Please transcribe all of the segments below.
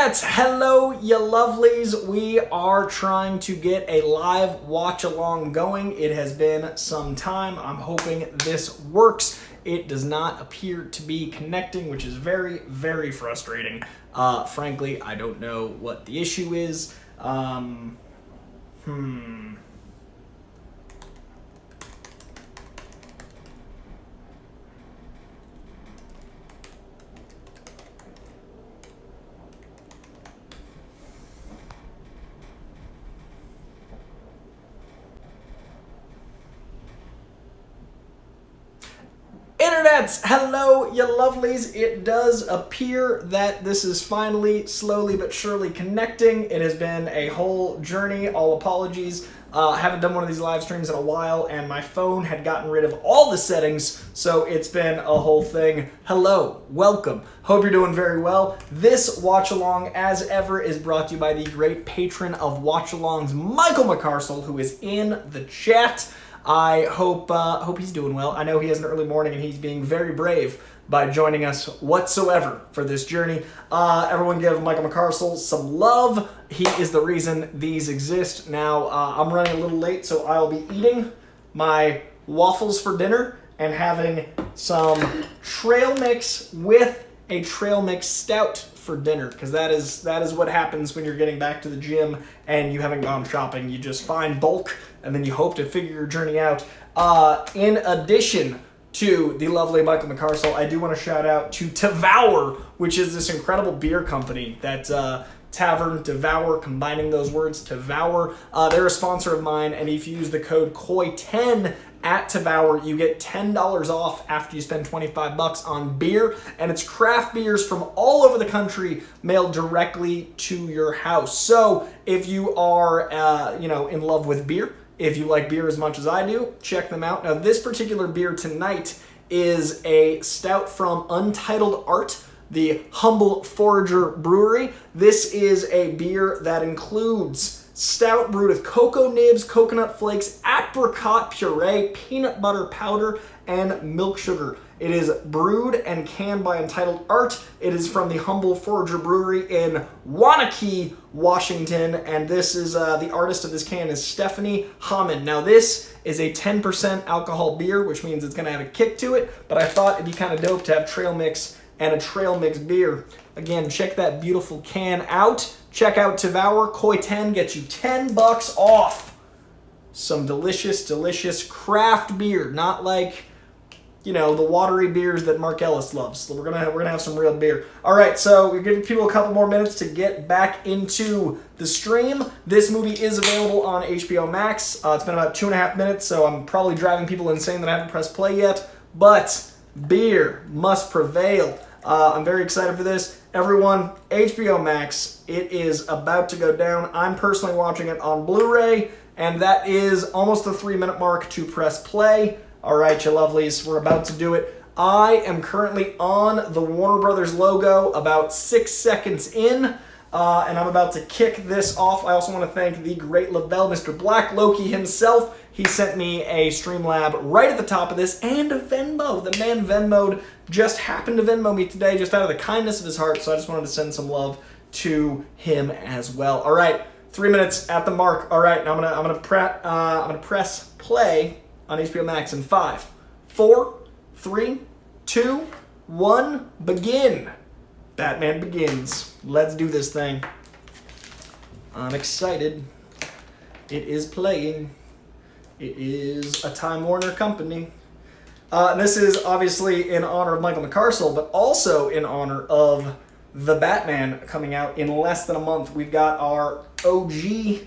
Internets, hello you lovelies. We are trying to get a live watch along going. It has been some time. I'm hoping this works. It does not appear to be connecting, which is very, very frustrating. Frankly, I don't know what the issue is. Internets, hello you lovelies. It does appear that this is finally, slowly but surely connecting. It has been a whole journey, all apologies. Haven't done one of these live streams in a while, and my phone had gotten rid of all the settings, so it's been a whole thing. Hello, welcome. Hope you're doing very well. This watch along, as ever, is brought to you by the great patron of Watchalongs, Michael McCarstle, who is in the chat. I hope he's doing well. I know he has an early morning and he's being very brave by joining us whatsoever for this journey. Everyone give Michael McCarstle some love. He is the reason these exist. Now, I'm running a little late, so I'll be eating my waffles for dinner and having some trail mix with a trail mix stout for dinner, because that is what happens when you're getting back to the gym and you haven't gone shopping. You just find bulk and then you hope to figure your journey out. In addition to the lovely Michael McCarstle, I do want to shout out to Devour, which is this incredible beer company that Tavern, Devour, combining those words, Devour. They're a sponsor of mine, and if you use the code COY10 at Devour, you get $10 off after you spend $25 on beer, and it's craft beers from all over the country mailed directly to your house. So if you are, in love with beer, if you like beer as much as I do, check them out. Now, this particular beer tonight is a stout from Untitled Art, the Humble Forager Brewery. This is a beer that includes stout brewed with cocoa nibs, coconut flakes, apricot puree, peanut butter powder, and milk sugar. It is brewed and canned by Untitled Art. It is from the Humble Forager Brewery in Waunakee, Washington, and this is the artist of this can is Stephanie Hammond. Now, this is a 10% alcohol beer, which means it's going to have a kick to it, but I thought it'd be kind of dope to have trail mix and a trail mix beer. Again, check that beautiful can out. Check out Devour. Coy10 gets you $10 off. Some delicious, delicious craft beer, not like, the watery beers that Mark Ellis loves. So we're gonna have some real beer. All right, so we're giving people a couple more minutes to get back into the stream. This movie is available on HBO Max. It's been about 2.5 minutes, so I'm probably driving people insane that I haven't pressed play yet. But beer must prevail. I'm very excited for this. Everyone, HBO Max, it is about to go down. I'm personally watching it on Blu-ray, and that is almost the 3-minute mark to press play. All right, you lovelies, we're about to do it. I am currently on the Warner Brothers logo, about 6 seconds in, and I'm about to kick this off. I also want to thank the great Lavelle, Mr. Black Loki himself. He sent me a Streamlab right at the top of this, and a Venmo. The man Venmo'd, just happened to Venmo me today, just out of the kindness of his heart, so I just wanted to send some love to him as well. All right, 3 minutes at the mark. All right, now I'm gonna press play on HBO Max in 5, 4, 3, 2, 1, begin. Batman Begins. Let's do this thing. I'm excited. It is playing. It is a Time Warner company. And this is obviously in honor of Michael McCarstle, but also in honor of The Batman coming out in less than a month. We've got our OG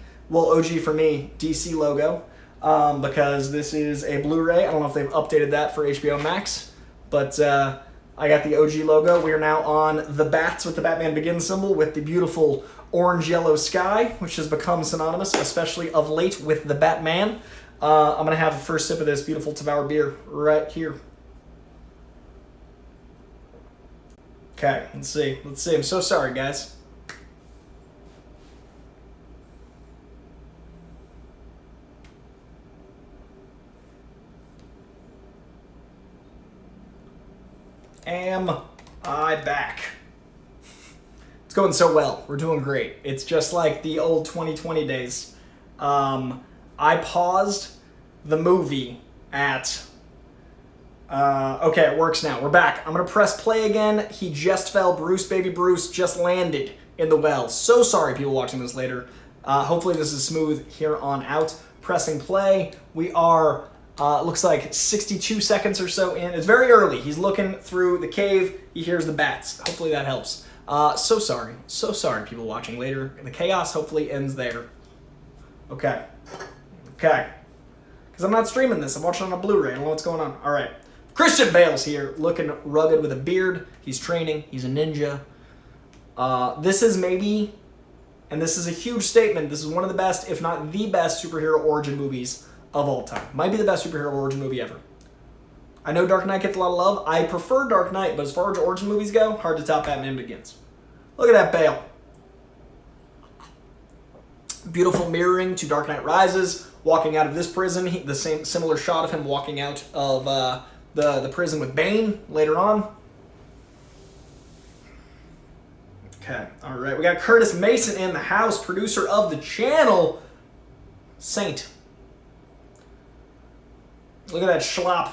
for me, DC logo, because this is a Blu-ray. I don't know if they've updated that for HBO Max, but I got the OG logo. We are now on the bats with the Batman Begins symbol with the beautiful orange-yellow sky, which has become synonymous, especially of late, with the Batman. I'm going to have the first sip of this beautiful Devour beer right here. Okay, let's see. I'm so sorry, guys. Am I back? It's going so well. We're doing great. It's just like the old 2020 days. I paused the movie at... okay, it works now. We're back. I'm going to press play again. He just fell. Bruce, baby Bruce, just landed in the well. So sorry, people watching this later. Hopefully this is smooth here on out. Pressing play. We are, looks like 62 seconds or so in. It's very early. He's looking through the cave. He hears the bats. Hopefully that helps. So sorry, people watching later. The chaos hopefully ends there. Okay. Because I'm not streaming this. I'm watching on a Blu-ray. I don't know what's going on. All right. Christian Bale's here, looking rugged with a beard. He's training. He's a ninja. This is maybe, and this is a huge statement, this is one of the best, if not the best, superhero origin movies of all time. Might be the best superhero origin movie ever. I know Dark Knight gets a lot of love. I prefer Dark Knight, but as far as origin movies go, hard to top Batman Begins. Look at that Bale. Beautiful mirroring to Dark Knight Rises. Walking out of this prison, the similar shot of him walking out of the prison with Bane later on. Okay, all right. We got Curtis Mason in the house, producer of the channel. Saint. Look at that schlop.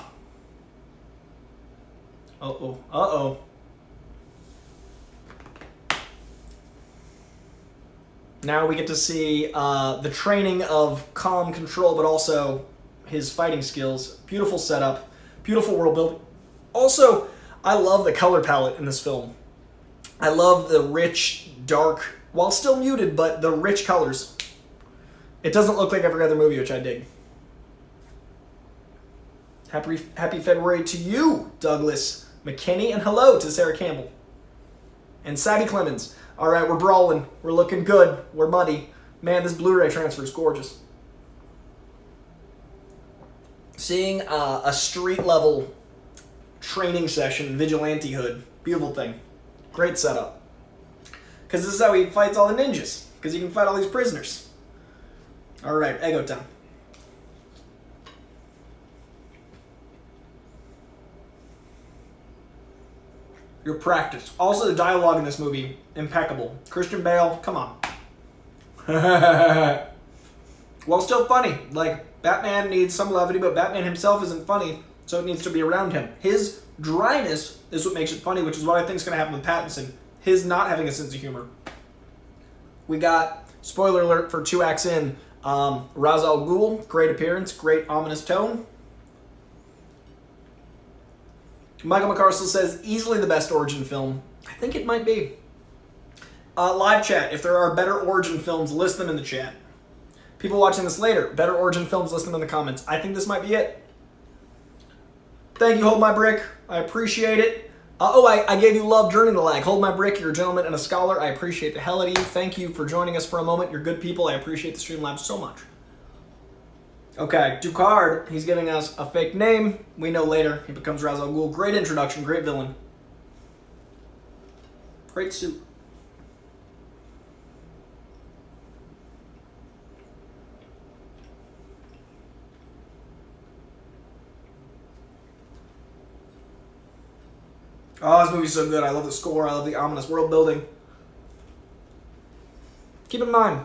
Uh-oh. Now we get to see the training of calm control, but also his fighting skills. Beautiful setup. Beautiful world building. Also, I love the color palette in this film. I love the rich, dark, while still muted, but the rich colors. It doesn't look like every other movie, which I dig. Happy February to you, Douglas McKinney, and hello to Sarah Campbell. And Sabby Clemens. All right, we're brawling. We're looking good. We're muddy. Man, this Blu-ray transfer is gorgeous. Seeing a street-level training session, vigilante hood. Beautiful thing. Great setup. Because this is how he fights all the ninjas. Because he can fight all these prisoners. All right, Ego time. Your practice. Also, the dialogue in this movie, impeccable. Christian Bale, come on. Well, still funny. Like, Batman needs some levity, but Batman himself isn't funny, so it needs to be around him. His dryness is what makes it funny, which is what I think is going to happen with Pattinson. His not having a sense of humor. We got, spoiler alert for 2 acts in, Ra's al Ghul, great appearance, great ominous tone. Michael McCarstle says, easily the best origin film. I think it might be. Live chat, if there are better origin films, list them in the chat. People watching this later, better origin films, list them in the comments. I think this might be it. Thank you, Hold My Brick. I appreciate it. I gave you love during the lag. Hold My Brick, you're a gentleman and a scholar. I appreciate the hell out of you. Thank you for joining us for a moment. You're good people. I appreciate the Streamlabs so much. Okay, Ducard, he's giving us a fake name. We know later he becomes Ra's al Ghul. Great introduction, great villain. Great suit. Oh, this movie's so good. I love the score. I love the ominous world building. Keep in mind,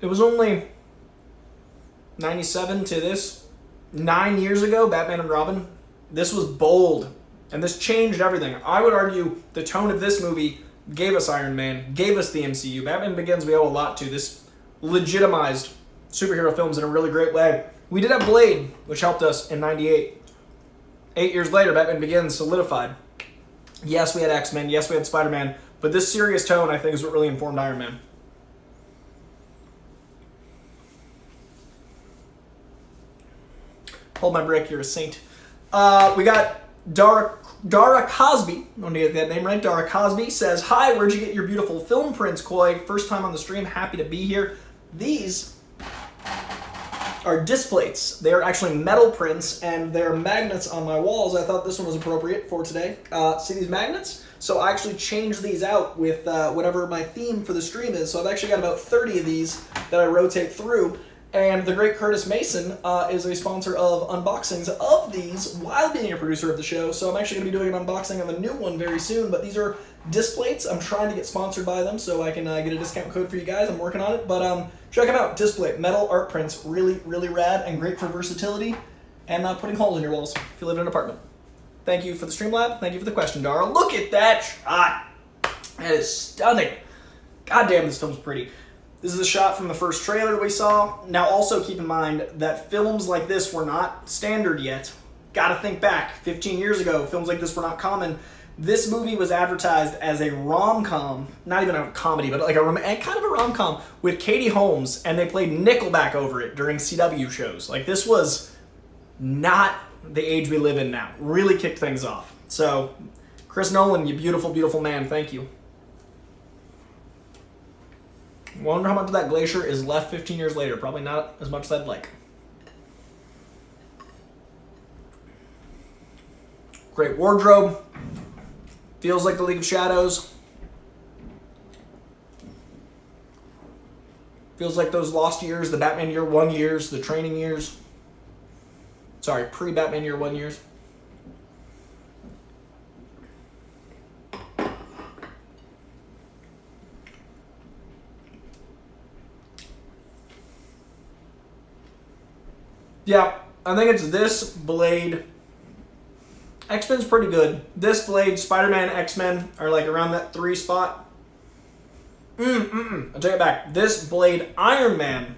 it was only 97 to this. 9 years ago, Batman and Robin. This was bold. And this changed everything. I would argue the tone of this movie gave us Iron Man, gave us the MCU. Batman Begins we owe a lot to. This legitimized superhero films in a really great way. We did have Blade, which helped us in 98. 8 years later, Batman Begins solidified. Yes, we had X-Men. Yes, we had Spider-Man. But this serious tone, I think, is what really informed Iron Man. Hold My Brick, you're a saint. We got Dara Cosby. I want to get that name right. Dara Cosby says, hi, where'd you get your beautiful film prints, Coy? First time on the stream. Happy to be here. These are disc plates. They're actually metal prints, and they're magnets on my walls. I thought this one was appropriate for today. See these magnets? So I actually changed these out with whatever my theme for the stream is. So I've actually got about 30 of these that I rotate through. And the great Curtis Mason is a sponsor of unboxings of these while being a producer of the show. So I'm actually going to be doing an unboxing of a new one very soon. But these are Displates. I'm trying to get sponsored by them so I can get a discount code for you guys. I'm working on it. But check them out. Displate. Metal art prints. Really, really rad and great for versatility and putting holes in your walls if you live in an apartment. Thank you for the Streamlab. Thank you for the question, Dara. Look at that shot. That is stunning. God damn, this film's pretty. This is a shot from the first trailer we saw. Now also keep in mind that films like this were not standard yet. Gotta think back. 15 years ago, films like this were not common. This movie was advertised as a rom-com, not even a comedy, but like kind of a rom-com with Katie Holmes, and they played Nickelback over it during CW shows. Like, this was not the age we live in now. Really kicked things off. So, Chris Nolan, you beautiful, beautiful man, thank you. Wonder how much of that glacier is left 15 years later. Probably not as much as I'd like. Great wardrobe. Feels like the League of Shadows. Feels like those lost years, the Batman Year 1 years, the training years. Sorry, pre-Batman Year 1 years. Yeah, I think it's this Blade. X-Men's pretty good. This Blade, Spider-Man, X-Men are like around that 3 spot. I'll take it back. This Blade, Iron Man,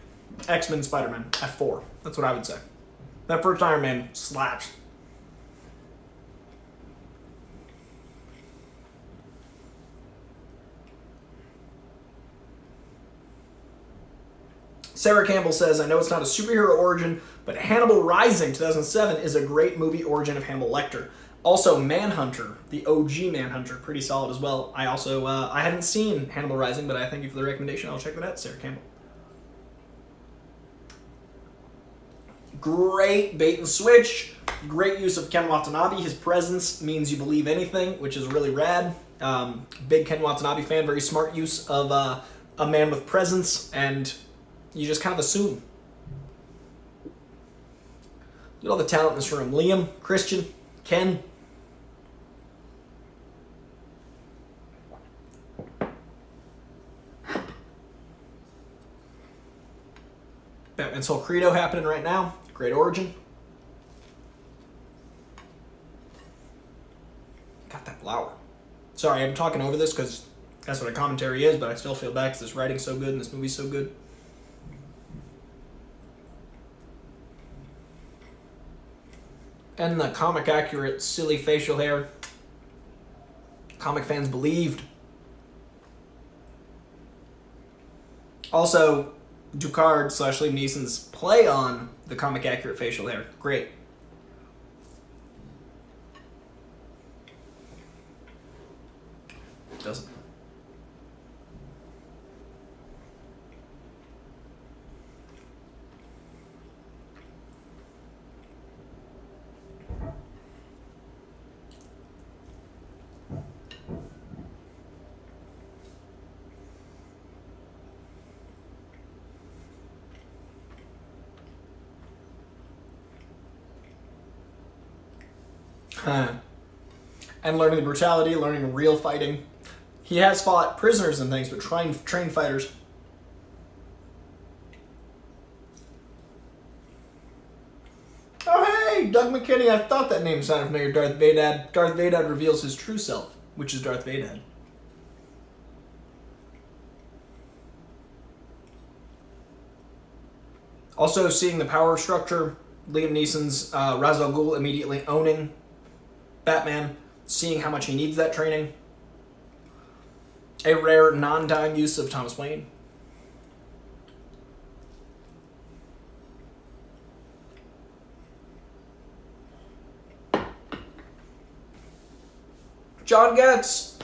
X-Men, Spider-Man at 4. That's what I would say. That first Iron Man slaps. Sarah Campbell says, I know it's not a superhero origin, but Hannibal Rising 2007 is a great movie origin of Hannibal Lecter. Also, Manhunter, the OG Manhunter, pretty solid as well. I also, I haven't seen Hannibal Rising, but I thank you for the recommendation. I'll check that out, Sarah Campbell. Great bait and switch. Great use of Ken Watanabe. His presence means you believe anything, which is really rad. Big Ken Watanabe fan. Very smart use of a man with presence, and you just kind of assume. Look at all the talent in this room. Liam, Christian, Ken. Batman's whole credo happening right now. Great origin. Got that flower. Sorry, I'm talking over this because that's what a commentary is, but I still feel bad because this writing's so good and this movie's so good. And the comic accurate, silly facial hair. Comic fans believed. Also, Ducard / Liam Neeson's play on the comic accurate facial hair. Great. Doesn't. And learning the brutality, learning real fighting. He has fought prisoners and things, but trained fighters. Oh hey, Doug McKinney, I thought that name sounded familiar. Darth Vader. Darth Vader reveals his true self, which is Darth Vader. Also seeing the power structure, Liam Neeson's Ra's al Ghul immediately owning Batman, seeing how much he needs that training. A rare non-time use of Thomas Wayne. John Getz,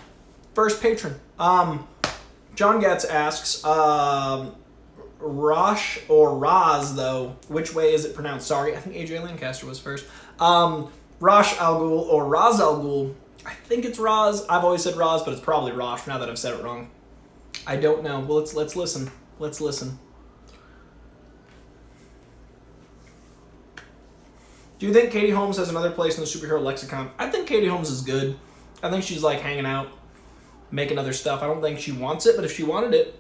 first patron. John Getz asks, Rosh or Raz, though, which way is it pronounced? Sorry, I think AJ Lancaster was first. Rosh al Ghul or Raz al Ghul. I think it's Raz. I've always said Raz, but it's probably Rosh now that I've said it wrong. I don't know. Well, let's listen. Let's listen. Do you think Katie Holmes has another place in the superhero lexicon? I think Katie Holmes is good. I think she's like hanging out. making other stuff. I don't think she wants it, but if she wanted it,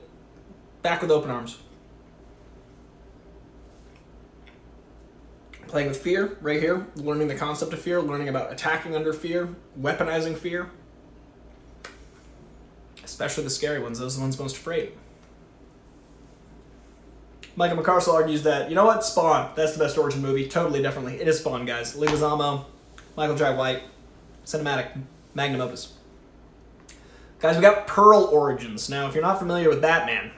back with open arms. Playing with fear, right here. Learning the concept of fear, learning about attacking under fear, weaponizing fear. Especially the scary ones, those are the ones most afraid. Michael McCarstle argues that, you know what, Spawn, that's the best origin movie. Totally, definitely. It is Spawn, guys. Leguizamo, Michael Jai White, cinematic magnum opus. Guys, we got Pearl origins. Now, if you're not familiar with Batman,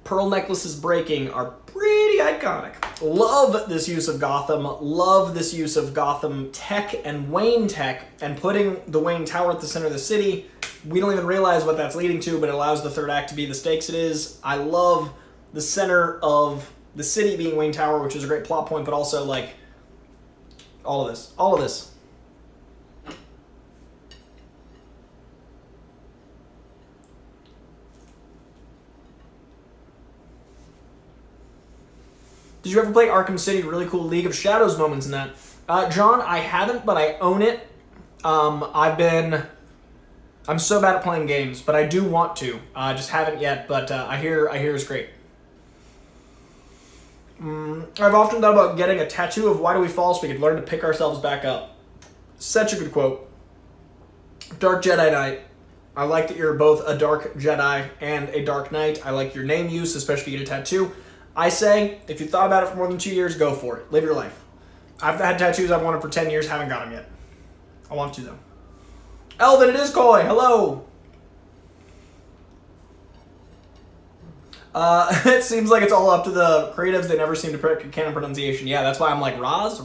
pearl necklaces breaking are pretty iconic. Love this use of Gotham. Love this use of Gotham tech and Wayne tech and putting the Wayne Tower at the center of the city. We don't even realize what that's leading to, but it allows the third act to be the stakes it is. I love the center of the city being Wayne Tower, which is a great plot point, but also, like, all of this. All of this. Did you ever play Arkham City? Really cool League of Shadows moments in that. John, I haven't, but I own it. I'm so bad at playing games, but I do want to. I just haven't yet, but I hear it's great. I've often thought about getting a tattoo of why do we fall so we could learn to pick ourselves back up. Such a good quote. Dark Jedi Knight. I like that you're both a Dark Jedi and a Dark Knight. I like your name use, especially to get a tattoo. I say, if you thought about it for more than 2 years, go for it. Live your life. I've had tattoos I've wanted for 10 years, haven't got them yet. I want to, though. Elvin, it is Coy. Hello. It seems like it's all up to the creatives. They never seem to pick a canon pronunciation. Yeah, that's why I'm like, Rosh?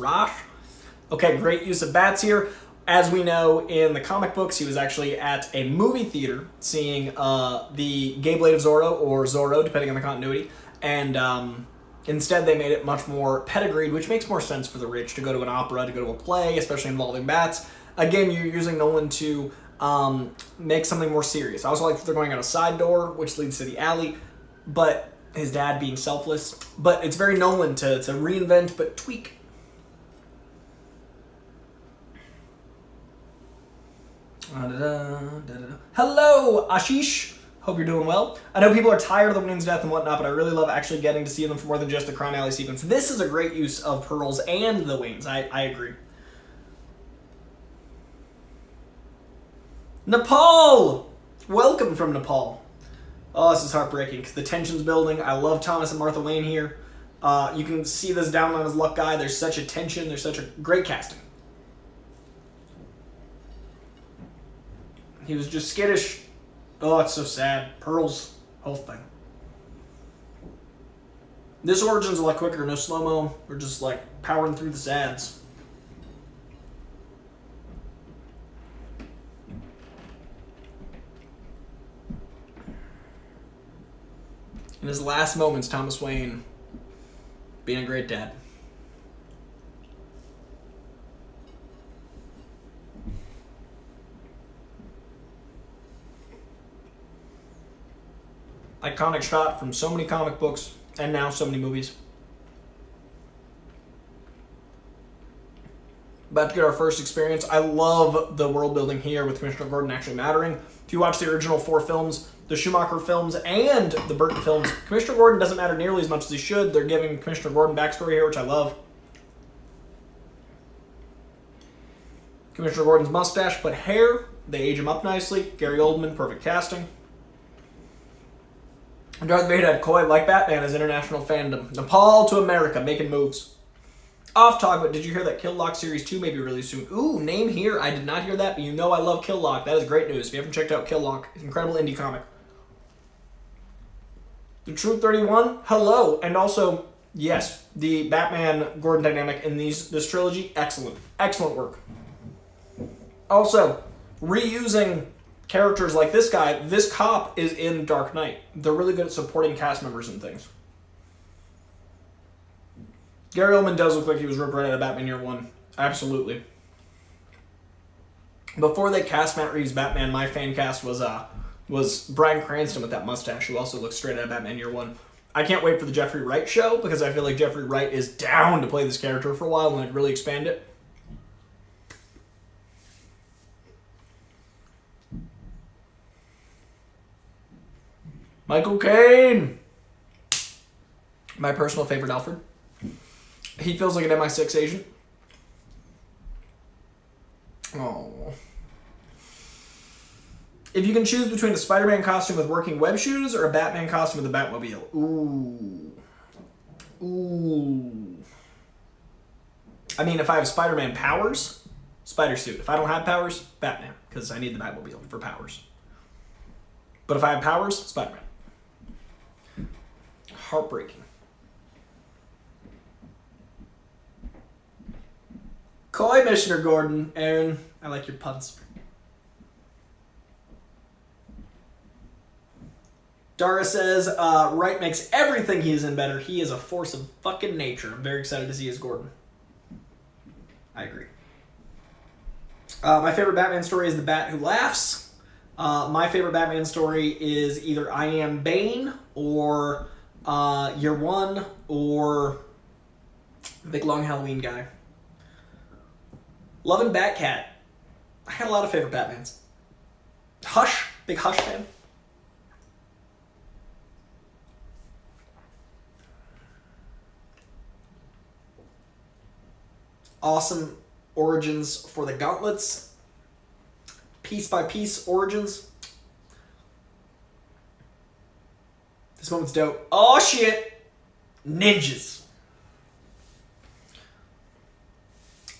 Okay, great use of bats here. As we know, in the comic books, he was actually at a movie theater seeing the Gay Blade of Zorro, or Zorro, depending on the continuity. And instead, they made it much more pedigreed, which makes more sense for the rich to go to an opera, to go to a play, especially involving bats. Again, you're using Nolan to make something more serious. I also like that they're going out a side door, which leads to the alley, but his dad being selfless. But it's very Nolan to reinvent, but tweak. Hello, Ashish. Hope you're doing well. I know people are tired of the Wayne's death and whatnot, but I really love actually getting to see them for more than just the Crime Alley sequence. This is a great use of Pearls and the Waynes. I agree. Nepal! Welcome from Nepal. Oh, this is heartbreaking because the tension's building. I love Thomas and Martha Wayne here. You can see this down on his luck guy. There's such a tension. There's such a great casting. He was just skittish. Oh, it's so sad. Pearls, whole thing. This origin's a lot quicker. No slow-mo. We're just like powering through the sads. In his last moments, Thomas Wayne being a great dad. Iconic shot from so many comic books and now so many movies. About to get our first experience. I love the world building here with Commissioner Gordon actually mattering. If you watch the original 4 films, the Schumacher films, and the Burton films, Commissioner Gordon doesn't matter nearly as much as he should. They're giving Commissioner Gordon backstory here, which I love. Commissioner Gordon's mustache, but hair, they age him up nicely. Gary Oldman, perfect casting. Darth Vader had Coy like Batman as international fandom. Nepal to America, making moves. Off talk, but did you hear that Kill Lock Series 2 may be released soon? Ooh, name here. I did not hear that, but you know I love Kill Lock. That is great news. If you haven't checked out Kill Lock, it's an incredible indie comic. The Truth 31, hello. And also, yes, the Batman-Gordon dynamic in this trilogy, excellent. Excellent work. Also, reusing characters like this guy, this cop is in Dark Knight. They're really good at supporting cast members and things. Gary Oldman does look like he was ripped right out of Batman Year One. Absolutely. Before they cast Matt Reeves' Batman, my fan cast was Bryan Cranston with that mustache, who also looks straight out of Batman Year One. I can't wait for the Jeffrey Wright show, because I feel like Jeffrey Wright is down to play this character for a while and like really expand it. Michael Caine. My personal favorite Alfred. He feels like an MI6 agent. Oh. If you can choose between a Spider-Man costume with working web shoes or a Batman costume with a Batmobile. Ooh. Ooh. I mean, if I have Spider-Man powers, spider suit. If I don't have powers, Batman, because I need the Batmobile for powers. But if I have powers, Spider-Man. Heartbreaking. Coy, Missioner Gordon. Aaron, I like your puns. Dara says, Wright makes everything he is in better. He is a force of fucking nature. I'm very excited to see his Gordon. I agree. My favorite Batman story is The Bat Who Laughs. My favorite Batman story is either I Am Bane or Year One or Big Long Halloween Guy. Loving Batcat. I had a lot of favorite Batmans. Hush. Big Hush fan. Awesome origins for the gauntlets. Piece by piece origins. This moment's dope. Oh shit! Ninjas.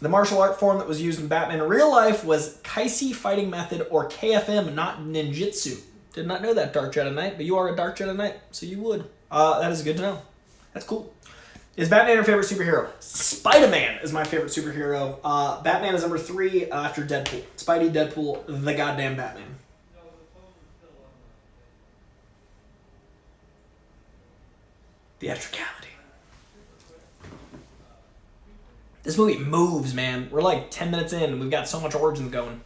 The martial art form that was used in Batman in real life was Kaisi fighting method or KFM, not ninjutsu. Did not know that, Dark Jedi Knight, but you are a Dark Jedi Knight, so you would. That is good to know. That's cool. Is Batman your favorite superhero? Spider-Man is my favorite superhero. Batman is number 3 after Deadpool. Spidey, Deadpool, the goddamn Batman. Theatricality. This movie moves, man. We're like 10 minutes in and we've got so much origins going.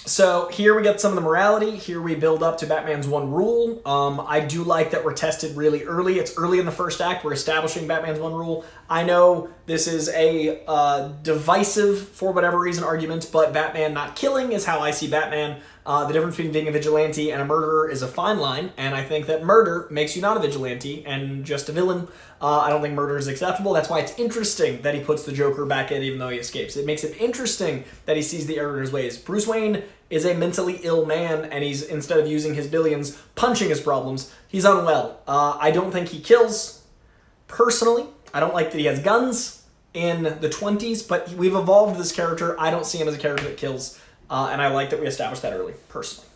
So here we get some of the morality. Here we build up to Batman's one rule. I do like that we're tested really early. It's early in the first act. We're establishing Batman's one rule. I know this is a divisive, for whatever reason, argument, but Batman not killing is how I see Batman. The difference between being a vigilante and a murderer is a fine line, and I think that murder makes you not a vigilante and just a villain. I don't think murder is acceptable. That's why it's interesting that he puts the Joker back in even though he escapes. It makes it interesting that he sees the error in his ways. Bruce Wayne is a mentally ill man, and he's, instead of using his billions, punching his problems. He's unwell. I don't think he kills, personally. I don't like that he has guns in the 20s, but we've evolved this character. I don't see him as a character that kills, and I like that we established that early, personally.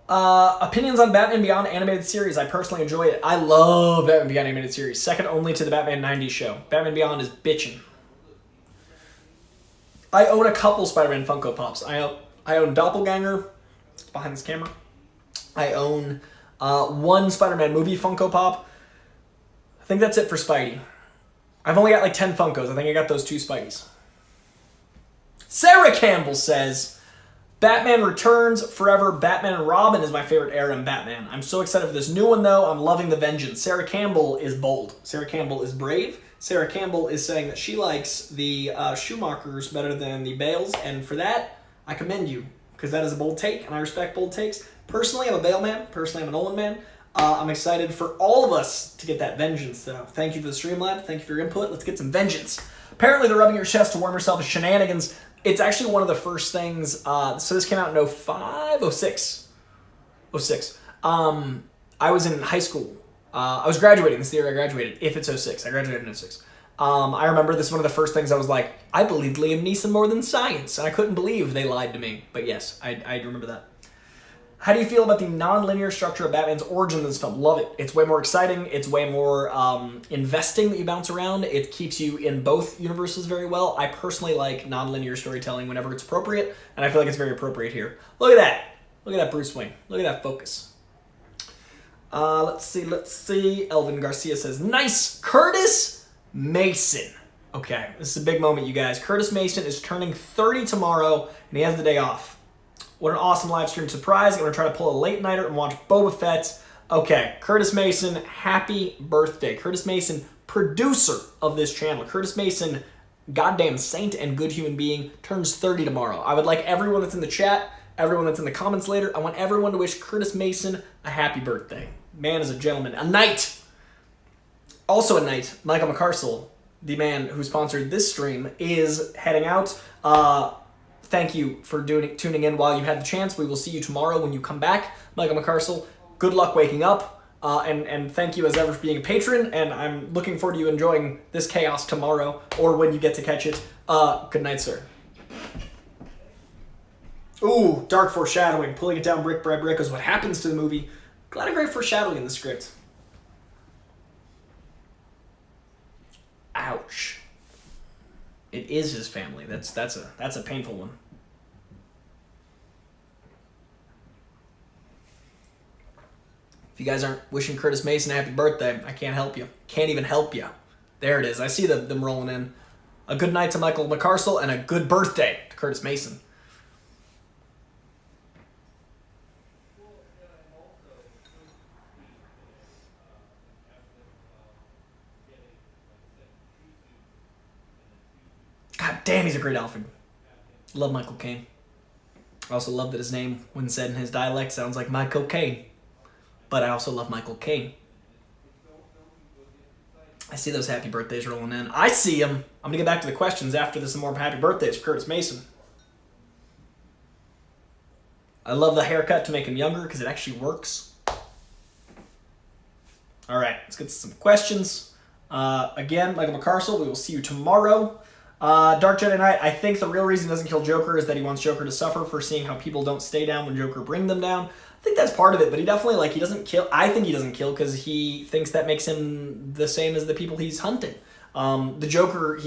Opinions on Batman Beyond animated series. I personally enjoy it. I love Batman Beyond animated series. Second only to the Batman 90s show. Batman Beyond is bitchin'. I own a couple Spider-Man Funko Pops. I own Doppelganger. It's behind this camera. I own one Spider-Man movie Funko Pop. I think that's it for Spidey. I've only got like 10 Funkos. I think I got those 2 Spideys. Sarah Campbell says, Batman Returns Forever. Batman and Robin is my favorite era in Batman. I'm so excited for this new one, though. I'm loving the vengeance. Sarah Campbell is bold. Sarah Campbell is brave. Sarah Campbell is saying that she likes the Schumachers better than the Bales, and for that, I commend you, because that is a bold take, and I respect bold takes. Personally, I'm a Bale man. Personally, I'm a Nolan man. I'm excited for all of us to get that vengeance, though. Thank you for the stream, lad. Thank you for your input. Let's get some vengeance. Apparently, the rubbing your chest to warm yourself is shenanigans. It's actually one of the first things. So this came out in 06. I was in high school. I was graduating. This is the year I graduated. If it's 06. I graduated in 06. I remember this is one of the first things I was like, I believed Liam Neeson more than science. And I couldn't believe they lied to me. But yes, I remember that. How do you feel about the non-linear structure of Batman's origin in this film? Love it. It's way more exciting. It's way more investing that you bounce around. It keeps you in both universes very well. I personally like non-linear storytelling whenever it's appropriate, and I feel like it's very appropriate here. Look at that. Look at that Bruce Wayne. Look at that focus. Let's see. Elvin Garcia says, nice. Curtis Mason. Okay, this is a big moment, you guys. Curtis Mason is turning 30 tomorrow, and he has the day off. What an awesome live stream surprise. I'm going to try to pull a late nighter and watch Boba Fett. Okay, Curtis Mason, happy birthday. Curtis Mason, producer of this channel. Curtis Mason goddamn saint and good human being, turns 30 tomorrow. I would like everyone that's in the chat, everyone that's in the comments later, I want everyone to wish Curtis Mason a happy birthday. Man is a gentleman. A knight! Also a knight, Michael McCarstle, the man who sponsored this stream, is heading out. Thank you for tuning in while you had the chance. We will see you tomorrow when you come back. Michael McCarstle, good luck waking up. And thank you as ever for being a patron. And I'm looking forward to you enjoying this chaos tomorrow or when you get to catch it. Good night, sir. Ooh, dark foreshadowing. Pulling it down brick by brick is what happens to the movie. A lot of great foreshadowing in the script. Ouch. It is his family. That's a painful one. If you guys aren't wishing Curtis Mason a happy birthday, I can't help you. Can't even help you. There it is. I see them rolling in. A good night to Michael McCarstle and a good birthday to Curtis Mason. God damn, he's a great Alfred. Love Michael Caine. I also love that his name, when said in his dialect, sounds like Michael Caine. But I also love Michael Caine. I see those happy birthdays rolling in. I see them. I'm going to get back to the questions after this. Some more happy birthdays for Curtis Mason. I love the haircut to make him younger because it actually works. All right, let's get to some questions. Again, Michael McCarstle, we will see you tomorrow. Dark Jedi Knight, I think the real reason he doesn't kill Joker is that he wants Joker to suffer for seeing how people don't stay down when Joker bring them down. I think that's part of it, but he definitely, he doesn't kill. I think he doesn't kill because he thinks that makes him the same as the people he's hunting. The Joker,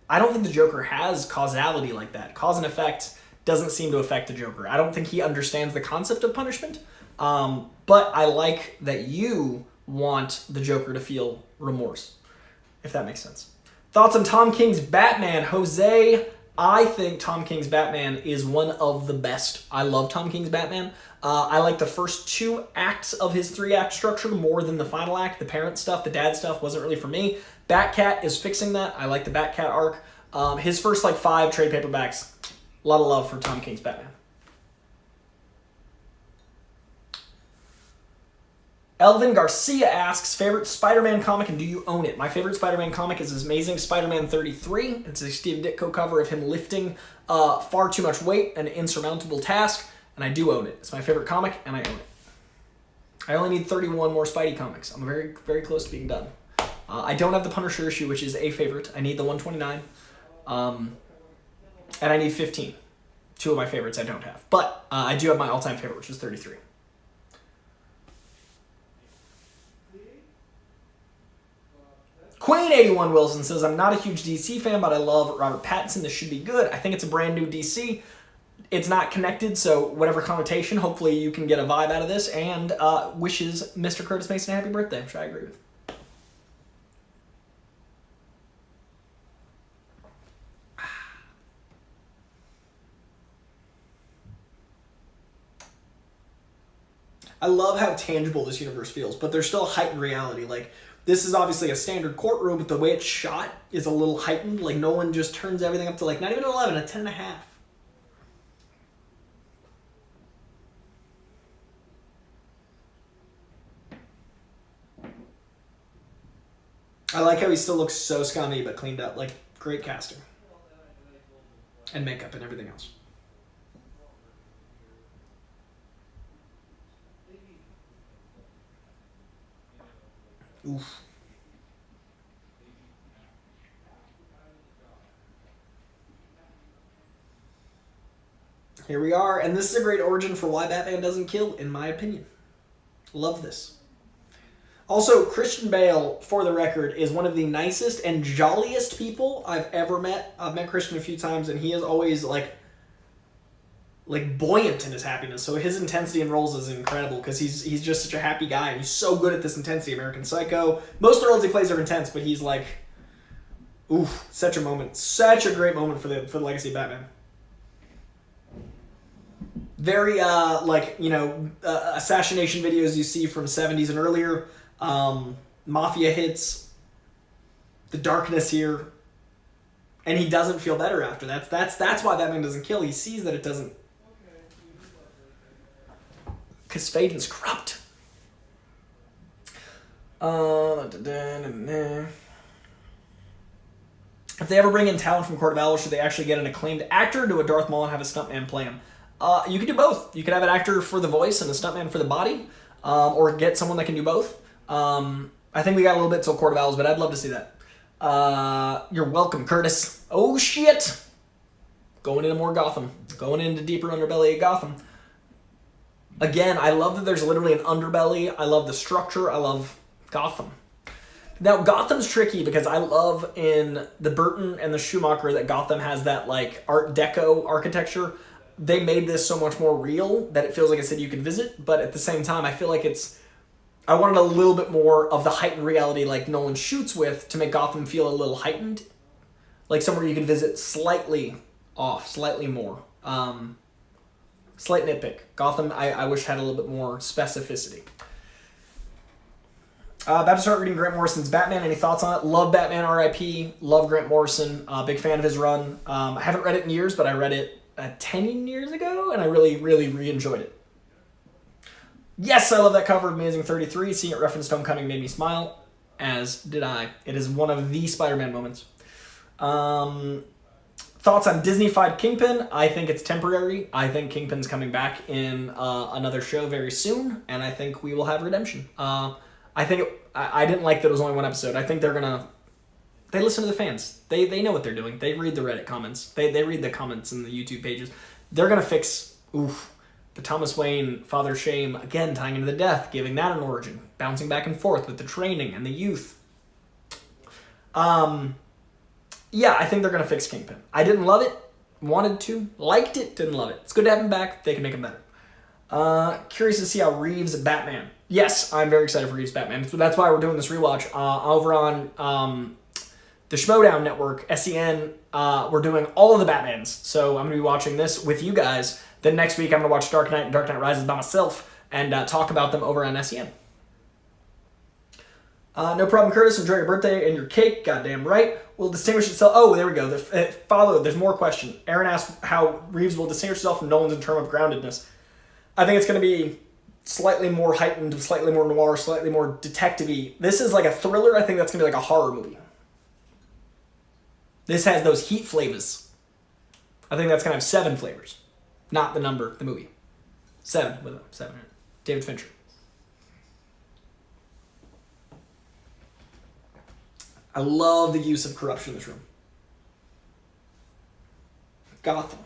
I don't think the Joker has causality like that. Cause and effect doesn't seem to affect the Joker. I don't think he understands the concept of punishment, but I like that you want the Joker to feel remorse, if that makes sense. Thoughts on Tom King's Batman? Jose, I think Tom King's Batman is one of the best. I love Tom King's Batman. I like the first 2 acts of his 3-act structure more than the final act. The parent stuff, the dad stuff wasn't really for me. Batcat is fixing that. I like the Batcat arc. His first 5 trade paperbacks, a lot of love for Tom King's Batman. Elvin Garcia asks, favorite Spider-Man comic and do you own it? My favorite Spider-Man comic is his Amazing Spider-Man 33. It's a Steve Ditko cover of him lifting far too much weight, an insurmountable task, and I do own it. It's my favorite comic, and I own it. I only need 31 more Spidey comics. I'm very, very close to being done. I don't have the Punisher issue, which is a favorite. I need the 129. And I need 15. 2 of my favorites I don't have. But I do have my all-time favorite, which is 33. Queen 81 Wilson says, I'm not a huge DC fan, but I love Robert Pattinson. This should be good. I think it's a brand new DC. It's not connected, so whatever connotation, hopefully you can get a vibe out of this, and wishes Mr. Curtis Mason a happy birthday, which I agree with. I love how tangible this universe feels, but there's still heightened reality. This is obviously a standard courtroom, but the way it's shot is a little heightened. Nolan just turns everything up to not even an 11, a 10.5. I like how he still looks so scummy but cleaned up. Great casting. And makeup and everything else. Oof. Here we are, and this is a great origin for why Batman doesn't kill, in my opinion. Love this. Also, Christian Bale, for the record, is one of the nicest and jolliest people I've ever met. I've met Christian a few times, and he is always, buoyant in his happiness. So his intensity in roles is incredible because he's just such a happy guy, and he's so good at this intensity. American Psycho. Most of the roles he plays are intense, but he's oof, such a moment. Such a great moment for the legacy of Batman. Very, assassination videos you see from 70s and earlier. Mafia hits. The darkness here. And he doesn't feel better after. That's why Batman doesn't kill. He sees that it doesn't. Because Faden's corrupt. If they ever bring in talent from Court of Owls, should they actually get an acclaimed actor, do a Darth Maul and have a stuntman play him? You could do both. You could have an actor for the voice and a stuntman for the body, or get someone that can do both. I think we got a little bit till Court of Owls, but I'd love to see that. You're welcome, Curtis. Oh, shit! Going into more Gotham. Going into deeper Underbelly of Gotham. Again, I love that there's literally an underbelly. I love the structure. I love Gotham. Now, Gotham's tricky because I love in the Burton and the Schumacher that Gotham has that, like, Art Deco architecture. They made this so much more real that it feels like a city you could visit, but at the same time, I feel like I wanted a little bit more of the heightened reality like Nolan shoots with to make Gotham feel a little heightened. Like somewhere you can visit slightly off, slightly more. Slight nitpick. Gotham, I wish had a little bit more specificity. About to start reading Grant Morrison's Batman. Any thoughts on it? Love Batman R.I.P. Love Grant Morrison. Big fan of his run. I haven't read it in years, but I read it 10 years ago, and I really, really re-enjoyed it. Yes, I love that cover of Amazing 33. Seeing it referenced Homecoming made me smile, as did I. It is one of the Spider-Man moments. Thoughts on Disney-fied Kingpin? I think it's temporary. I think Kingpin's coming back in another show very soon, and I think we will have redemption. I didn't like that it was only one episode. I think they listen to the fans. They know what they're doing. They read the Reddit comments. They read the comments in the YouTube pages. They're going to fix, the Thomas Wayne Father Shame, again, tying into the death, giving that an origin, bouncing back and forth with the training and the youth. Yeah, I think they're going to fix Kingpin. I didn't love it, wanted to, liked it, didn't love it. It's good to have him back. They can make him better. Curious to see how Reeves Batman. Yes, I'm very excited for Reeves Batman. So that's why we're doing this rewatch. Over on the Schmodown Network, SEN, we're doing all of the Batmans. So I'm going to be watching this with you guys. Then next week I'm going to watch Dark Knight and Dark Knight Rises by myself and talk about them over on SEN. No problem, Curtis. Enjoy your birthday and your cake. Goddamn right. Will distinguish itself. Oh, there we go. There's more question. Aaron asked how Reeves will distinguish himself from Nolan's in terms of groundedness. I think it's going to be slightly more heightened, slightly more noir, slightly more detective-y. This is like a thriller. I think that's going to be like a horror movie. This has those heat flavors. I think that's going to have 7 flavors. Not the number, the movie. 7 with a 7. David Fincher. I love the use of corruption in this room. Gotham.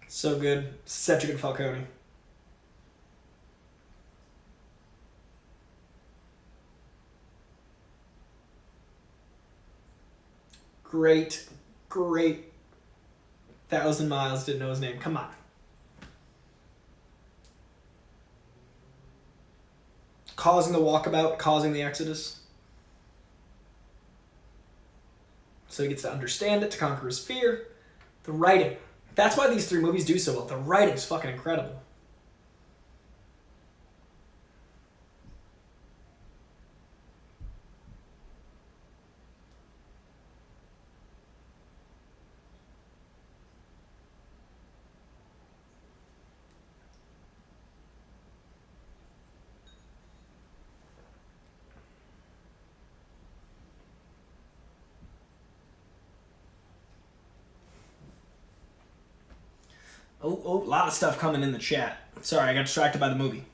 So good. Such a good Falcone. Great, great 1,000 Miles didn't know his name. Come on. Causing the walkabout, causing the exodus. So he gets to understand it, to conquer his fear. The writing. That's why these 3 movies do so well. The writing's fucking incredible. Oh, a lot of stuff coming in the chat. Sorry, I got distracted by the movie.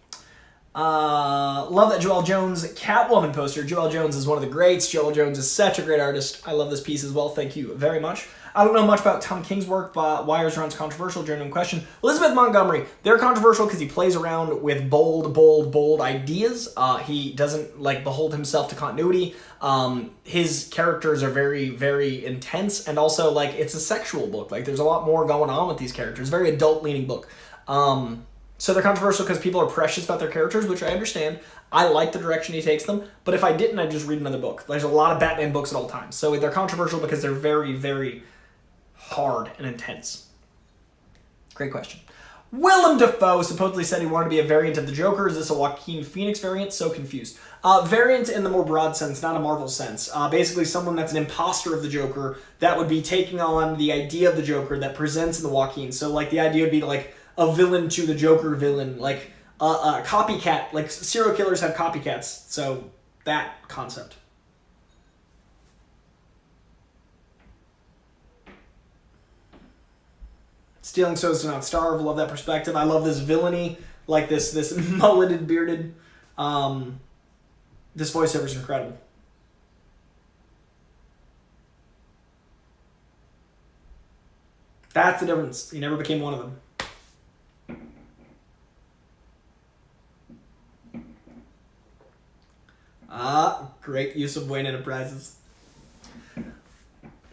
Love that Joelle Jones Catwoman poster. Joelle Jones is one of the greats. Joelle Jones is such a great artist. I love this piece as well. Thank you very much. I don't know much about Tom King's work, but Wires Run's controversial. Genuine question. Elizabeth Montgomery. They're controversial because he plays around with bold ideas. He doesn't behold himself to continuity. His characters are very, very intense, and also it's a sexual book. There's a lot more going on with these characters. Very adult-leaning book. So they're controversial because people are precious about their characters, which I understand. I like the direction he takes them, but if I didn't, I'd just read another book. There's a lot of Batman books at all times. So they're controversial because they're very, very hard and intense. Great question. Willem Dafoe supposedly said he wanted to be a variant of the Joker. Is this a Joaquin Phoenix variant? So confused. Variant in the more broad sense, not a Marvel sense. Basically someone that's an imposter of the Joker that would be taking on the idea of the Joker that presents in the Joaquin. So like the idea would be like a villain to the Joker villain, like a copycat. Like serial killers have copycats. So that concept. Stealing so as to not starve. Love that perspective. I love this villainy, like this mulleted, bearded. This voiceover is incredible. That's the difference. He never became one of them. Great use of Wayne Enterprises.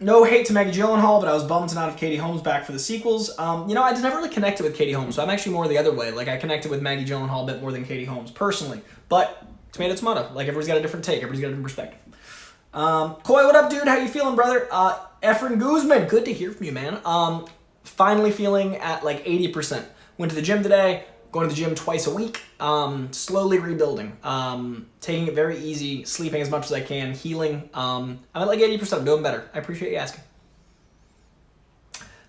No hate to Maggie Gyllenhaal, but I was bummed to not have Katie Holmes back for the sequels. I never really connected with Katie Holmes, so I'm actually more the other way. Like, I connected with Maggie Gyllenhaal a bit more than Katie Holmes, personally. But, tomato. Like, everybody's got a different take. Everybody's got a different perspective. Coy, what up, dude? How you feeling, brother? Efren Guzman, good to hear from you, man. Finally feeling at, like, 80%. Went to the gym today. Going to the gym twice a week, slowly rebuilding, taking it very easy, sleeping as much as I can, healing. I'm at like 80%, I'm doing better. I appreciate you asking.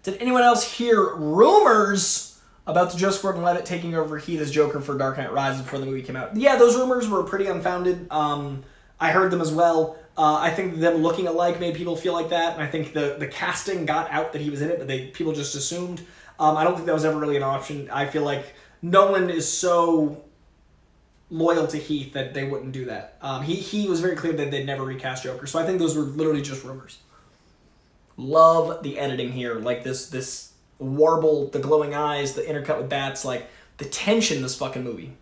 Did anyone else hear rumors about the Joseph Gordon-Levitt taking over Heath as Joker for Dark Knight Rises before the movie came out? Yeah, those rumors were pretty unfounded. I heard them as well. I think them looking alike made people feel like that, and I think the casting got out that he was in it, but people just assumed. I don't think that was ever really an option. I feel like Nolan is so loyal to Heath that they wouldn't do that. He was very clear that they'd never recast Joker, so I think those were literally just rumors. Love the editing here, like this warble, the glowing eyes, the intercut with bats, like the tension in this fucking movie.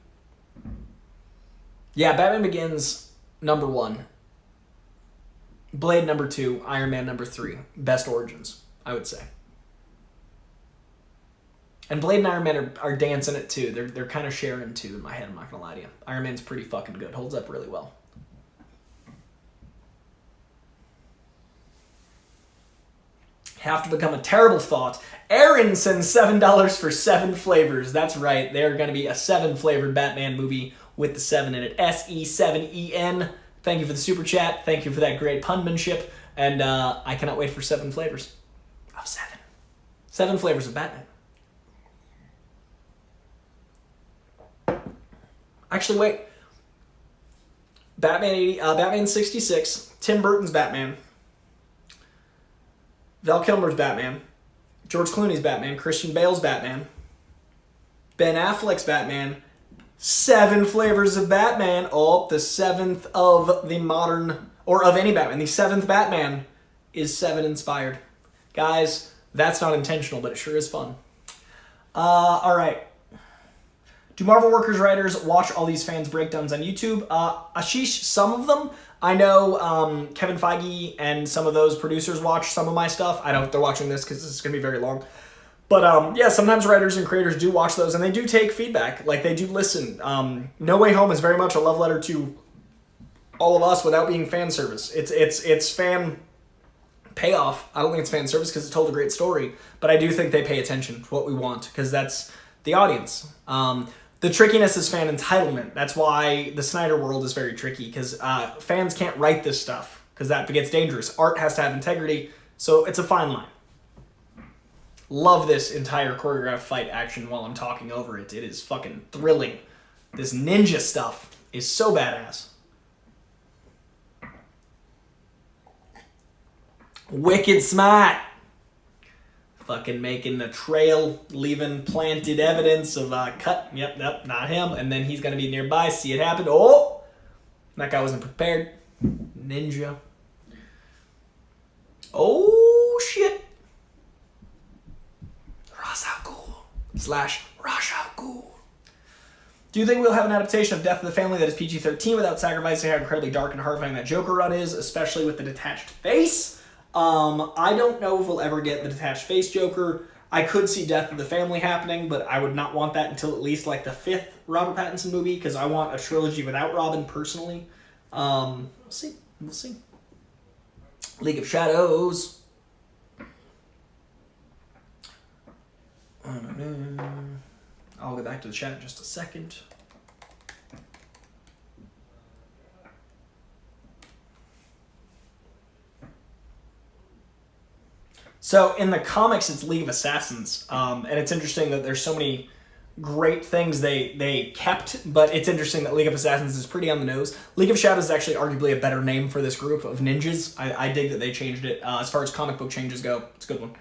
Yeah, Batman Begins, number 1. Blade, number 2. Iron Man, number 3. Best origins, I would say. And Blade and Iron Man are dancing it too. They're kind of sharing too in my head, I'm not going to lie to you. Iron Man's pretty fucking good. Holds up really well. Have to become a terrible thought. Aaron sends $7 for 7 flavors. That's right. They're going to be a 7-flavored Batman movie with the 7 in it. SE7EN. Thank you for the super chat. Thank you for that great punmanship. And I cannot wait for 7 flavors of 7. 7 flavors of Batman. Actually, wait. Batman 66, Tim Burton's Batman, Val Kilmer's Batman, George Clooney's Batman, Christian Bale's Batman, Ben Affleck's Batman, 7 flavors of Batman. Oh, the 7th of the modern, or of any Batman. The 7th Batman is 7 inspired. Guys, that's not intentional, but it sure is fun. All right. Do Marvel Workers writers watch all these fans' breakdowns on YouTube? Ashish, some of them. I know Kevin Feige and some of those producers watch some of my stuff. I don't know if they're watching this because this is going to be very long. But yeah, sometimes writers and creators do watch those, and they do take feedback. Like, they do listen. No Way Home is very much a love letter to all of us without being fan service. It's fan payoff. I don't think it's fan service because it told a great story, but I do think they pay attention to what we want because that's the audience. The trickiness is fan entitlement. That's why the Snyder world is very tricky, because fans can't write this stuff, because that gets dangerous. Art has to have integrity, so it's a fine line. Love this entire choreographed fight action while I'm talking over it. It is fucking thrilling. This ninja stuff is so badass. Wicked smart. Fucking making the trail, leaving planted evidence of cut. Yep, not him. And then he's going to be nearby, see it happen. Oh! That guy wasn't prepared. Ninja. Oh, shit. Ra's al Ghul / Ra's al Ghul. Do you think we'll have an adaptation of Death of the Family that is PG-13 without sacrificing how incredibly dark and horrifying that Joker run is, especially with the detached face? I don't know if we'll ever get the detached face Joker. I could see Death of the Family happening, but I would not want that until at least like the 5th Robert Pattinson movie, because I want a trilogy without Robin personally. We'll see. We'll see. League of Shadows. I'll get back to the chat in just a second. So in the comics, it's League of Assassins, and it's interesting that there's so many great things they kept, but it's interesting that League of Assassins is pretty on the nose. League of Shadows is actually arguably a better name for this group of ninjas. I dig that they changed it. As far as comic book changes go, it's a good one.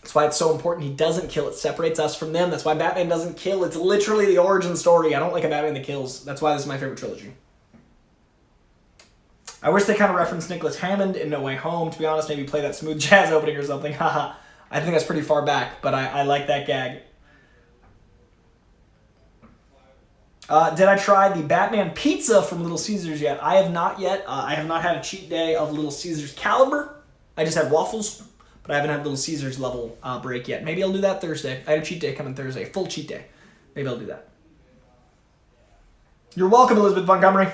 That's why it's so important he doesn't kill. It separates us from them. That's why Batman doesn't kill. It's literally the origin story. I don't like a Batman that kills. That's why this is my favorite trilogy. I wish they kind of referenced Nicholas Hammond in No Way Home. To be honest, maybe play that smooth jazz opening or something. Haha. I think that's pretty far back, but I like that gag. Did I try the Batman pizza from Little Caesars yet? I have not yet. I have not had a cheat day of Little Caesars caliber. I just had waffles, but I haven't had Little Caesars level break yet. Maybe I'll do that Thursday. I had a cheat day coming Thursday. Full cheat day. Maybe I'll do that. You're welcome, Elizabeth Montgomery.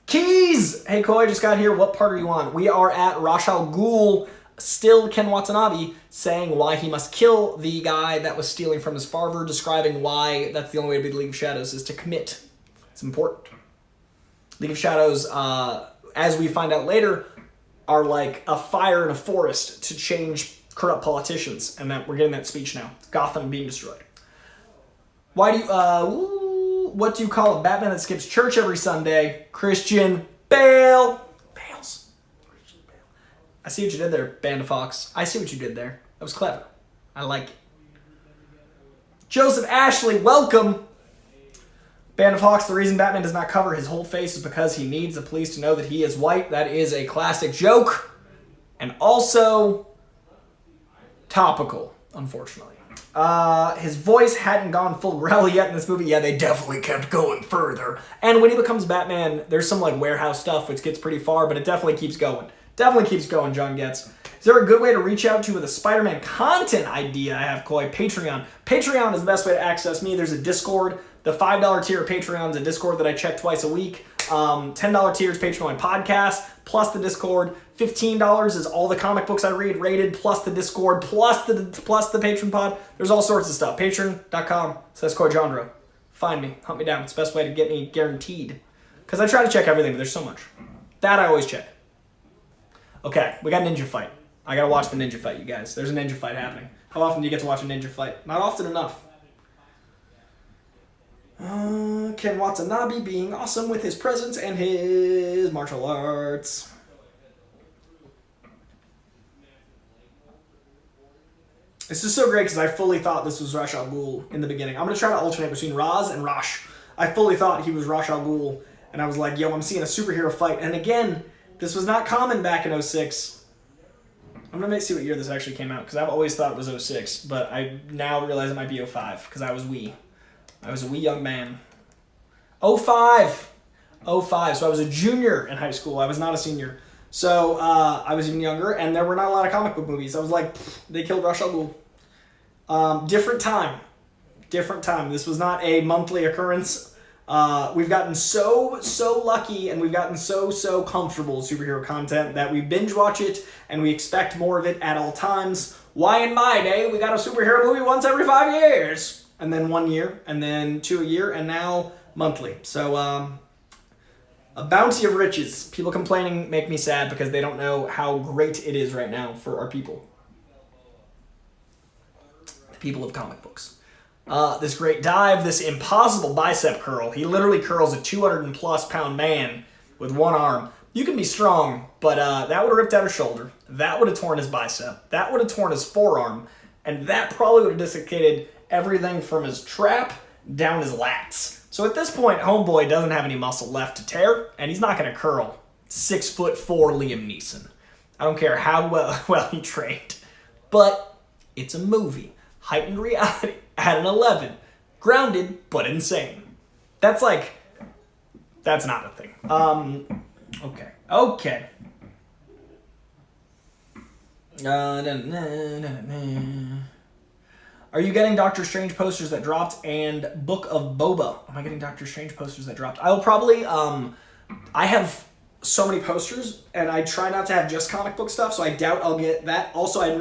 Keys! Hey, Coy, just got here. What part are you on? We are at Ra's al Ghul, still Ken Watanabe, saying why he must kill the guy that was stealing from his father, describing why that's the only way to be the League of Shadows is to commit. It's important. League of Shadows, as we find out later, are like a fire in a forest to change corrupt politicians, and that we're getting that speech now. Gotham being destroyed. Why do you, what do you call a Batman that skips church every Sunday? Christian Bale. Bales. Christian Bale. I see what you did there, Band of Fox. I see what you did there. That was clever. I like it. Joseph Ashley, welcome. Band of Fox, the reason Batman does not cover his whole face is because he needs the police to know that he is white. That is a classic joke. And also topical, unfortunately. His voice hadn't gone full growl yet in this movie. Yeah, they definitely kept going further. And when he becomes Batman, there's some like warehouse stuff which gets pretty far, but it definitely keeps going. Definitely keeps going, John Getz. Is there a good way to reach out to with a Spider-Man content idea? I have, Coy. Patreon. Patreon is the best way to access me. There's a Discord. The $5 tier of Patreon is a Discord that I check twice a week. $10 tier is Patreon podcast, plus the Discord. $15 is all the comic books I read rated, plus the Discord, plus the Patron pod. There's all sorts of stuff. Patreon.com/Coy-Jandreau. Find me. Hunt me down. It's the best way to get me guaranteed. Because I try to check everything, but there's so much. That I always check. Okay, we got a ninja fight. I gotta watch the ninja fight, you guys. There's a ninja fight happening. How often do you get to watch a ninja fight? Not often enough. Ken Watanabe being awesome with his presence and his martial arts. This is so great because I fully thought this was Ra's al Ghul in the beginning. I'm going to try to alternate between Raz and Rash. I fully thought he was Ra's al Ghul, and I was like, yo, I'm seeing a superhero fight. And again, this was not common back in 06. I'm going to see what year this actually came out, because I've always thought it was 06, but I now realize it might be 05, because I was wee. I was a wee young man. 05! 05, so I was a junior in high school. I was not a senior. So I was even younger, and there were not a lot of comic book movies. I was like, they killed Ra's al Ghul. Different time. Different time. This was not a monthly occurrence. We've gotten so lucky, and we've gotten so comfortable with superhero content that we binge watch it, and we expect more of it at all times. Why in my day, we got a superhero movie once every 5 years? And then 1 year, and then 2 a year, and now monthly. So, a bounty of riches. People complaining make me sad because they don't know how great it is right now for our people. The people of comic books. This great dive, this impossible bicep curl. He literally curls a 200+ pound man with one arm. You can be strong, but that would have ripped out a shoulder. That would have torn his bicep. That would have torn his forearm. And that probably would have dislocated everything from his trap down his lats. So at this point, homeboy doesn't have any muscle left to tear, and he's not going to curl 6'4" Liam Neeson. I don't care how well he trained. But it's a movie. Heightened reality at an 11. Grounded, but insane. That's like... That's not a thing. Okay. Are you getting Doctor Strange posters that dropped and Book of Boba? Am I getting Doctor Strange posters that dropped? I will probably, I have so many posters, and I try not to have just comic book stuff, so I doubt I'll get that. Also, I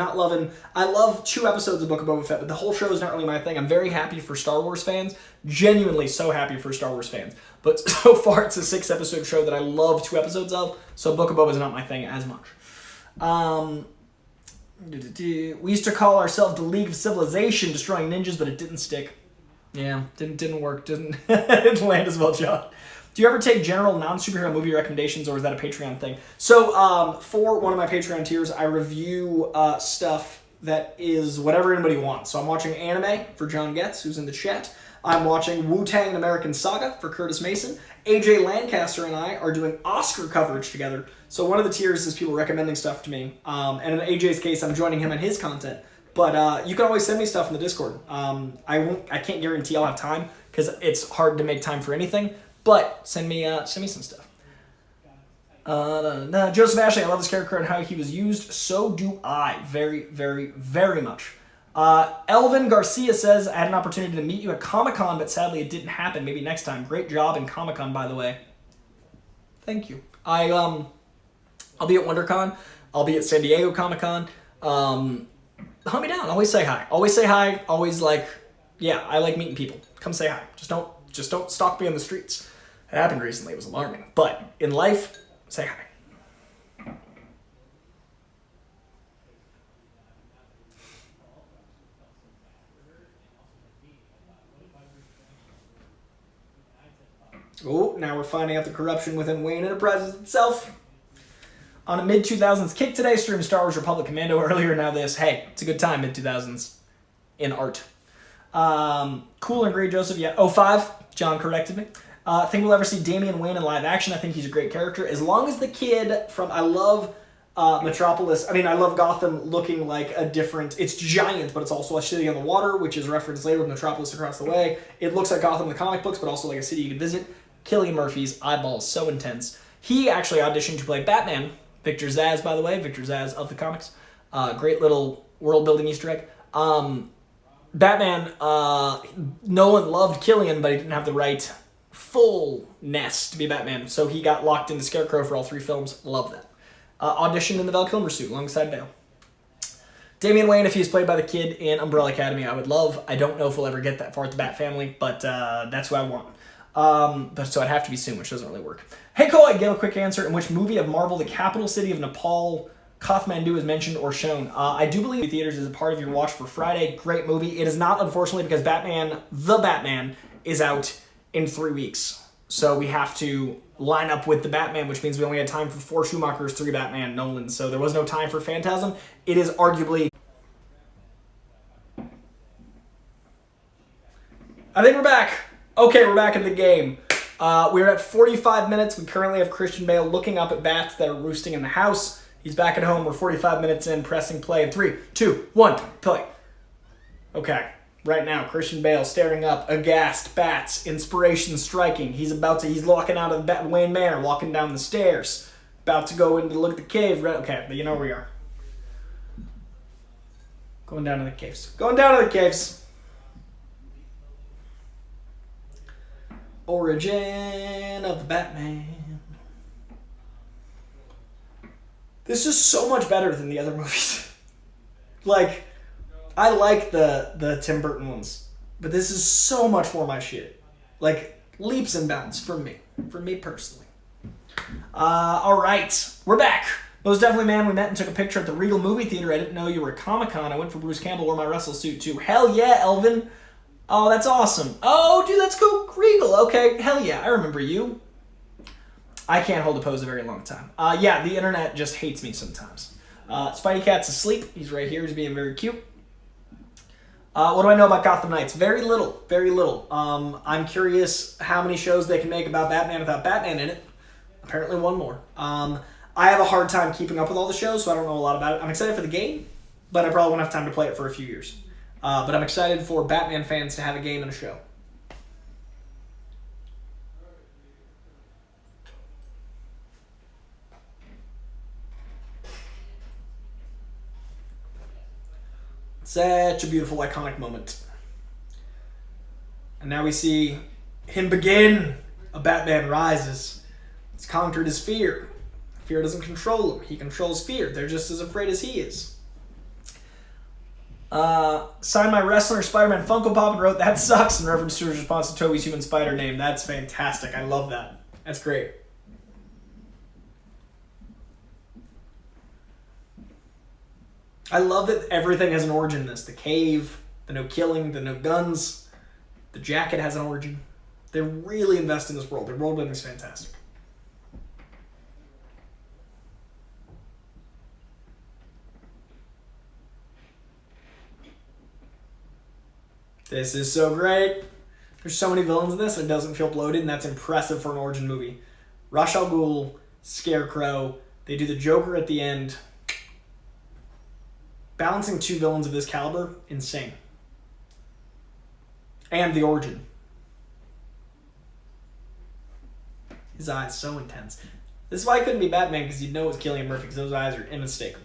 love 2 episodes of Book of Boba Fett, but the whole show is not really my thing. I'm very happy for Star Wars fans, genuinely so happy for Star Wars fans. But so far, it's a 6-episode show that I love 2 episodes of, so Book of Boba is not my thing as much. We used to call ourselves the League of Civilization, destroying ninjas, but it didn't stick. Yeah, didn't work, didn't land as well, John. Do you ever take general non-superhero movie recommendations, or is that a Patreon thing? So, for one of my Patreon tiers, I review stuff that is whatever anybody wants. So I'm watching anime for John Getz, who's in the chat. I'm watching Wu-Tang: An American Saga for Curtis Mason. AJ Lancaster and I are doing Oscar coverage together. So one of the tiers is people recommending stuff to me. And in AJ's case, I'm joining him on his content. But you can always send me stuff in the Discord. I can't guarantee I'll have time, because it's hard to make time for anything. But send me some stuff. Joseph Ashley, I love this character and how he was used. So do I. Very, very, very much. Elvin Garcia says, I had an opportunity to meet you at Comic-Con, but sadly it didn't happen. Maybe next time. Great job in Comic-Con, by the way. Thank you. I'll be at WonderCon. I'll be at San Diego Comic-Con. Hunt me down. Always say hi. Always say hi. Always yeah, I like meeting people. Come say hi. Just don't stalk me on the streets. It happened recently. It was alarming. But in life, say hi. Oh, now we're finding out the corruption within Wayne Enterprises itself. On a mid-2000s kick today, streamed Star Wars Republic Commando earlier, now this. Hey, it's a good time, mid-2000s. In art. Cool and great, Joseph. Yeah, 05. John corrected me. Think we'll ever see Damian Wayne in live action. I think he's a great character. As long as the kid from... I love Metropolis. I mean, I love Gotham looking like a different... It's giant, but it's also a city on the water, which is referenced later with Metropolis across the way. It looks like Gotham in the comic books, but also like a city you can visit. Cillian Murphy's eyeballs, so intense. He actually auditioned to play Batman. Victor Zsasz, by the way. Victor Zsasz of the comics. Great little world-building Easter egg. Batman, Nolan loved Cillian, but he didn't have the right fullness to be Batman, so he got locked into Scarecrow for all 3 films. Love that. Auditioned in the Val Kilmer suit alongside Bale. Damian Wayne, if he's played by the kid in Umbrella Academy, I would love. I don't know if we'll ever get that far with the Bat family, but that's who I want. But so I'd have to be soon, which doesn't really work. Hey, Coy, give a quick answer. In which movie of Marvel the capital city of Nepal, Kathmandu, is mentioned or shown? I do believe theaters is a part of your watch for Friday. Great movie. It is not, unfortunately, because The Batman, is out in 3 weeks. So we have to line up with The Batman, which means we only had time for 4 Schumachers, 3 Batman, Nolan. So there was no time for Phantasm. It is arguably... I think we're back. Okay, we're back in the game. We're at 45 minutes. We currently have Christian Bale looking up at bats that are roosting in the house. He's back at home. We're 45 minutes in, pressing play in 3, 2, 1, play. Okay, right now, Christian Bale staring up, aghast, bats, inspiration striking. He's walking out of the Wayne Manor, walking down the stairs, about to go in to look at the cave. Okay, but you know where we are. Going down to the caves. Going down to the caves. Origin of the Batman. This is so much better than the other movies. Like, I like the Tim Burton ones, but this is so much more my shit. Like, leaps and bounds for me personally. All right, we're back. Most definitely, man. We met and took a picture at the Regal movie theater. I didn't know you were at Comic-Con. I went for Bruce Campbell, wore my Russell suit too. Hell yeah, Elvin. Oh, that's awesome. Oh, dude, that's cool. Regal. Okay, hell yeah, I remember you. I can't hold a pose a very long time. Yeah, the internet just hates me sometimes. Spidey Cat's asleep. He's right here. He's being very cute. What do I know about Gotham Knights? Very little. Very little. I'm curious how many shows they can make about Batman without Batman in it. Apparently one more. I have a hard time keeping up with all the shows, so I don't know a lot about it. I'm excited for the game, but I probably won't have time to play it for a few years. But I'm excited for Batman fans to have a game and a show. Such a beautiful, iconic moment. And now we see him begin. A Batman rises. He's conquered his fear. Fear doesn't control him. He controls fear. They're just as afraid as he is. Signed my wrestler Spider-Man Funko Pop and wrote, "That sucks," in reference to his response to Toby's human spider name. That's fantastic. I love that. That's great. I love that everything has an origin in this. The cave, the no killing, the no guns, the jacket has an origin. They really invest in this world. Their world building is fantastic. This is so great. There's so many villains in this, it doesn't feel bloated, and that's impressive for an origin movie. Ra's al Ghul, Scarecrow, they do the Joker at the end. Balancing two villains of this caliber, insane. And the origin. His eyes, so intense. This is why he couldn't be Batman, because you'd know it was Cillian Murphy, because those eyes are unmistakable.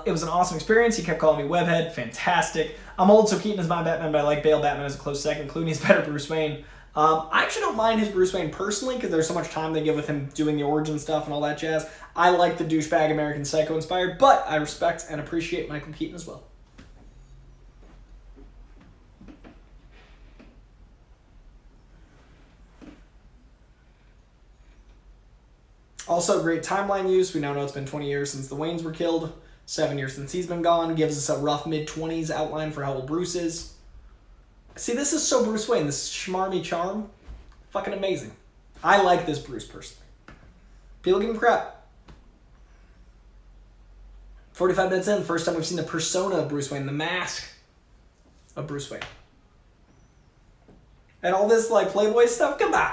It was an awesome experience. He kept calling me Webhead. Fantastic. I'm old, so Keaton is my Batman, but I like Bale Batman as a close second. Clooney's better Bruce Wayne. I actually don't mind his Bruce Wayne personally, because there's so much time they give with him doing the origin stuff and all that jazz. I like the douchebag American Psycho inspired, but I respect and appreciate Michael Keaton as well. Also, great timeline use. We now know it's been 20 years since the Waynes were killed. 7 years since he's been gone. Gives us a rough mid-20s outline for how old Bruce is. See, this is so Bruce Wayne. This schmarmy charm. Fucking amazing. I like this Bruce personally. People give him crap. 45 minutes in, first time we've seen the persona of Bruce Wayne. The mask of Bruce Wayne. And all this, like, Playboy stuff? Come on.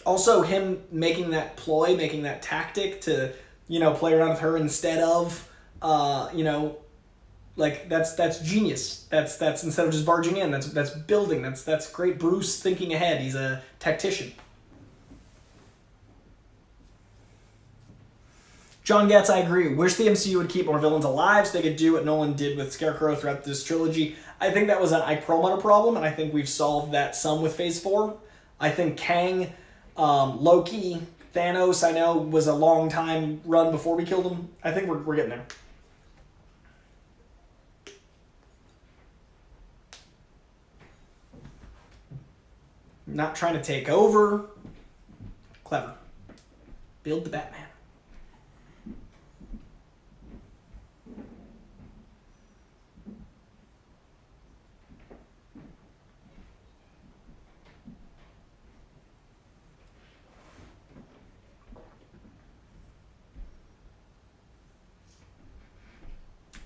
Also, him making that ploy, making that tactic to, play around with her instead of, like that's genius. That's instead of just barging in, that's building. That's great Bruce thinking ahead. He's a tactician. John Getz, I agree. Wish the MCU would keep more villains alive so they could do what Nolan did with Scarecrow throughout this trilogy. I think that was an Ike Perlmutter problem, and I think we've solved that some with Phase 4. I think Kang, Loki, Thanos, I know, was a long time run before we killed him. I think we're getting there. Not trying to take over. Clever. Build the Batman.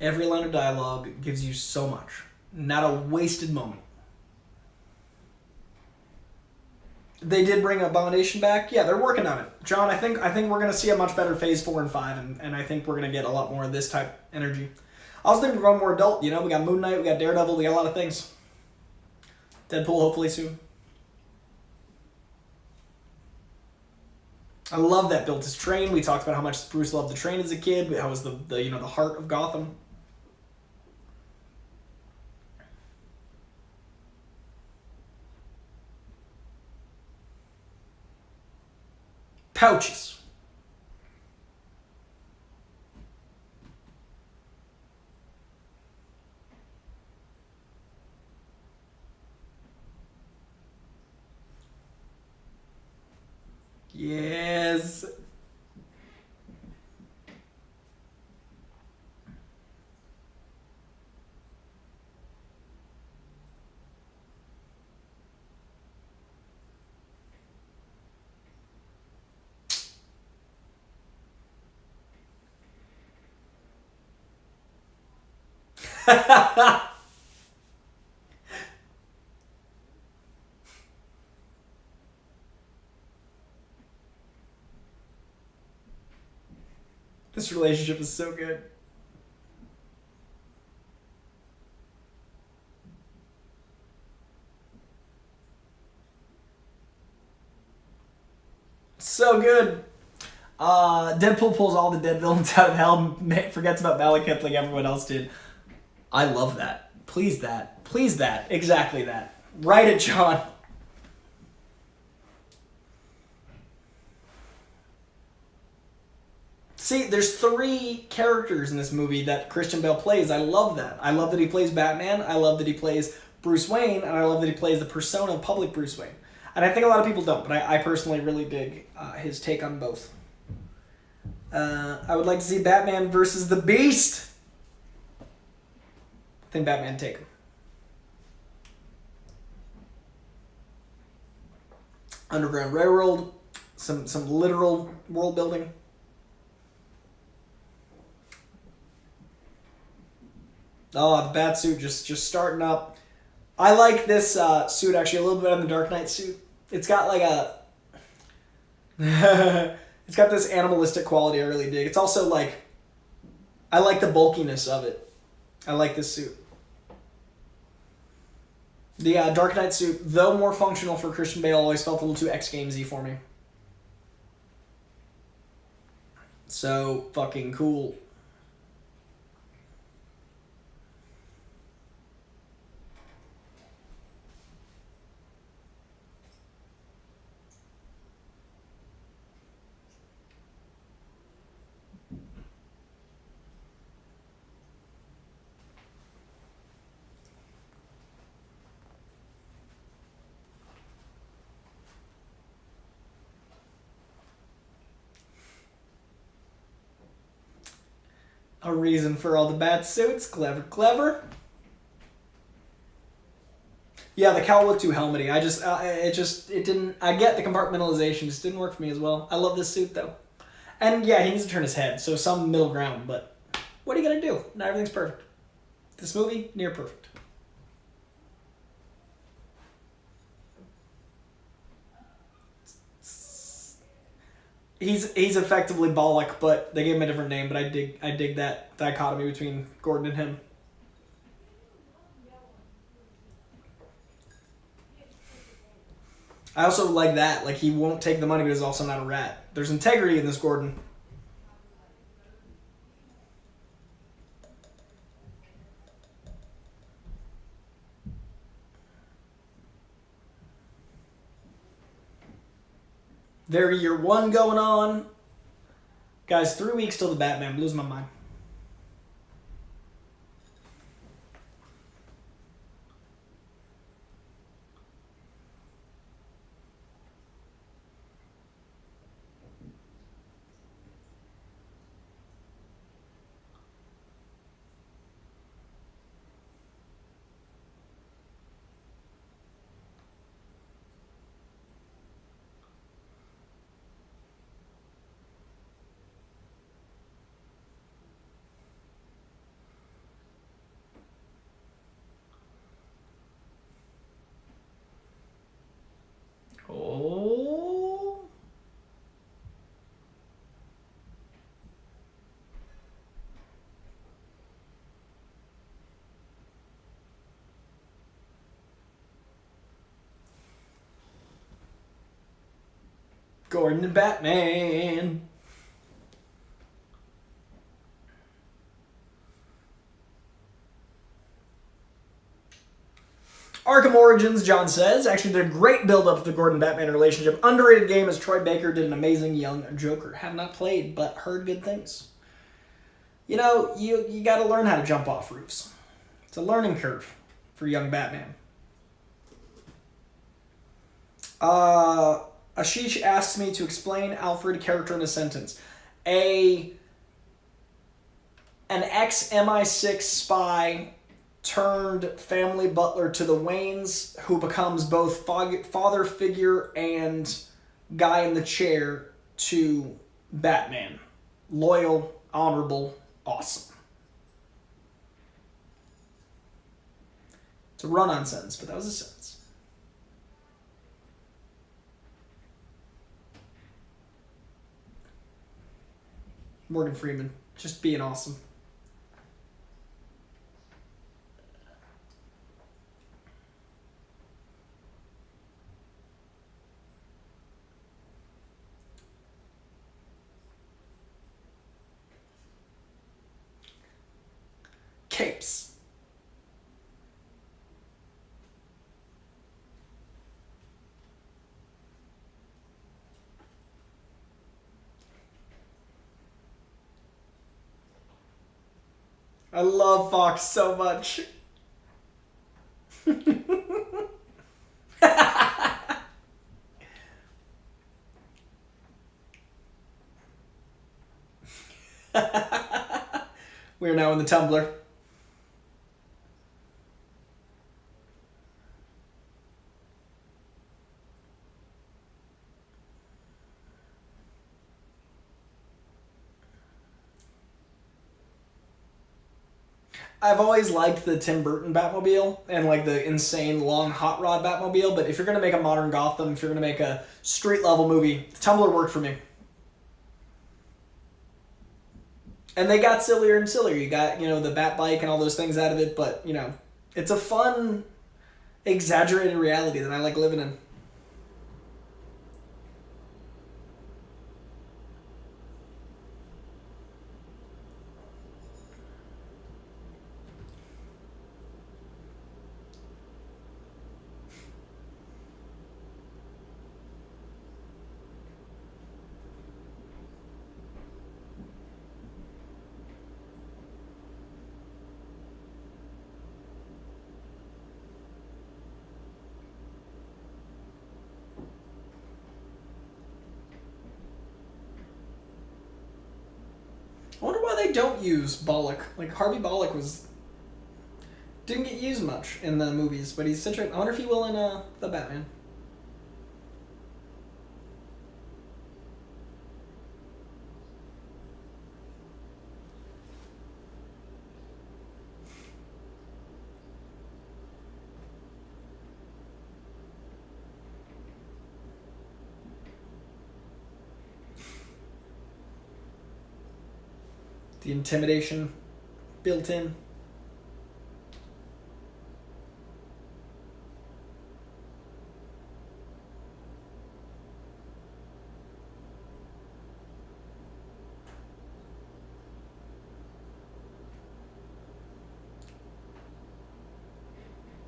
Every line of dialogue gives you so much. Not a wasted moment. They did bring Abomination back. Yeah, they're working on it. John, I think we're going to see a much better Phase 4 and 5, and I think we're going to get a lot more of this type energy. I was thinking we're going more adult. We got Moon Knight, we got Daredevil, we got a lot of things. Deadpool hopefully soon. I love that built his train. We talked about how much Bruce loved the train as a kid. How it was the heart of Gotham. Pouches. Yes. This relationship is so good. So good. Deadpool pulls all the dead villains out of hell, forgets about Malekith like everyone else did. I love that. Please that. Please that. Exactly that. Write it, John. See, there's 3 characters in this movie that Christian Bale plays. I love that. I love that he plays Batman. I love that he plays Bruce Wayne. And I love that he plays the persona of public Bruce Wayne. And I think a lot of people don't, but I personally really dig his take on both. I would like to see Batman versus the Beast. I think Batman take him. Underground Railroad, some literal world building. Oh, the bat suit just starting up. I like this suit actually a little bit better than the Dark Knight suit. It's got like a... it's got this animalistic quality I really dig. It's also like... I like the bulkiness of it. I like this suit. The Dark Knight suit, though more functional for Christian Bale, always felt a little too X-Games-y for me. So fucking cool. A reason for all the bat suits. Clever, clever. Yeah, the cowl looked too helmety. It didn't. I get the compartmentalization, just didn't work for me as well. I love this suit though, and yeah, he needs to turn his head, so some middle ground. But what are you gonna do? Not everything's perfect. This movie, near perfect. He's effectively Bollock, but they gave him a different name. But I dig that dichotomy between Gordon and him. I also like that. Like, he won't take the money, but he's also not a rat. There's integrity in this Gordon. Very year 1 going on. Guys, 3 weeks till the Batman. I'm losing my mind. Oh. Gordon and Batman. Arkham Origins, John says, actually did a great build-up of the Gordon-Batman relationship. Underrated game as Troy Baker did an amazing young Joker. Have not played, but heard good things. You know, you got to learn how to jump off roofs. It's a learning curve for young Batman. Ashish asks me to explain Alfred character in a sentence. An ex-MI6 spy turned family butler to the Waynes, who becomes both father figure and guy in the chair to Batman. Loyal, honorable, awesome. It's a run-on sentence, but that was a sentence. Morgan Freeman, just being awesome. I love Fox so much. We are now in the Tumblr. I've always liked the Tim Burton Batmobile and like the insane long hot rod Batmobile, but if you're gonna make a modern Gotham, if you're gonna make a street level movie, the Tumblr worked for me. And they got sillier and sillier. You got, the Bat Bike and all those things out of it, but, it's a fun, exaggerated reality that I like living in. I wonder why they don't use Bollock. Like, Harvey Bollock didn't get used much in the movies, but he's such a... I wonder if he will in the Batman. The intimidation built in.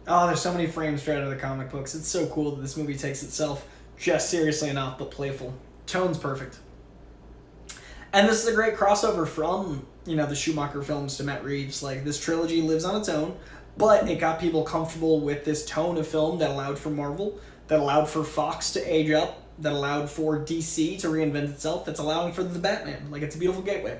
Oh, there's so many frames straight out of the comic books. It's so cool that this movie takes itself just seriously enough, but playful. Tone's perfect. And this is a great crossover from, the Schumacher films to Matt Reeves. Like, this trilogy lives on its own, but it got people comfortable with this tone of film that allowed for Marvel, that allowed for Fox to age up, that allowed for DC to reinvent itself, that's allowing for the Batman. Like, it's a beautiful gateway.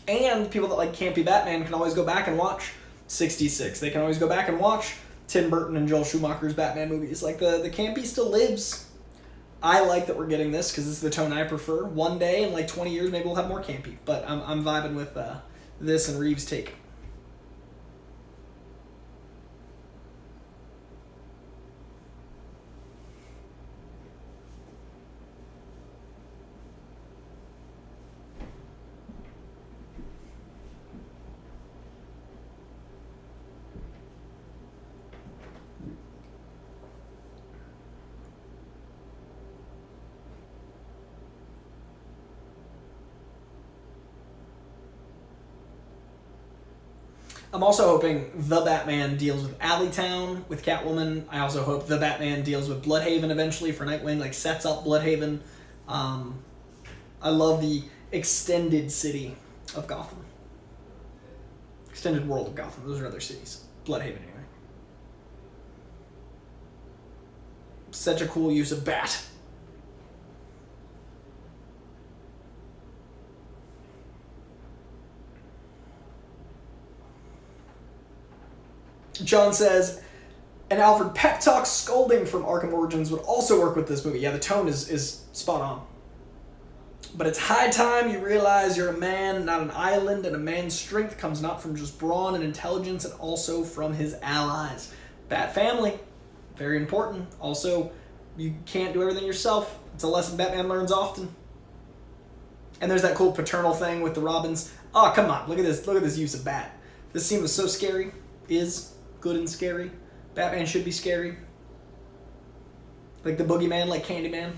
And people that like campy Batman can always go back and watch 66. They can always go back and watch Tim Burton and Joel Schumacher's Batman movies. Like, the campy still lives. I like that we're getting this because this is the tone I prefer. One day in like 20 years, maybe we'll have more campy. But I'm vibing with this and Reeves' take. I'm also hoping the Batman deals with Alleytown with Catwoman. I also hope the Batman deals with Bloodhaven eventually for Nightwing, like sets up Bloodhaven. I love the extended city of Gotham. Extended world of Gotham. Those are other cities. Bloodhaven, anyway. Such a cool use of Bat. John says, and Alfred pep talk scolding from Arkham Origins would also work with this movie. Yeah, the tone is spot on. But it's high time you realize you're a man, not an island, and a man's strength comes not from just brawn and intelligence, and also from his allies. Bat family, very important. Also, you can't do everything yourself. It's a lesson Batman learns often. And there's that cool paternal thing with the Robins. Oh, come on, look at this use of Bat. This scene was so scary. Is good and scary. Batman should be scary. Like the boogeyman, like Candyman.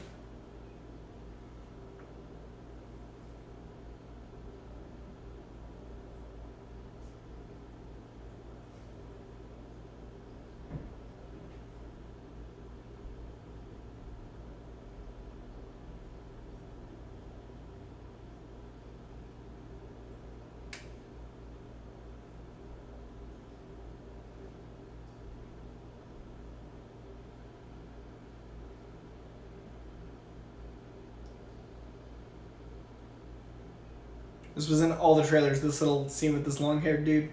This was in all the trailers, this little scene with this long-haired dude.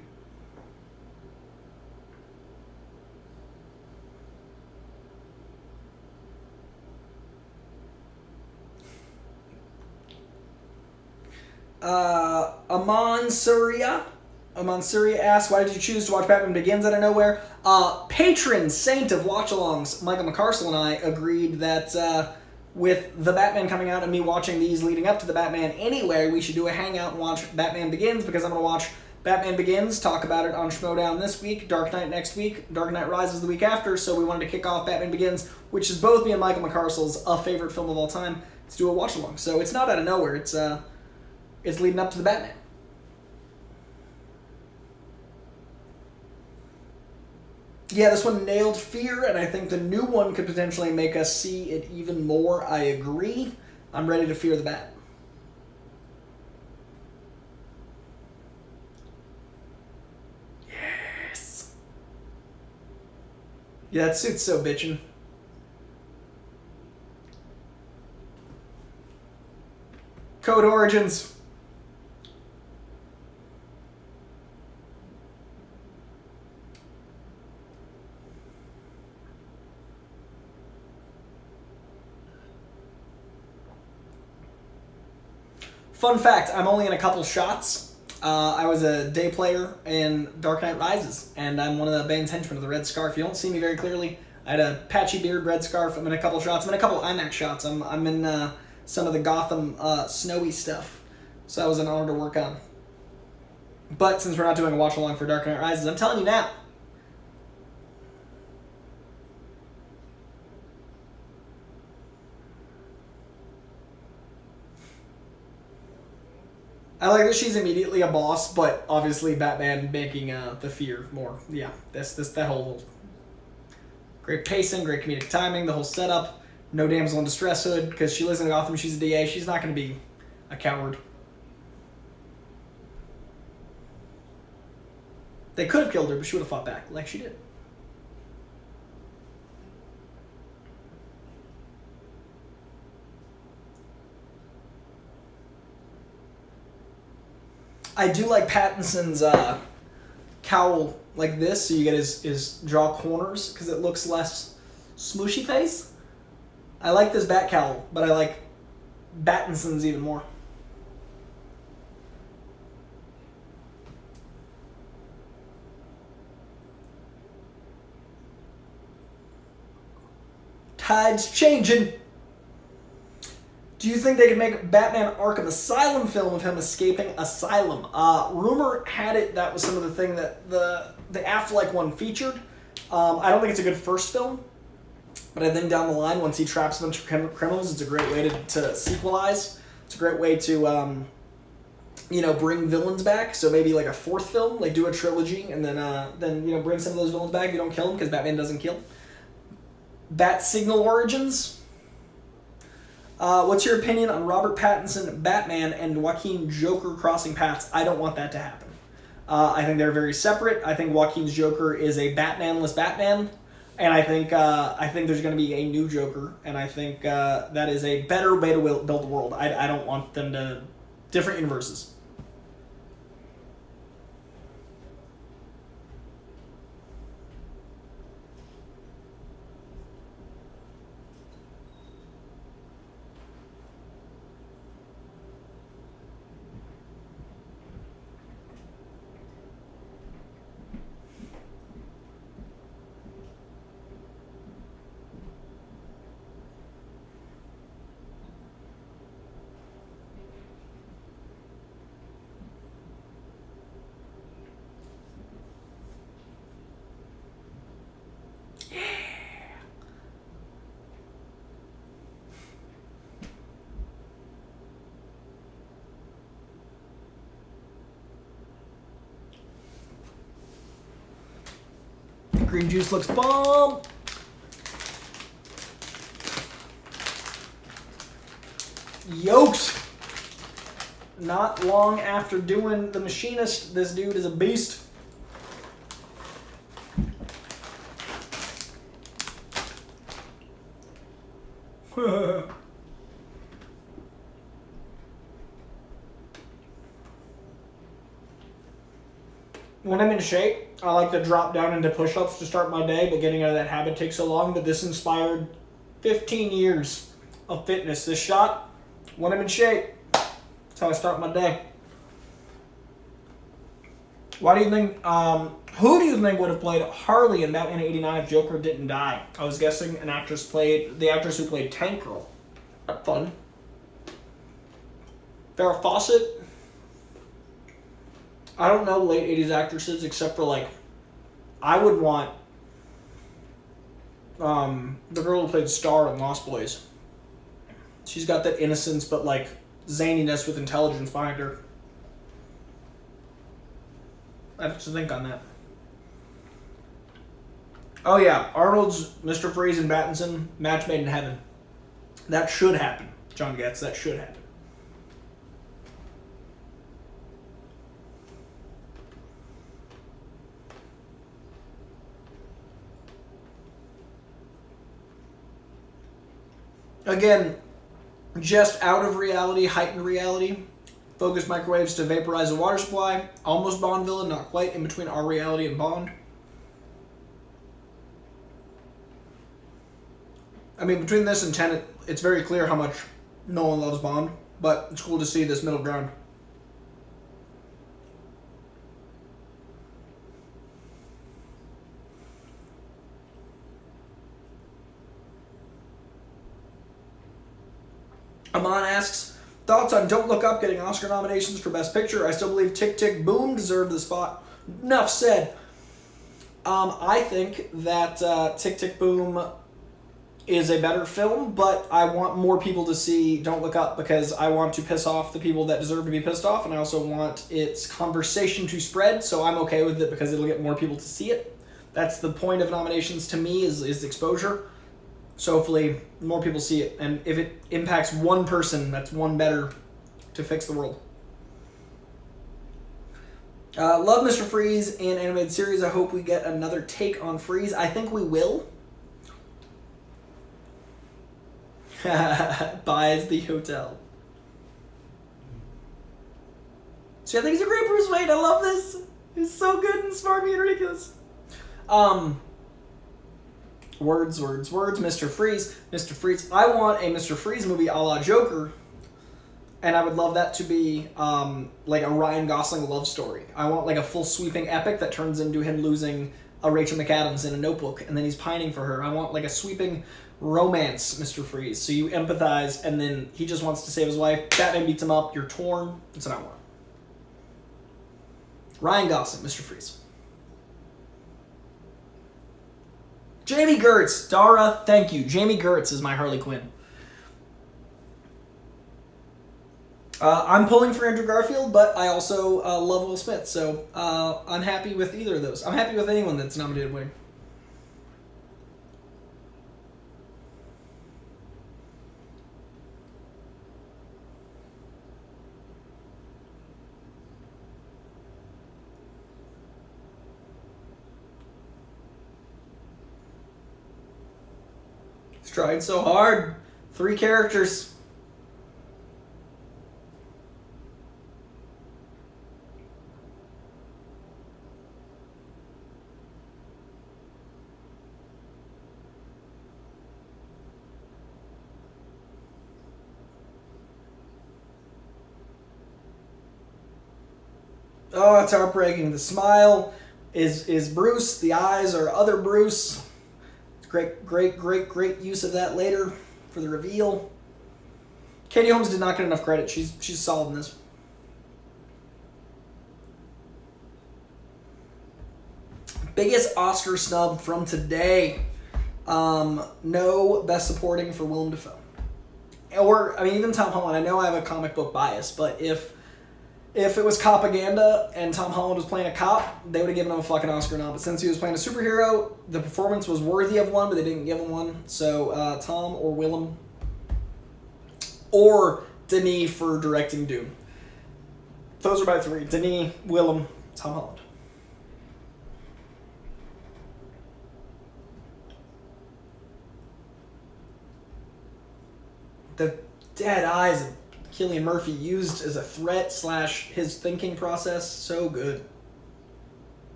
Aman Surya asks, why did you choose to watch Batman Begins out of nowhere? Patron saint of Watchalongs, Michael McCarstle and I agreed that with the Batman coming out and me watching these leading up to the Batman anyway, we should do a hangout and watch Batman Begins, because I'm going to watch Batman Begins, talk about it on Schmodown this week, Dark Knight next week, Dark Knight Rises the week after, so we wanted to kick off Batman Begins, which is both me and Michael McCarstle's favorite film of all time, to do a watch-along. So it's not out of nowhere, it's leading up to the Batman. Yeah, this one nailed fear, and I think the new one could potentially make us see it even more. I agree. I'm ready to fear the Bat. Yes. Yeah, that suit's so bitchin'. Code Origins. Fun fact, I'm only in a couple shots. I was a day player in Dark Knight Rises, and I'm one of the Bane's henchmen of the Red Scarf. You don't see me very clearly. I had a patchy beard, red scarf. I'm in a couple shots. I'm in a couple IMAX shots. I'm in some of the Gotham snowy stuff. So that was an honor to work on. But since we're not doing a watch-along for Dark Knight Rises, I'm telling you now, I like that she's immediately a boss, but obviously Batman making the fear more. Yeah, that whole great pacing, great comedic timing, the whole setup. No damsel in distress hood, because she lives in Gotham, she's a DA, she's not going to be a coward. They could have killed her, but she would have fought back, like she did. I do like Pattinson's cowl like this, so you get his jaw corners, because it looks less smooshy face. I like this bat cowl, but I like Pattinson's even more. Tides changing. Do you think they could make Batman Arkham Asylum film of him escaping asylum? Rumor had it that was some of the thing that the Affleck one featured. I don't think it's a good first film, but I think down the line, once he traps a bunch of criminals, it's a great way to sequelize. It's a great way to bring villains back. So maybe like a fourth film, like do a trilogy, and then bring some of those villains back if you don't kill them, because Batman doesn't kill. Bat Signal Origins. What's your opinion on Robert Pattinson, Batman, and Joaquin Joker crossing paths? I don't want that to happen. I think they're very separate. I think Joaquin's Joker is a Batman-less Batman, and I think there's going to be a new Joker, and I think that is a better way to build the world. I don't want them to different universes. Green juice looks bomb. Yoked. Not long after doing The Machinist, this dude is a beast. when I'm in shape, I like to drop down into push-ups to start my day, but getting out of that habit takes so long. But this inspired 15 years of fitness. This shot, when I'm in shape, that's how I start my day. Why do you think, who do you think would have played Harley in Batman '89 if Joker didn't die? I was guessing the actress who played Tank Girl. That's fun. Farrah Fawcett. I don't know late 80s actresses except for, like, I would want the girl who played Star in Lost Boys. She's got that innocence but, like, zaniness with intelligence behind her. I have to think on that. Oh yeah, Arnold's Mr. Freeze and Battinson, match made in heaven. That should happen, John Getz. That should happen. Again, just out of reality, heightened reality. Focus microwaves to vaporize the water supply. Almost Bond villain, not quite. In between our reality and Bond. I mean, between this and Tenet, it's very clear how much Nolan loves Bond. But it's cool to see this middle ground. Amon asks, thoughts on Don't Look Up getting Oscar nominations for Best Picture? I still believe Tick Tick Boom deserved the spot. Enough said. I think that Tick Tick Boom is a better film, but I want more people to see Don't Look Up because I want to piss off the people that deserve to be pissed off, and I also want its conversation to spread, so I'm okay with it because it'll get more people to see it. That's the point of nominations to me, is exposure. So hopefully more people see it. And if it impacts one person, that's one better to fix the world. Love Mr. Freeze and animated series. I hope we get another take on Freeze. I think we will. Buys the hotel. So I think he's a great Bruce Wayne. I love this. He's so good and smarmy and ridiculous. Words, Mr. Freeze. Mr. Freeze. I want a Mr. Freeze movie a la Joker, and I would love that to be like a Ryan Gosling love story. I want like a full sweeping epic that turns into him losing a Rachel McAdams in a Notebook, and then he's pining for her. I want like a sweeping romance Mr. Freeze, so you empathize, and then he just wants to save his wife. Batman beats him up. You're torn. That's what I want. Ryan Gosling, Mr. Freeze. Jamie Gertz, Dara, thank you. Jamie Gertz is my Harley Quinn. I'm pulling for Andrew Garfield, but I also love Will Smith, so I'm happy with either of those. I'm happy with anyone that's nominated winning. He's trying so hard. 3 characters. Oh, it's heartbreaking. The smile is Bruce. The eyes are other Bruce. Great use of that later for the reveal. Katie Holmes did not get enough credit. She's solid in this. Biggest Oscar snub from today. No Best Supporting for Willem Dafoe. Or, I mean, even Tom Holland. I know I have a comic book bias, but if it was Copaganda and Tom Holland was playing a cop, they would have given him a fucking Oscar nom. But since he was playing a superhero, the performance was worthy of one, but they didn't give him one. So Tom or Willem. Or Denis for directing Dune. Those are my 3. Denis, Willem, Tom Holland. The dead eyes of Cillian Murphy used as a threat / his thinking process. So good.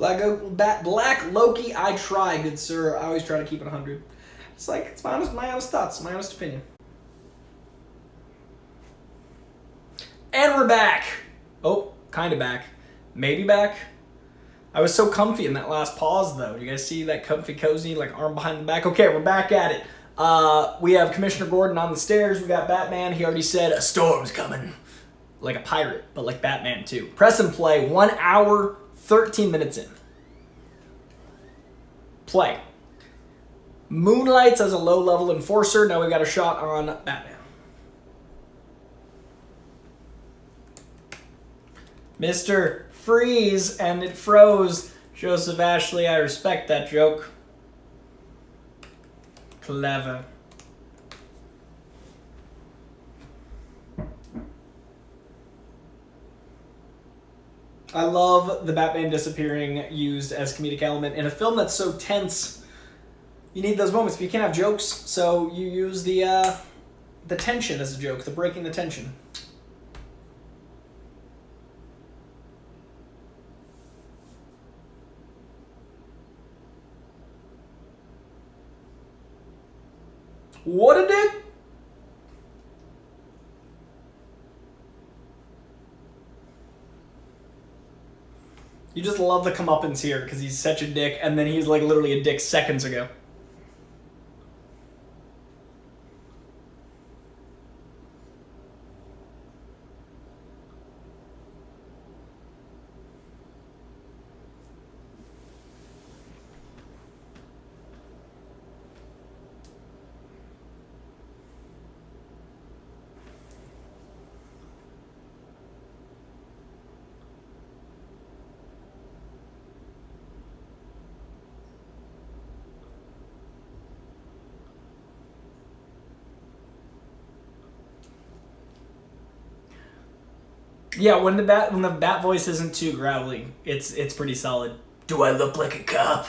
Black Loki, I try, good sir. I always try to keep it 100. It's like, it's my honest thoughts, my honest opinion. And we're back. Oh, kind of back. Maybe back. I was so comfy in that last pause, though. You guys see that comfy, cozy, like arm behind the back? Okay, we're back at it. We have Commissioner Gordon on the stairs. We got Batman. He already said a storm's coming. Like a pirate, but like Batman, too. Press and play. 1 hour, 13 minutes in. Play. Moonlights as a low-level enforcer. Now we've got a shot on Batman. Mr. Freeze, and it froze. Joseph Ashley, I respect that joke. Clever. I love the Batman disappearing used as comedic element. In a film that's so tense, you need those moments, but you can't have jokes, so you use the tension as a joke, the breaking the tension. What a dick! You just love the comeuppance here because he's such a dick, and then he's like literally a dick seconds ago. Yeah, when the bat voice isn't too growly, it's pretty solid. Do I look like a cop?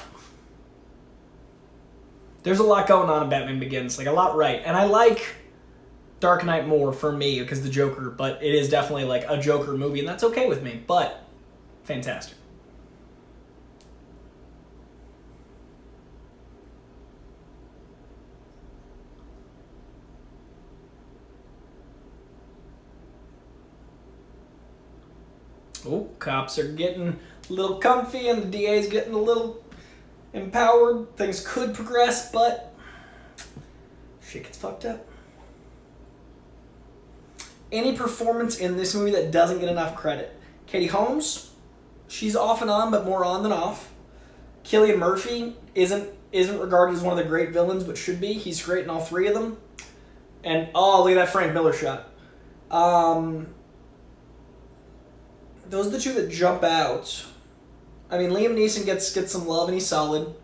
There's a lot going on in Batman Begins, like a lot right. And I like Dark Knight more for me because the Joker, but it is definitely like a Joker movie, and that's okay with me, but fantastic. Oh, cops are getting a little comfy and the DA's getting a little empowered. Things could progress, but shit gets fucked up. Any performance in this movie that doesn't get enough credit? Katie Holmes, she's off and on, but more on than off. Cillian Murphy isn't regarded as one of the great villains, but should be. He's great in all three of them. And, oh, look at that Frank Miller shot. Those are the two that jump out. I mean, Liam Neeson gets some love and he's solid.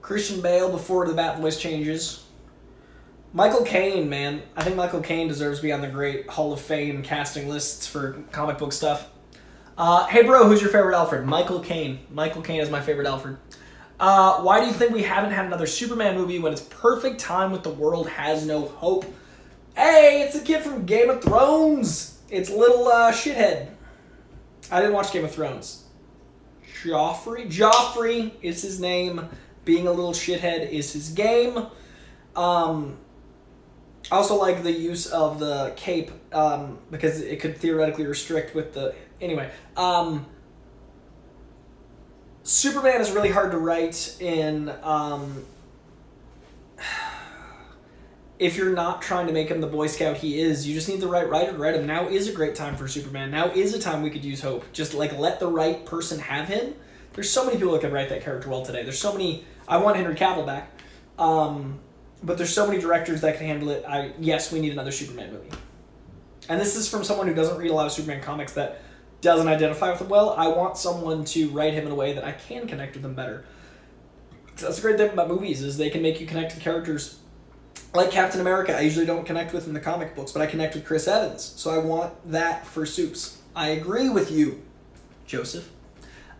Christian Bale before the bat voice changes. Michael Caine, man. I think Michael Caine deserves to be on the great Hall of Fame casting lists for comic book stuff. Hey, bro, who's your favorite Alfred? Michael Caine. Michael Caine is my favorite Alfred. Why do you think we haven't had another Superman movie when it's perfect time with the world has no hope? Hey, it's a kid from Game of Thrones. It's little shithead. I didn't watch Game of Thrones. Joffrey is his name. Being a little shithead is his game. I also like the use of the cape because it could theoretically restrict with the... Anyway. Superman is really hard to write in... if you're not trying to make him the Boy Scout he is, you just need the right writer to write him. Now is a great time for Superman. Now is a time we could use hope. Just like let the right person have him. There's so many people that can write that character well today. There's so many... I want Henry Cavill back. But there's so many directors that can handle it. Yes, we need another Superman movie. And this is from someone who doesn't read a lot of Superman comics that doesn't identify with him well. I want someone to write him in a way that I can connect with him better. So that's the great thing about movies is they can make you connect with characters. Like Captain America, I usually don't connect with in the comic books, but I connect with Chris Evans. So I want that for Supes. I agree with you, Joseph.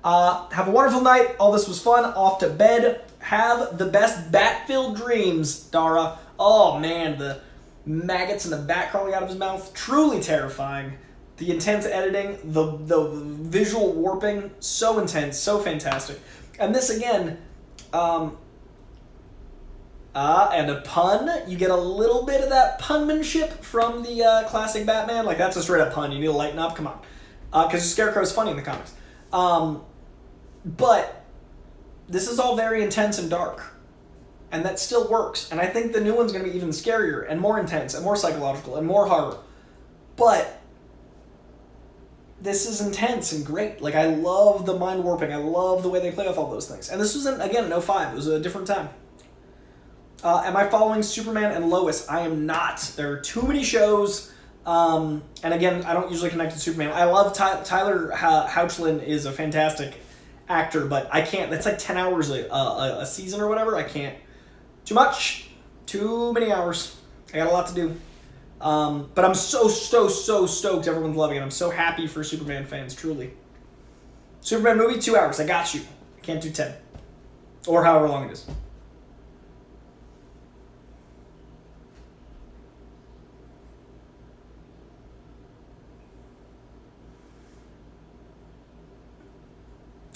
Have a wonderful night. All this was fun. Off to bed. Have the best bat-filled dreams, Dara. Oh, man, the maggots and the bat crawling out of his mouth. Truly terrifying. The intense editing, the visual warping, so intense, so fantastic. And this again, and a pun. You get a little bit of that punmanship from the classic Batman. Like, that's a straight up pun. You need to lighten up. Come on. Because Scarecrow's funny in the comics. But this is all very intense and dark. And that still works. And I think the new one's going to be even scarier and more intense and more psychological and more horror. But this is intense and great. Like, I love the mind warping. I love the way they play with all those things. And this was, again, in 05. It was a different time. Am I following Superman and Lois? I am not. There are too many shows. And again, I don't usually connect to Superman. I love Tyler Hoechlin is a fantastic actor, but I can't. That's like 10 hours a season or whatever. I can't. Too much. Too many hours. I got a lot to do. But I'm so stoked everyone's loving it. I'm so happy for Superman fans, truly. Superman movie, 2 hours. I got you. I can't do 10. Or however long it is.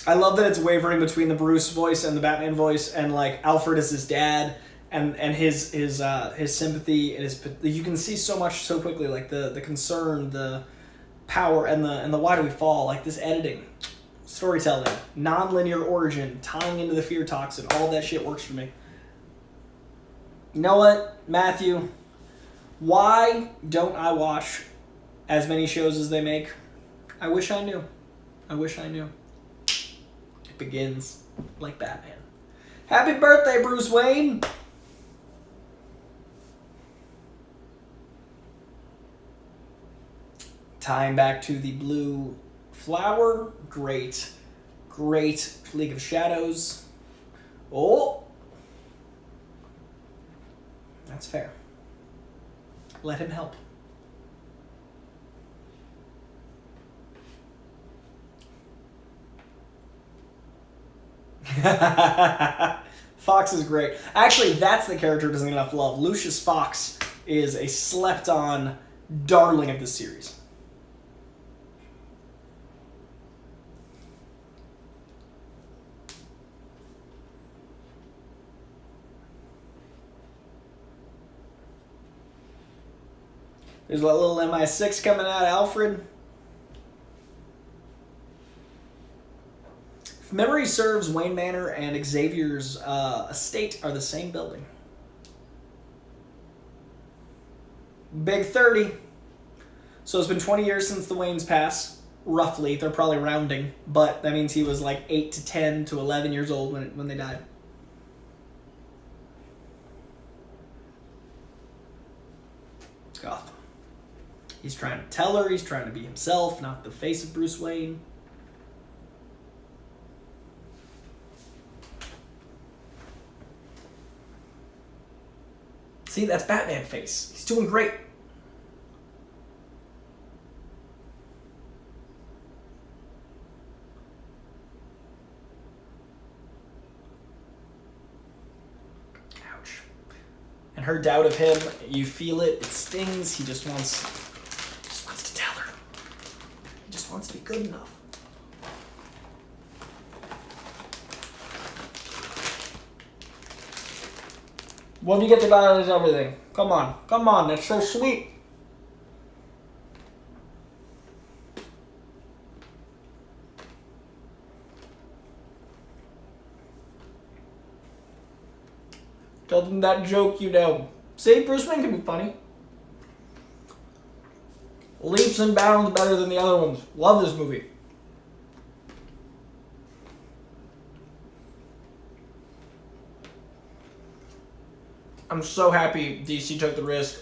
I love that it's wavering between the Bruce voice and the Batman voice, and like Alfred is his dad, and his sympathy and his, you can see so much so quickly, like the concern, the power, and the why do we fall, like this editing, storytelling, non-linear origin, tying into the fear toxin, all that shit works for me. You know what, Matthew? Why don't I watch as many shows as they make? I wish I knew. I wish I knew. It begins like Batman. Happy birthday, Bruce Wayne! Tying back to the blue flower. Great. Great League of Shadows. Oh! That's fair. Let him help. Fox is great. Actually, that's the character who doesn't get enough love. Lucius Fox is a slept-on darling of this series. There's a little MI6 coming out, Alfred. If memory serves, Wayne Manor and Xavier's estate are the same building. Big 30. So it's been 20 years since the Waynes passed, roughly. They're probably rounding, but that means he was like 8 to 10 to 11 years old when they died. It's Gotham. He's trying to tell her, he's trying to be himself, not the face of Bruce Wayne. See, that's Batman face. He's doing great. Ouch. And her doubt of him, you feel it, it stings. He just wants to tell her. He just wants to be good enough. What do you get about it is everything. Come on, that's so sweet. Tell them that joke you know. See, Bruce Wayne can be funny. Leaps and bounds better than the other ones. Love this movie. I'm so happy DC took the risk,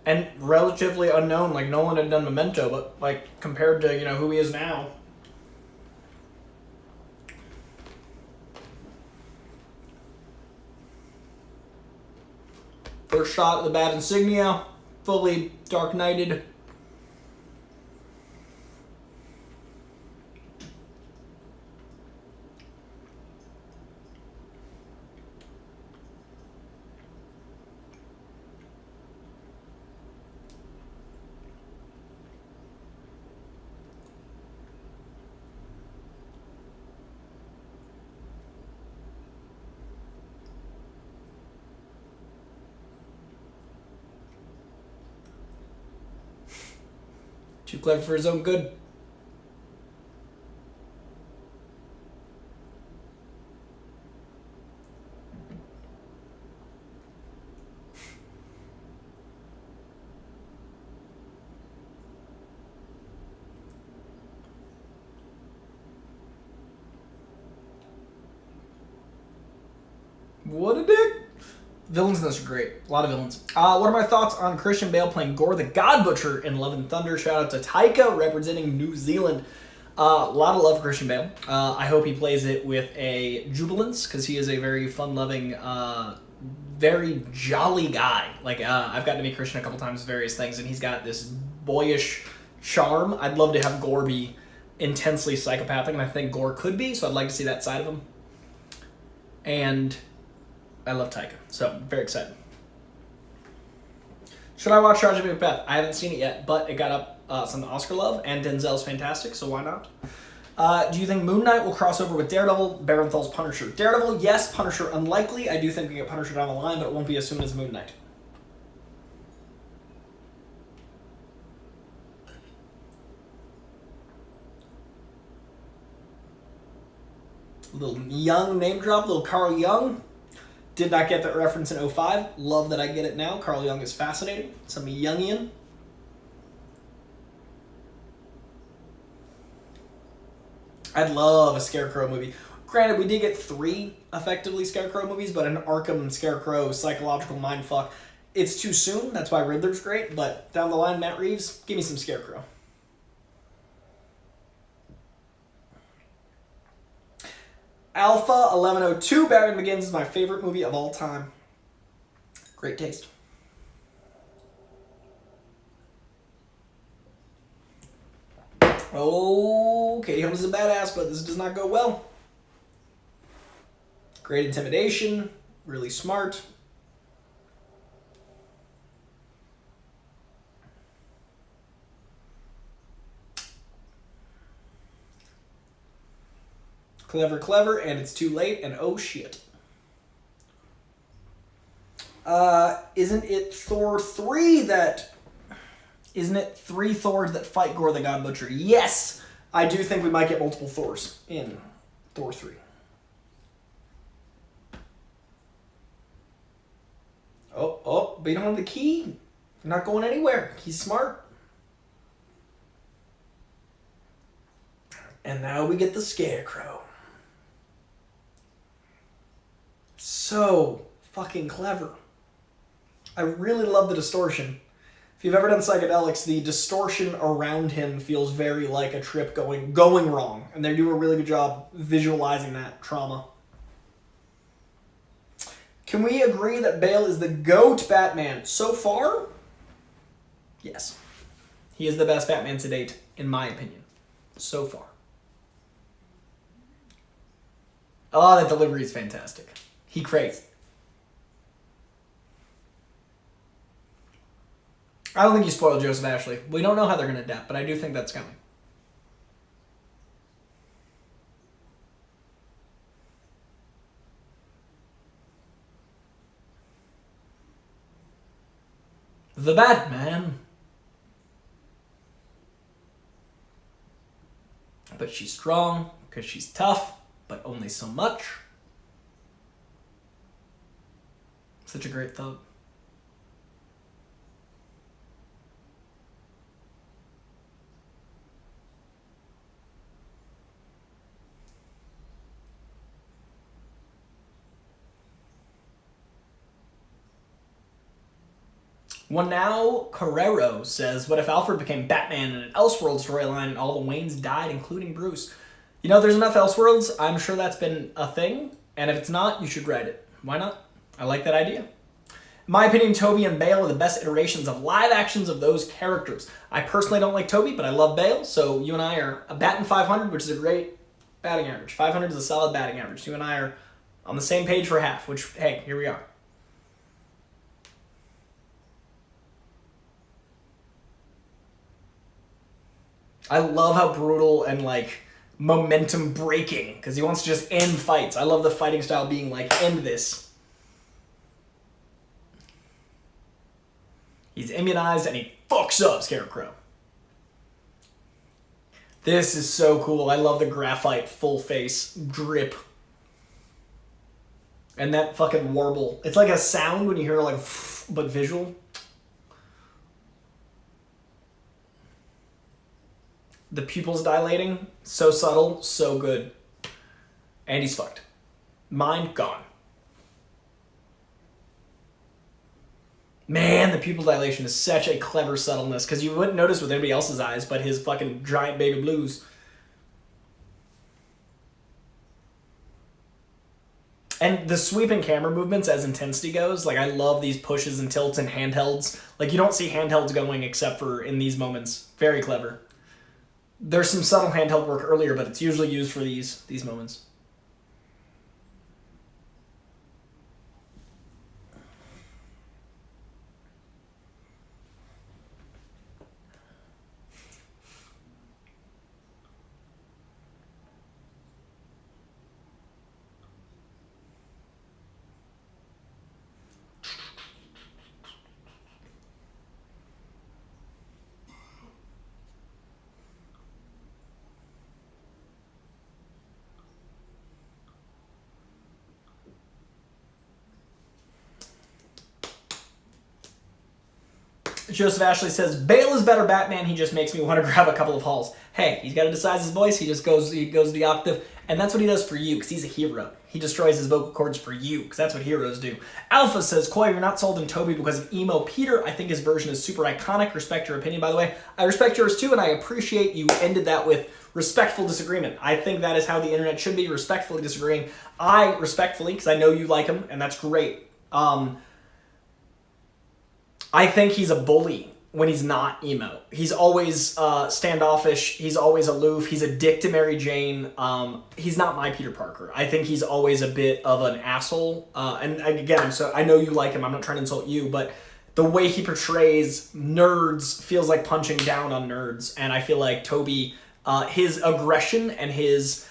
and relatively unknown. Like, no one had done Memento, but like compared to who he is now. First shot of the Bat Insignia, fully Dark Knighted. Too clever for his own good. What a dick. Villains in this are great. A lot of villains. What are my thoughts on Christian Bale playing Gore the God Butcher in Love and Thunder? Shout out to Taika representing New Zealand. A lot of love for Christian Bale. I hope he plays it with a jubilance because he is a very fun-loving, very jolly guy. Like, I've gotten to meet Christian a couple times, various things, and he's got this boyish charm. I'd love to have Gore be intensely psychopathic, and I think Gore could be, so I'd like to see that side of him. And I love Taika, so I'm very excited. Should I watch Tragedy of Macbeth? I haven't seen it yet, but it got up some Oscar love, and Denzel's fantastic, so why not? Do you think Moon Knight will cross over with Daredevil, Barenthal's Punisher? Daredevil, yes. Punisher, unlikely. I do think we get Punisher down the line, but it won't be as soon as Moon Knight. Little Young name drop, little Carl Young. Did not get that reference in 05. Love that I get it now. Carl Young is fascinating. Some Youngian. I'd love a Scarecrow movie. Granted, we did get 3 effectively Scarecrow movies, but an Arkham Scarecrow psychological mindfuck. It's too soon. That's why Riddler's great, but down the line, Matt Reeves, give me some Scarecrow. Alpha 1102, Batman Begins is my favorite movie of all time. Great taste. Oh, Katie Holmes is a badass, but this does not go well. Great intimidation, really smart. Clever, clever, and it's too late, and oh shit. Isn't it Thor 3 that... Isn't it 3 Thors that fight Gore the God Butcher? Yes! I do think we might get multiple Thors in Thor 3. Oh, but you don't have the key. You're not going anywhere. He's smart. And now we get the Scarecrow. So fucking clever. I really love the distortion. If you've ever done psychedelics, the distortion around him feels very like a trip going wrong. And they do a really good job visualizing that trauma. Can we agree that Bale is the GOAT Batman? So far, yes. He is the best Batman to date, in my opinion. So far. Oh, that delivery is fantastic. He crazy. I don't think you spoiled Joseph Ashley. We don't know how they're going to adapt, but I do think that's coming. The Batman. But she's strong because she's tough, but only so much. Such a great thought. One now Carrero says, what if Alfred became Batman in an Elseworlds storyline and all the Waynes died, including Bruce? You know, there's enough Elseworlds. I'm sure that's been a thing. And if it's not, you should write it. Why not? I like that idea. In my opinion, Tobey and Bale are the best iterations of live actions of those characters. I personally don't like Tobey, but I love Bale. So you and I are batting 500, which is a great batting average. 500 is a solid batting average. You and I are on the same page for half, which, hey, here we are. I love how brutal and, like, momentum breaking, because he wants to just end fights. I love the fighting style being like, end this. He's immunized and he fucks up Scarecrow. This is so cool. I love the graphite full face drip. And that fucking warble. It's like a sound when you hear like, but visual. The pupils dilating. So subtle, so good. And he's fucked. Mind gone. Man, the pupil dilation is such a clever subtleness because you wouldn't notice with anybody else's eyes, but his fucking giant baby blues. And the sweeping camera movements as intensity goes, like I love these pushes and tilts and handhelds. Like you don't see handhelds going except for in these moments. Very clever. There's some subtle handheld work earlier, but it's usually used for these moments. Joseph Ashley says, Bale is better Batman, he just makes me want to grab a couple of halls. Hey, he's got to disguise his voice, he goes the octave, and that's what he does for you, because he's a hero. He destroys his vocal cords for you, because that's what heroes do. Alpha says, Coy, you're not sold in Toby because of emo Peter. I think his version is super iconic. Respect your opinion, by the way. I respect yours too, and I appreciate you ended that with respectful disagreement. I think that is how the internet should be, respectfully disagreeing. I respectfully, because I know you like him, and that's great. I think he's a bully when he's not emo. He's always standoffish. He's always aloof. He's a dick to Mary Jane. He's not my Peter Parker. I think he's always a bit of an asshole. And again, so I know you like him. I'm not trying to insult you, but the way he portrays nerds feels like punching down on nerds. And I feel like Toby, his aggression and his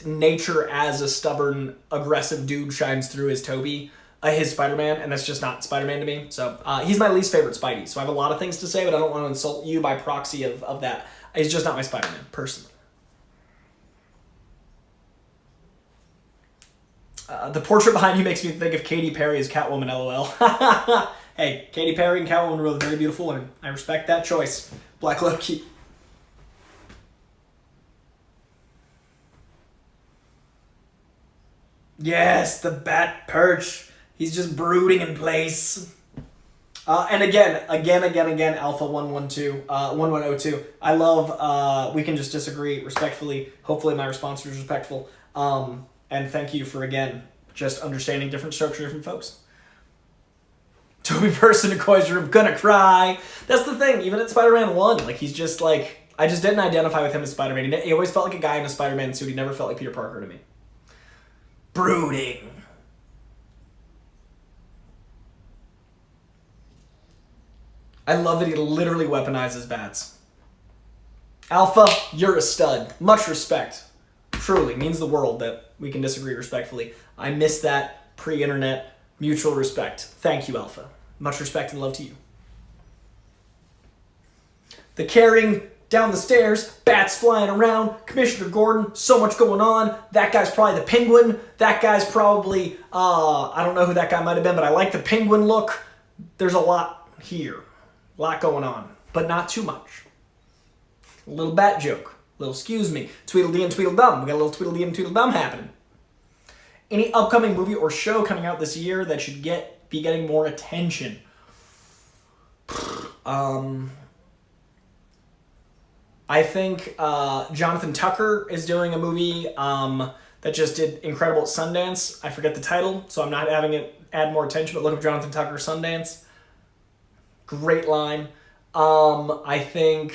nature as a stubborn, aggressive dude shines through as Toby. His Spider-Man, and that's just not Spider-Man to me. So he's my least favorite Spidey. So I have a lot of things to say, but I don't want to insult you by proxy of that. He's just not my Spider-Man, personally. The portrait behind you makes me think of Katy Perry as Catwoman, LOL. Hey, Katy Perry and Catwoman were very beautiful women. I respect that choice. Black Loki. Yes, the Bat Perch. He's just brooding in place. And again, Alpha 1102. I love, we can just disagree respectfully. Hopefully my response was respectful. And thank you for, again, just understanding different strokes for different folks. Toby Person in Coy's room, gonna cry. That's the thing, even at Spider-Man 1, like, he's just like, I just didn't identify with him as Spider-Man. He always felt like a guy in a Spider-Man suit. He never felt like Peter Parker to me. Brooding. I love that he literally weaponizes bats. Alpha, you're a stud. Much respect. Truly, means the world that we can disagree respectfully. I miss that pre-internet mutual respect. Thank you, Alpha. Much respect and love to you. The carrying down the stairs, bats flying around, Commissioner Gordon, so much going on. That guy's probably the Penguin. That guy's probably, I don't know who that guy might have been, but I like the Penguin look. There's a lot here. A lot going on, but not too much. A little bat joke. A little excuse me. Tweedledee and Tweedledum. We got a little Tweedledee and Tweedledum happening. Any upcoming movie or show coming out this year that should be getting more attention? I think Jonathan Tucker is doing a movie that just did incredible at Sundance. I forget the title, so I'm not having it add more attention, but look up Jonathan Tucker Sundance. Great line. I think,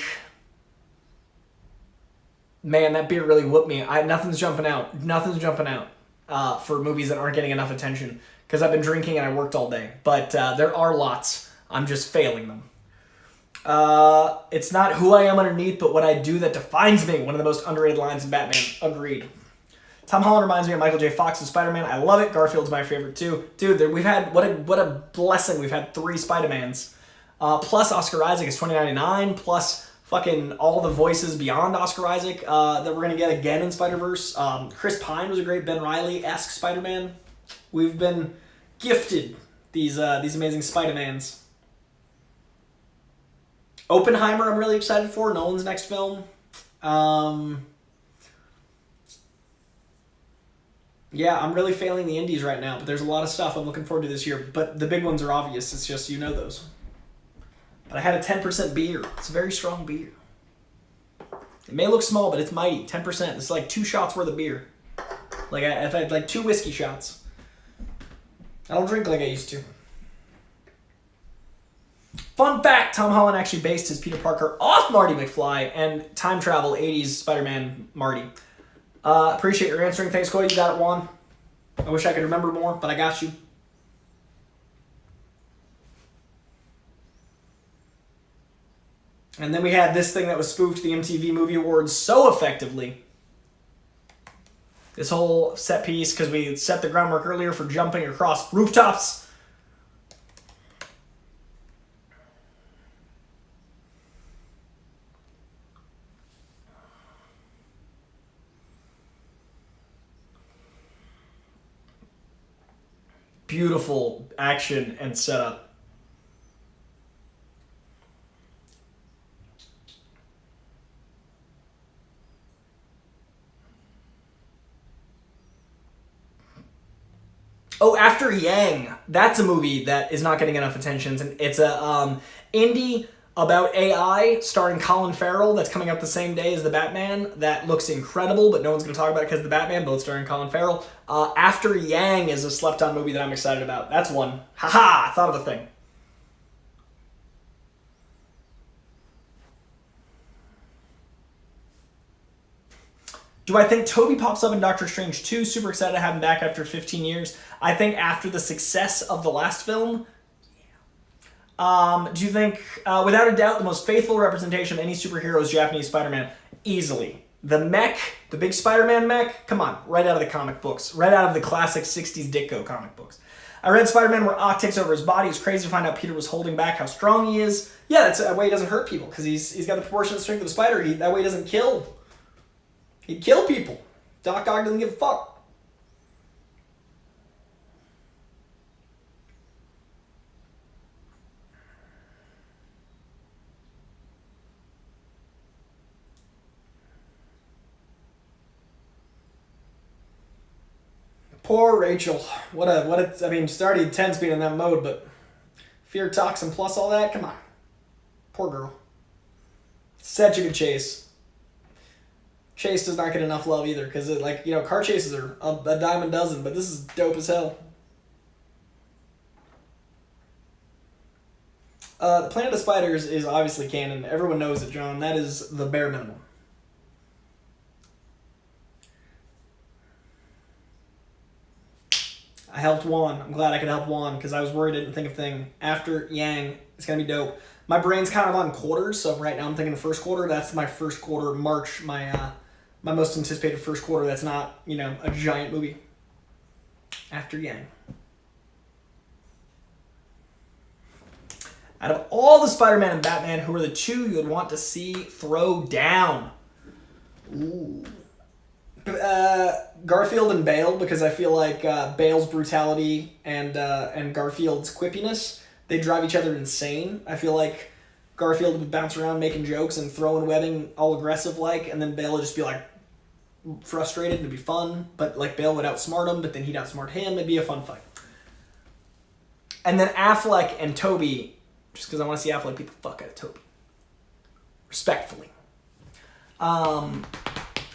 man, that beer really whooped me. Nothing's jumping out. Nothing's jumping out for movies that aren't getting enough attention because I've been drinking and I worked all day. But there are lots. I'm just failing them. It's not who I am underneath, but what I do that defines me. One of the most underrated lines in Batman. Agreed. Tom Holland reminds me of Michael J. Fox as Spider-Man. I love it. Garfield's my favorite too. Dude, we've had, what a blessing. We've had 3 Spider-Mans. Plus Oscar Isaac is $20.99. Plus fucking all the voices beyond Oscar Isaac that we're going to get again in Spider-Verse. Chris Pine was a great Ben Reilly-esque Spider-Man. We've been gifted these amazing Spider-Mans. Oppenheimer I'm really excited for. Nolan's next film. Yeah, I'm really failing the indies right now, but there's a lot of stuff I'm looking forward to this year. But the big ones are obvious. It's just, you know those. But I had a 10% beer. It's a very strong beer. It may look small, but it's mighty. 10%. It's like 2 shots worth of beer. Like if I had like 2 whiskey shots. I don't drink like I used to. Fun fact, Tom Holland actually based his Peter Parker off Marty McFly and time travel 80s Spider-Man Marty. Appreciate your answering. Thanks, Coy. You got it, Juan. I wish I could remember more, but I got you. And then we had this thing that was spoofed the MTV Movie Awards so effectively. This whole set piece, because we set the groundwork earlier for jumping across rooftops. Beautiful action and setup. Oh, After Yang. That's a movie that is not getting enough attention. It's a indie about AI starring Colin Farrell that's coming out the same day as The Batman. That looks incredible, but no one's going to talk about it because of The Batman, both starring Colin Farrell. After Yang is a slept-on movie that I'm excited about. That's one. Haha! I thought of a thing. Do I think Toby pops up in Doctor Strange 2? Super excited to have him back after 15 years. I think after the success of the last film, do you think, without a doubt, the most faithful representation of any superhero is Japanese Spider-Man? Easily. The mech, the big Spider-Man mech, come on, right out of the comic books. Right out of the classic 60s Ditko comic books. I read Spider-Man where Ock takes over his body. It's crazy to find out Peter was holding back how strong he is. Yeah, that's a way he doesn't hurt people, because he's got the proportionate strength of a spider. That way he doesn't kill. He'd kill people. Doc Ock doesn't give a fuck. Poor Rachel. I mean, just already 10-speed in that mode, but fear toxin plus all that, come on. Poor girl. Such a good chase. Chase does not get enough love either, because car chases are a dime a dozen, but this is dope as hell. The Planet of Spiders is obviously canon. Everyone knows it, John. That is the bare minimum. I helped Juan. I'm glad I could help Juan, because I was worried I didn't think of thing. After Yang, it's going to be dope. My brain's kind of on quarters, so right now I'm thinking the first quarter. That's my first quarter, March, my most anticipated first quarter. That's not, a giant movie. After Yang. Out of all the Spider-Man and Batman, who are the 2 you would want to see throw down? Ooh. Garfield and Bale, because I feel like Bale's brutality and Garfield's quippiness, they drive each other insane. I feel like Garfield would bounce around making jokes and throwing webbing all aggressive like, and then Bale would just be like frustrated and it'd be fun, but like Bale would outsmart him, but then he'd outsmart him. It'd be a fun fight. And then Affleck and Toby, just because I want to see Affleck beat the fuck out of Toby. Respectfully.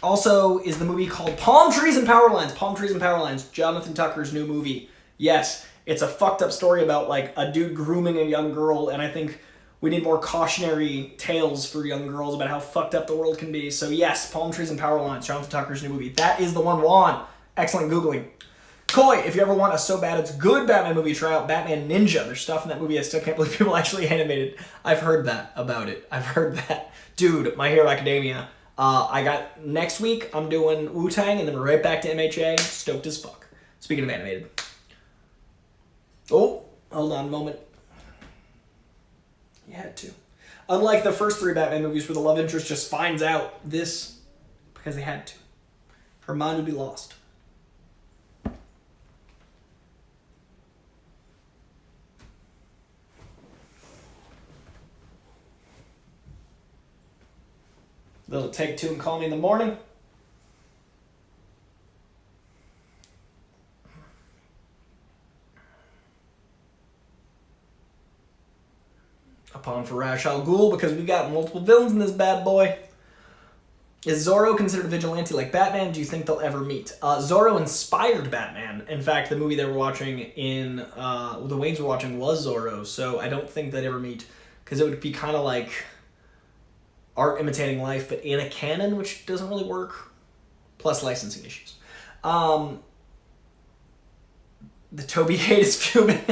Also, is the movie called Palm Trees and Power Lines. Palm Trees and Power Lines, Jonathan Tucker's new movie. Yes, it's a fucked up story about like a dude grooming a young girl, and I think we need more cautionary tales for young girls about how fucked up the world can be. So yes, Palm Trees and Power Lines, Jonathan Tucker's new movie. That is the one, Juan. Excellent Googling. Coy, if you ever want a so bad it's good Batman movie, try out Batman Ninja. There's stuff in that movie I still can't believe people actually animated. I've heard that about it. I've heard that. Dude, My Hero Academia. I got next week, I'm doing Wu-Tang, and then we're right back to MHA. Stoked as fuck. Speaking of animated. Oh, hold on a moment. You had to. Unlike the first 3 Batman movies where the love interest just finds out this because they had to. Her mind would be lost. Little take 2 and call me in the morning. Upon for Ra's al Ghul, because we got multiple villains in this bad boy. Is Zorro considered a vigilante like Batman? Do you think they'll ever meet? Zorro inspired Batman. In fact, the movie they were watching in, the Waynes were watching was Zorro, so I don't think they'd ever meet, because it would be kind of like art imitating life, but in a canon, which doesn't really work. Plus licensing issues. The Toby hate is fuming.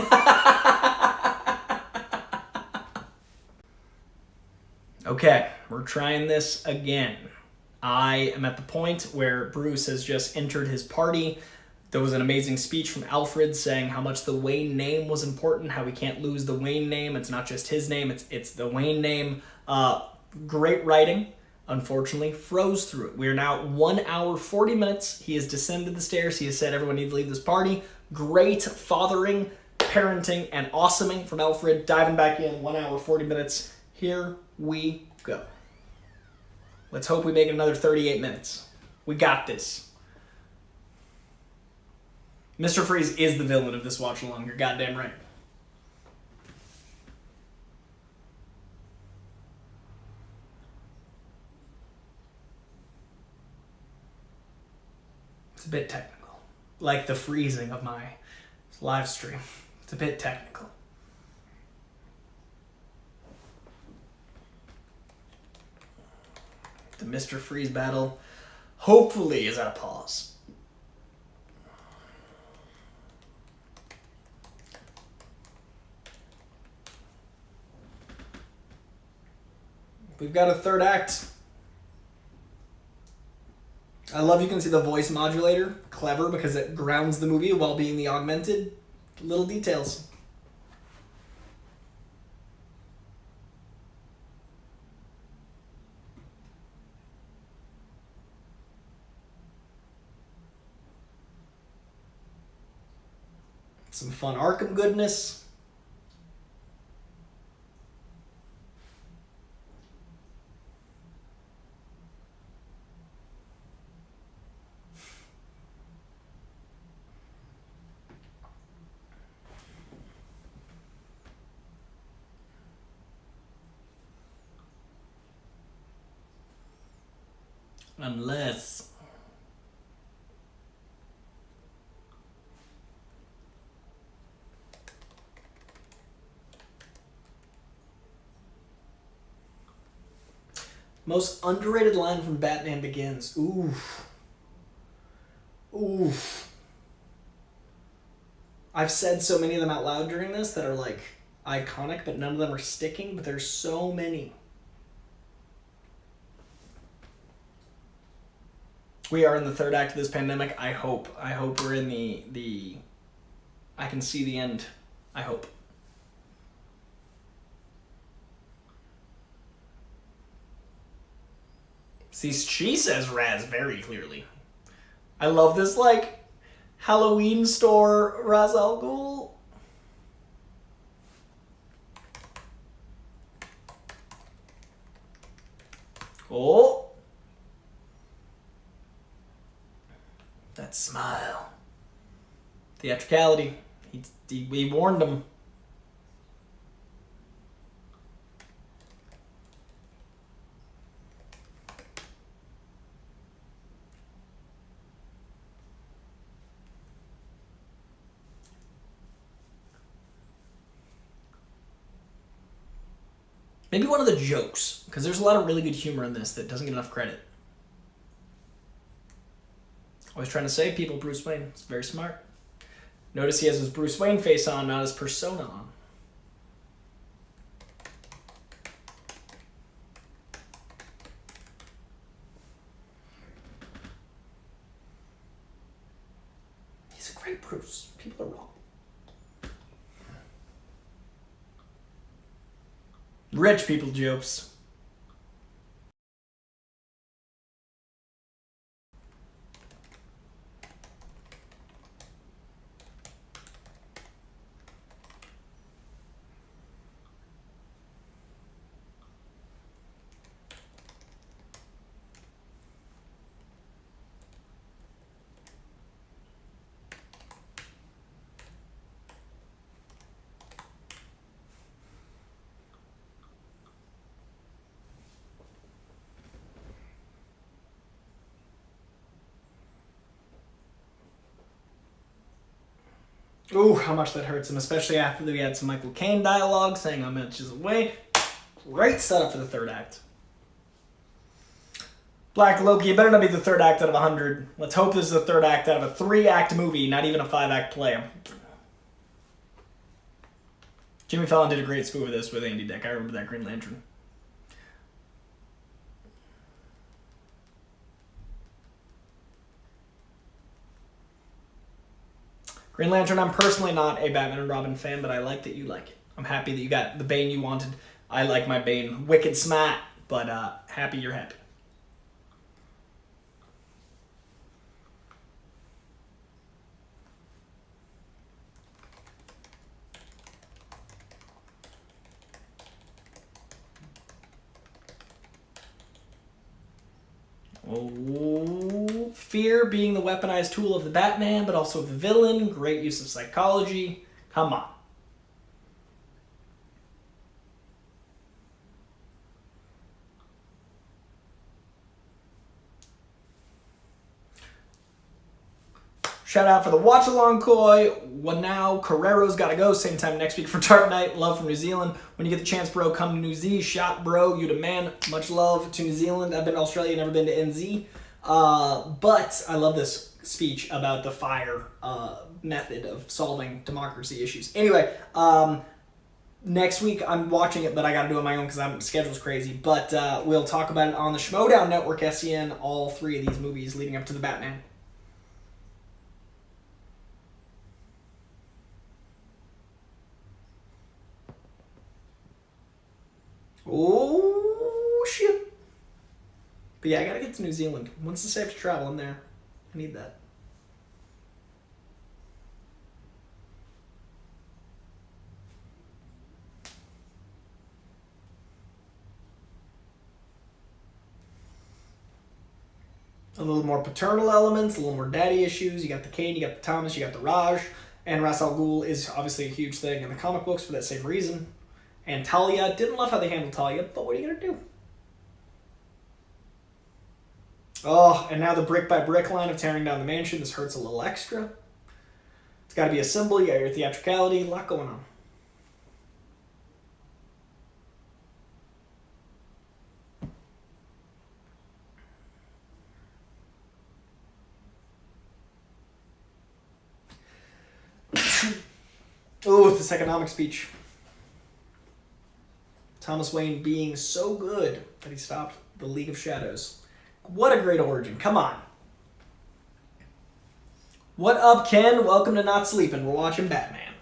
Okay, we're trying this again. I am at the point where Bruce has just entered his party. There was an amazing speech from Alfred saying how much the Wayne name was important, how we can't lose the Wayne name. It's not just his name, it's the Wayne name. Great writing. Unfortunately, froze through it. We are now 1 hour, 40 minutes. He has descended the stairs. He has said everyone needs to leave this party. Great fathering, parenting, and awesoming from Alfred. Diving back in, 1 hour, 40 minutes. Here we go. Let's hope we make it another 38 minutes. We got this. Mr. Freeze is the villain of this watch-along. You're goddamn right. It's a bit technical. Like the freezing of my live stream. It's a bit technical. The Mr. Freeze battle hopefully is at a pause. We've got a third act. I love you can see the voice modulator. Clever because it grounds the movie while being the augmented. Little details. Some fun Arkham goodness. Unless... Most underrated line from Batman Begins. Oof. Oof. I've said so many of them out loud during this that are like iconic, but none of them are sticking, but there's so many. We are in the third act of this pandemic. I hope we're in the I can see the end. I hope. See, she says Raz very clearly. I love this, like, Halloween store Ra's al Ghul. Oh. That smile. Theatricality. We warned him. Maybe one of the jokes, because there's a lot of really good humor in this that doesn't get enough credit. Always trying to save people, Bruce Wayne. It's very smart. Notice he has his Bruce Wayne face on, not his persona on. He's a great Bruce. People are wrong. Rich people jokes. Ooh, how much that hurts him, especially after we had some Michael Caine dialogue saying I'm inches away. Great setup for the third act. Black Loki, you better not be the third act out of 100. Let's hope this is the third act out of a 3-act movie, not even a 5-act play. Jimmy Fallon did a great spoof of this with Andy Dick. I remember that Green Lantern. Green Lantern, I'm personally not a Batman and Robin fan, but I like that you like it. I'm happy that you got the Bane you wanted. I like my Bane wicked smart, but happy you're happy. Oh, fear being the weaponized tool of the Batman, but also the villain. Great use of psychology. Come on. Shout out for the Watchalong, Coy. Well, now Carrero's got to go. Same time next week for Dark Knight. Love from New Zealand. When you get the chance, bro, come to New Z. Shot, bro. You the man. Much love to New Zealand. I've been to Australia, never been to NZ. But I love this speech about the FIRE method of solving democracy issues. Anyway, next week I'm watching it, but I got to do it on my own because my schedule's crazy. But we'll talk about it on the Schmodown Network, SCN, all 3 of these movies leading up to the Batman. Oh, shit. But yeah, I gotta get to New Zealand. Once it's safe to travel, I'm there. I need that. A little more paternal elements, a little more daddy issues. You got the Caine, you got the Thomas, you got the Raj. And Ra's al Ghul is obviously a huge thing in the comic books for that same reason. And Talia, didn't love how they handled Talia, but what are you going to do? Oh, and now the brick-by-brick line of tearing down the mansion. This hurts a little extra. It's got to be a symbol. You got your theatricality. A lot going on. Oh, this economic speech. Thomas Wayne being so good that he stopped the League of Shadows. What a great origin. Come on. What up, Ken? Welcome to Not Sleeping. We're watching Batman.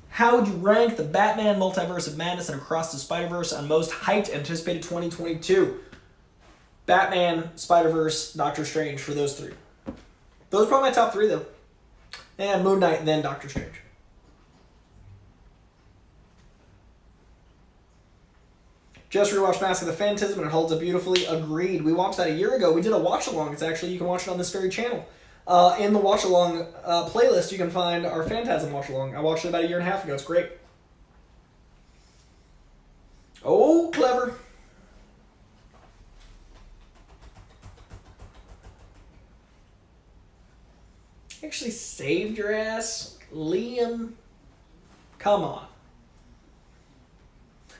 How would you rank the Batman Multiverse of Madness and Across the Spider-Verse on most hyped anticipated 2022? Batman, Spider-Verse, Doctor Strange for those 3. Those are probably my top 3, though. And Moon Knight, and then Doctor Strange. Just rewatched Mask of the Phantasm and it holds up beautifully. Agreed. We watched that a year ago. We did a watch-along. It's actually, you can watch it on this very channel. In the watch-along playlist, you can find our Phantasm watch-along. I watched it about a year and a half ago. It's great. Oh, clever. Actually saved your ass, Liam. Come on.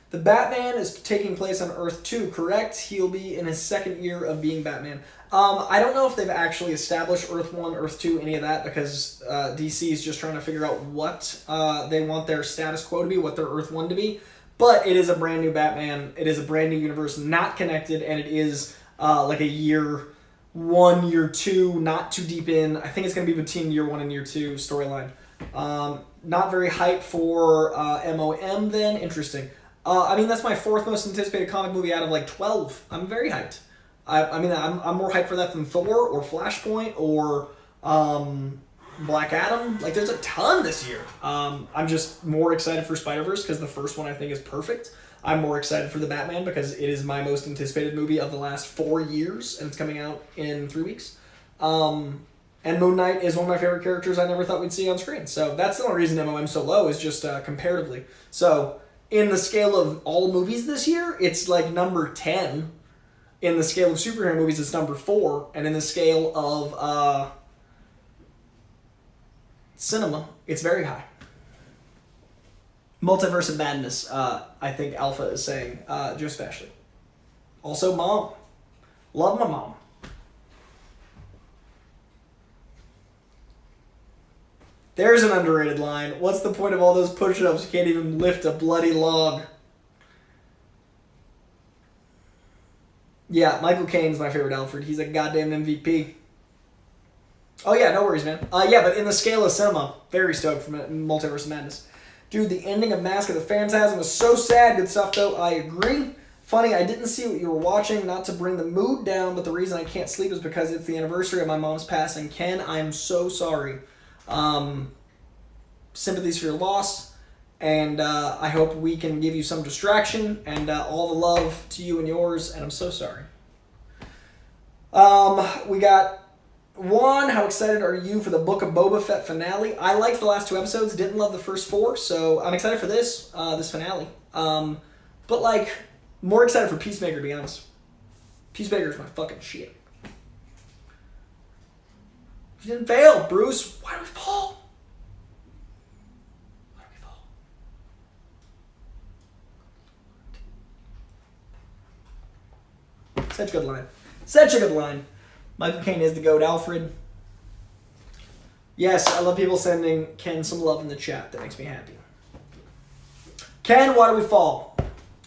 The Batman is taking place on Earth 2, correct? He'll be in his 2nd year of being Batman. I don't know if they've actually established Earth 1, Earth 2, any of that, because DC is just trying to figure out what they want their status quo to be, what their Earth 1 to be. But it is a brand new Batman. It is a brand new universe, not connected, and it is like a year 1, year 2, not too deep in. I think it's going to be between year 1 and year 2 storyline. Not very hyped for MOM then. Interesting. I mean, that's my fourth most anticipated comic movie out of like 12. I'm very hyped. I'm more hyped for that than Thor or Flashpoint or Black Adam. Like, there's a ton this year. I'm just more excited for Spider-Verse because the first one I think is perfect. I'm more excited for The Batman because it is my most anticipated movie of the last 4 years, and it's coming out in 3 weeks. And Moon Knight is one of my favorite characters I never thought we'd see on screen. So that's the only reason MOM's so low, is just comparatively. So in the scale of all movies this year, it's like number 10. In the scale of superhero movies, it's number 4. And in the scale of cinema, it's very high. Multiverse of Madness, I think Alpha is saying, Joseph Ashley. Also, Mom. Love my mom. There's an underrated line. What's the point of all those push-ups? You can't even lift a bloody log. Yeah, Michael Caine's my favorite Alfred. He's a goddamn MVP. Oh yeah, no worries, man. Yeah, but in the scale of cinema, very stoked for Multiverse of Madness. Dude, the ending of Mask of the Phantasm was so sad. Good stuff, though. I agree. Funny, I didn't see what you were watching, not to bring the mood down, but the reason I can't sleep is because it's the anniversary of my mom's passing. Ken, I'm so sorry. Sympathies for your loss, and I hope we can give you some distraction, and all the love to you and yours, and I'm so sorry. We got Juan, how excited are you for the Book of Boba Fett finale? I liked the last 2 episodes, didn't love the first 4, so I'm excited for this finale. But like, more excited for Peacemaker, to be honest. Peacemaker is my fucking shit. You didn't fail, Bruce. Why did we fall? Why did we fall? Such a good line. Such a good line. Michael Caine is the GOAT. Alfred. Yes, I love people sending Ken some love in the chat. That makes me happy. Ken, why do we fall?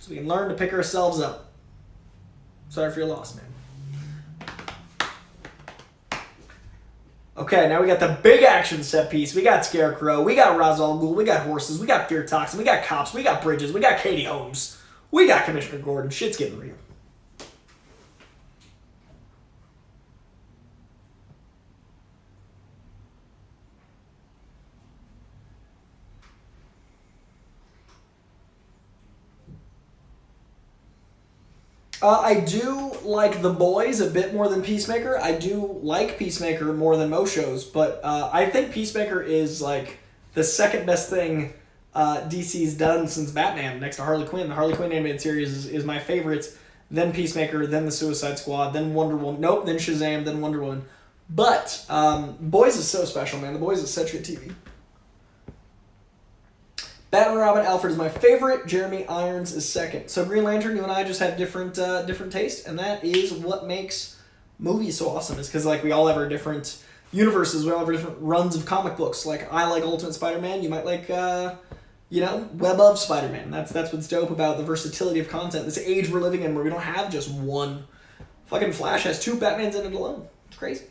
So we can learn to pick ourselves up. Sorry for your loss, man. Okay, now we got the big action set piece. We got Scarecrow, we got Ra's al Ghul, we got horses, we got Fear Toxin, we got cops, we got bridges, we got Katie Holmes, we got Commissioner Gordon. Shit's getting real. I do like The Boys a bit more than Peacemaker. I do like Peacemaker more than most shows, but I think Peacemaker is like the second best thing DC's done since Batman, next to Harley Quinn. The Harley Quinn animated series is my favorite, then Peacemaker, then the Suicide Squad, then Wonder Woman. Nope, then Shazam, then Wonder Woman. But Boys is so special, man. The Boys is such good TV. Batman Robin Alfred is my favorite. Jeremy Irons is second. So Green Lantern, you and I just have different taste, and that is what makes movies so awesome. Is because like we all have our different universes. We all have our different runs of comic books. Like I like Ultimate Spider-Man. You might like Web of Spider-Man. That's what's dope about the versatility of content. This age we're living in where we don't have just one. Fucking Flash has 2 Batmans in it alone. It's crazy.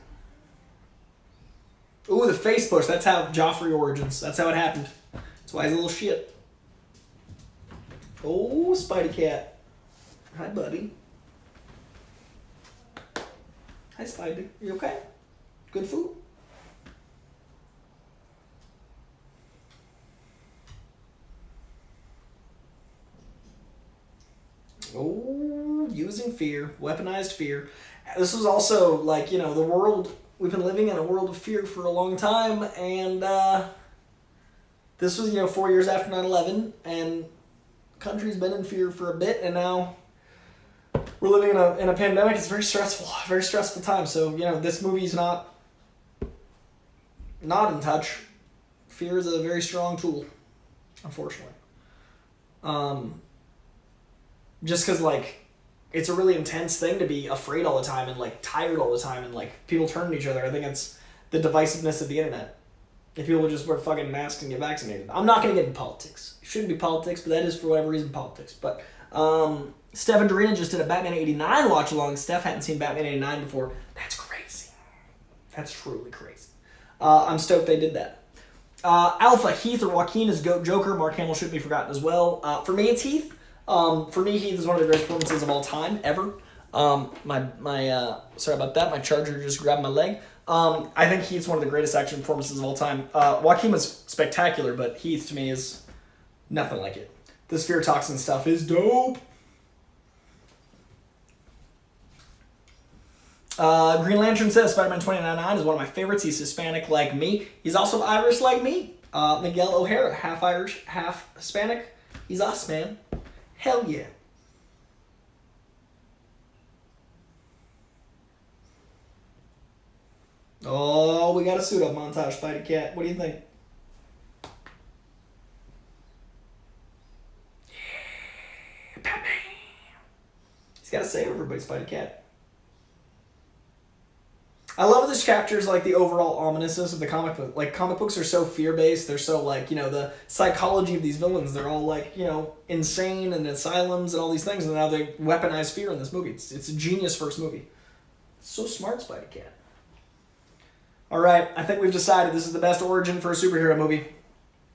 Ooh, the face push. That's how Joffrey origins. That's how it happened. That's why he's a little shit. Oh, Spidey Cat. Hi, buddy. Hi, Spidey. You okay? Good food? Oh, using fear. Weaponized fear. This was also, like, the world... We've been living in a world of fear for a long time, and, this was, 4 years after 9/11, and country's been in fear for a bit, and now we're living in a pandemic. It's very stressful time. So, this movie's not in touch. Fear is a very strong tool, unfortunately. Just because, it's a really intense thing to be afraid all the time and, tired all the time and, people turn to each other. I think it's the divisiveness of the internet. If people would just wear fucking masks and get vaccinated. I'm not going to get in politics. It shouldn't be politics, but that is, for whatever reason, politics. But Steph and Dorina just did a Batman 89 watch-along. Steph hadn't seen Batman 89 before. That's crazy. That's truly crazy. I'm stoked they did that. Alpha, Heath or Joaquin as Goat Joker. Mark Hamill shouldn't be forgotten as well. For me, it's Heath. For me, Heath is one of the greatest performances of all time, ever. Sorry about that. My charger just grabbed my leg. I think Heath's one of the greatest action performances of all time. Joaquin was spectacular, but Heath to me is nothing like it. This fear toxin stuff is dope. Green Lantern says Spider-Man 2099 is one of my favorites. He's Hispanic like me. He's also Irish like me. Miguel O'Hara, half Irish, half Hispanic. He's us, man. Hell yeah. Oh, we got a suit up montage, Spidey Cat. What do you think? Yeah, Batman. He's got to save everybody, Spidey Cat. I love this chapters like the overall ominousness of the comic book. Like comic books are so fear-based. They're so like, the psychology of these villains. They're all like, insane and asylums and all these things. And now they weaponize fear in this movie. It's a genius first movie. It's so smart, Spidey Cat. All right, I think we've decided this is the best origin for a superhero movie.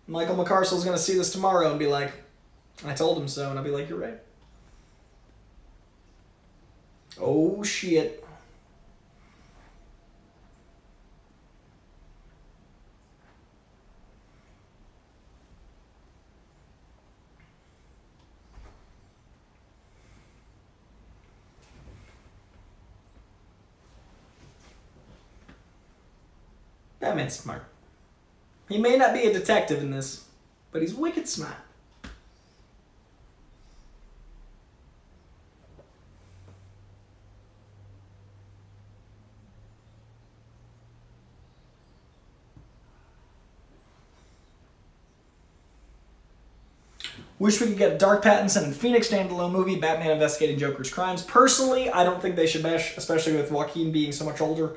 Michael McCarstle is going to see this tomorrow and be like, I told him so. And I'll be like, you're right. Oh, shit. Batman's smart. He may not be a detective in this, but he's wicked smart. Wish we could get a Dark Pattinson and Phoenix standalone movie, Batman investigating Joker's crimes. Personally, I don't think they should mesh, especially with Joaquin being so much older.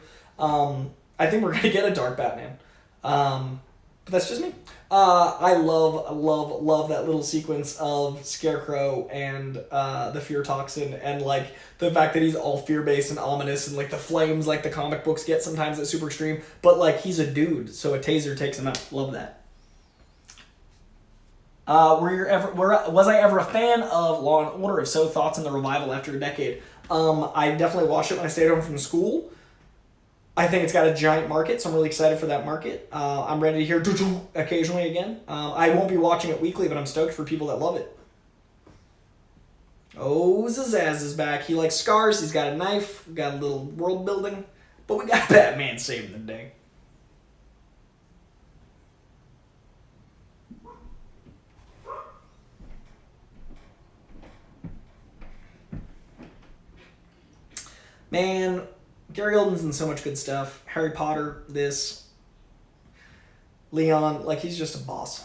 I think we're going to get a Dark Batman. But that's just me. I love that little sequence of Scarecrow and the fear toxin and like the fact that he's all fear-based and ominous and like the flames like the comic books get sometimes at super extreme. But like he's a dude, so a taser takes him out. Love that. Was I ever a fan of Law and Order? If so, thoughts on the revival after a decade? I definitely watched it when I stayed home from school. I think it's got a giant market, so I'm really excited for that market. I'm ready to hear occasionally again. I won't be watching it weekly, but I'm stoked for people that love it. Oh, Zazaz is back. He likes scars. He's got a knife. We've got a little world building. But we got Batman saving the day. Man, Gary Oldman's in so much good stuff. Harry Potter, this. Leon, like he's just a boss.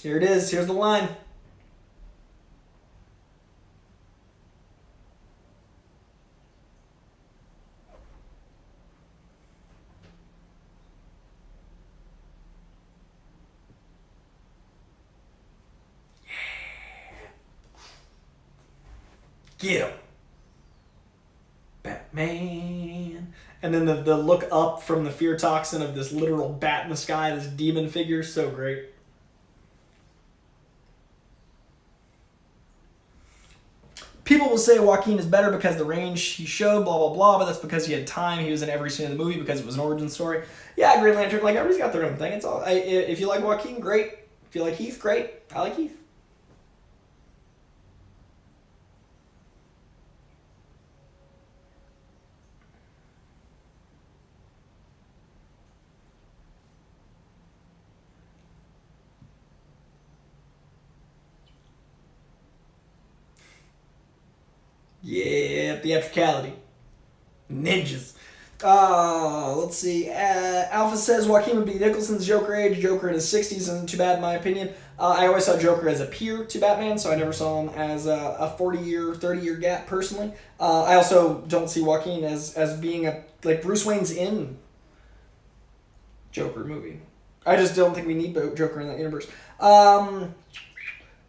Here it is. Here's the line. Get him. Batman. And then the look up from the fear toxin of this literal bat in the sky, this demon figure, so great. People will say Joaquin is better because the range he showed, blah, blah, blah, but that's because he had time. He was in every scene of the movie because it was an origin story. Yeah, Green Lantern, like everybody's got their own thing. It's all. If you like Joaquin, great. If you like Heath, great. I like Heath. Yeah, theatricality. Ninjas. Let's see. Alpha says Joaquin would be Nicholson's Joker age. Joker in his 60s isn't too bad in my opinion. I always saw Joker as a peer to Batman, so I never saw him as a 40-year, 30-year gap personally. I also don't see Joaquin as being like Bruce Wayne's in Joker movie. I just don't think we need Joker in that universe.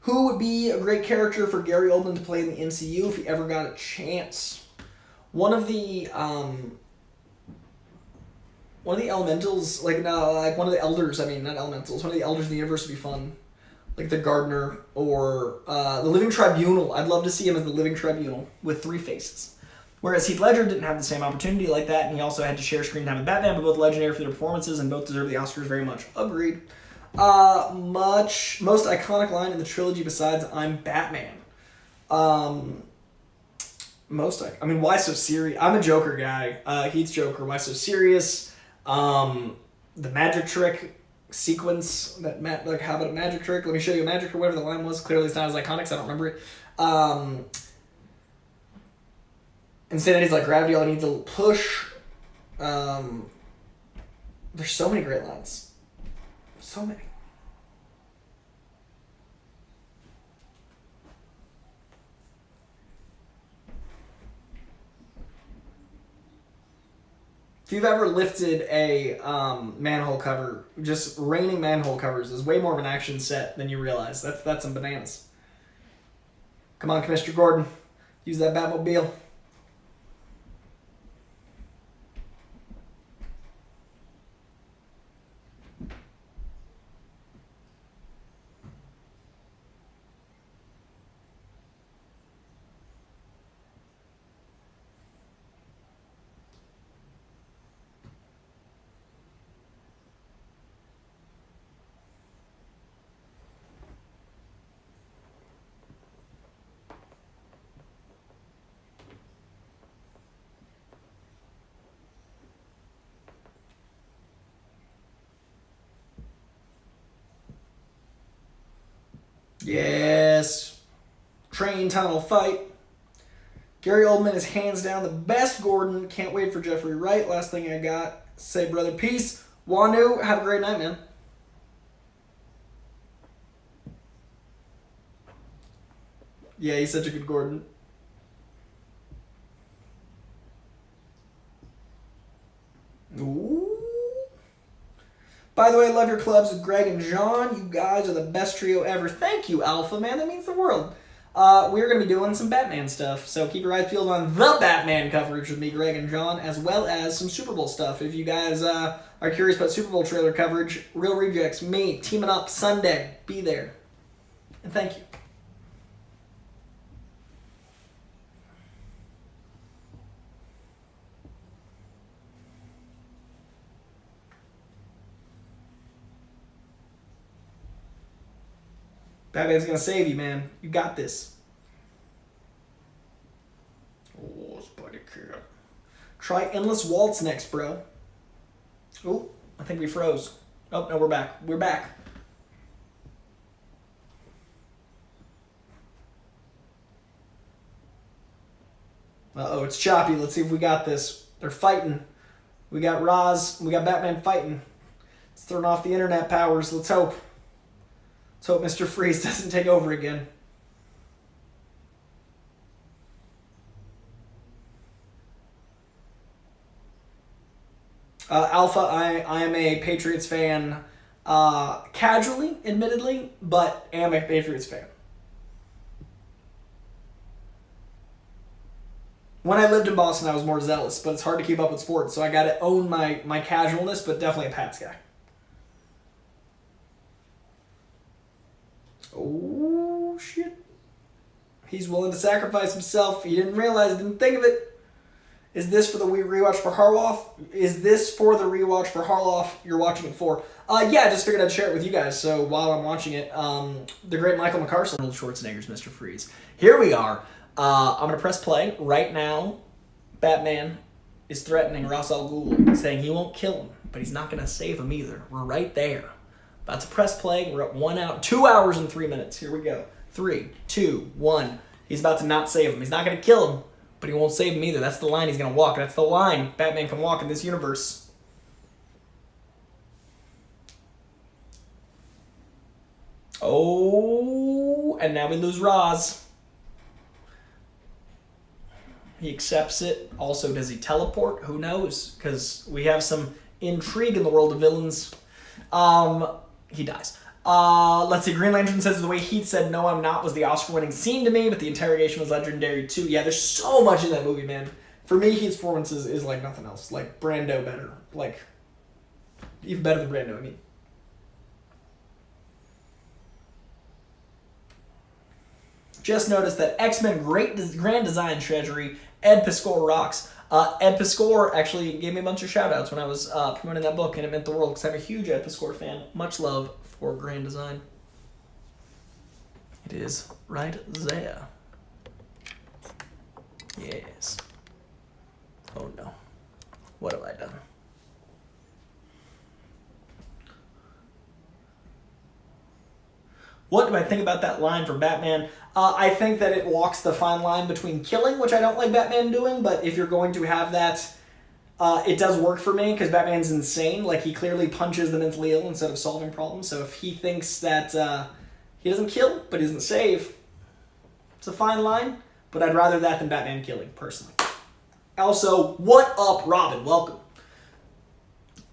Who would be a great character for Gary Oldman to play in the MCU if he ever got a chance? one of the elementals, like no, like one of the elders. I mean, not elementals. One of the elders in the universe would be fun, like the gardener or the Living Tribunal. I'd love to see him as the Living Tribunal with 3 faces. Whereas Heath Ledger didn't have the same opportunity like that, and he also had to share screen time with Batman, but both legendary for their performances and both deserve the Oscars very much. Agreed. Most iconic line in the trilogy besides "I'm Batman." Why so serious? I'm a Joker guy. Heath's Joker. Why so serious? The magic trick sequence how about a magic trick? Let me show you a magic or whatever the line was. Clearly, it's not as iconic, so I don't remember it. Insanity's like gravity. All I need is a little push. There's so many great lines. So many. If you've ever lifted a manhole cover, just raining manhole covers is way more of an action set than you realize. That's some bananas. Come on, Commissioner Gordon. Use that Batmobile. Yes. Train tunnel fight. Gary Oldman is hands down the best Gordon. Can't wait for Jeffrey Wright. Last thing I got. Say brother peace. Wanu, have a great night, man. Yeah, he's such a good Gordon. Ooh. By the way, love your clubs with Greg and John. You guys are the best trio ever. Thank you, Alpha, man. That means the world. We're going to be doing some Batman stuff, so keep your eyes peeled on the Batman coverage with me, Greg and John, as well as some Super Bowl stuff. If you guys are curious about Super Bowl trailer coverage, Real Rejects, me, teaming up Sunday. Be there. And thank you. Batman's gonna save you, man. You got this. Oh, Spidey Cat. Try Endless Waltz next, bro. Oh, I think we froze. Oh, no, we're back. We're back. Uh-oh, it's choppy. Let's see if we got this. They're fighting. We got Roz. We got Batman fighting. It's throwing off the internet powers. Let's hope. Let's hope Mr. Freeze doesn't take over again. Alpha, I am a Patriots fan, casually, admittedly, but am a Patriots fan. When I lived in Boston, I was more zealous, but it's hard to keep up with sports, so I got to own my casualness, but definitely a Pats guy. Oh, shit. He's willing to sacrifice himself. He didn't realize, didn't think of it. Is this for the rewatch for Harloff? Is this for the rewatch for Harloff you're watching it for? Yeah, I just figured I'd share it with you guys. So while I'm watching it, the great Michael McCarstle, Arnold Schwarzenegger's Mr. Freeze. Here we are. I'm going to press play. Right now, Batman is threatening Ra's al Ghul, saying he won't kill him, but he's not going to save him either. We're right there. About to press play. We're at 2 hours and 3 minutes. Here we go. 3, 2, 1. He's about to not save him. He's not going to kill him, but he won't save him either. That's the line he's going to walk. That's the line Batman can walk in this universe. Oh, and now we lose Ra's. He accepts it. Also, does he teleport? Who knows? Because we have some intrigue in the world of villains. He dies. Let's see. Green Lantern says the way Heath said "No, I'm not" was the Oscar-winning scene to me, but the interrogation was legendary too. Yeah, there's so much in that movie, man. For me, his performance is like nothing else. Like, Brando better. Like, even better than Brando, I mean. Just noticed that X-Men Grand Design Treasury, Ed Piscor rocks. Ed Piscor actually gave me a bunch of shout-outs when I was promoting that book, and it meant the world because I'm a huge Ed Piscor fan. Much love for Grand Design. It is right there. Yes. Oh no. What have I done? What do I think about that line for Batman? I think that it walks the fine line between killing, which I don't like Batman doing, but if you're going to have that, it does work for me, because Batman's insane. Like, he clearly punches the mentally ill instead of solving problems, so if he thinks that he doesn't kill, but he doesn't save, it's a fine line, but I'd rather that than Batman killing, personally. Also, what up, Robin? Welcome.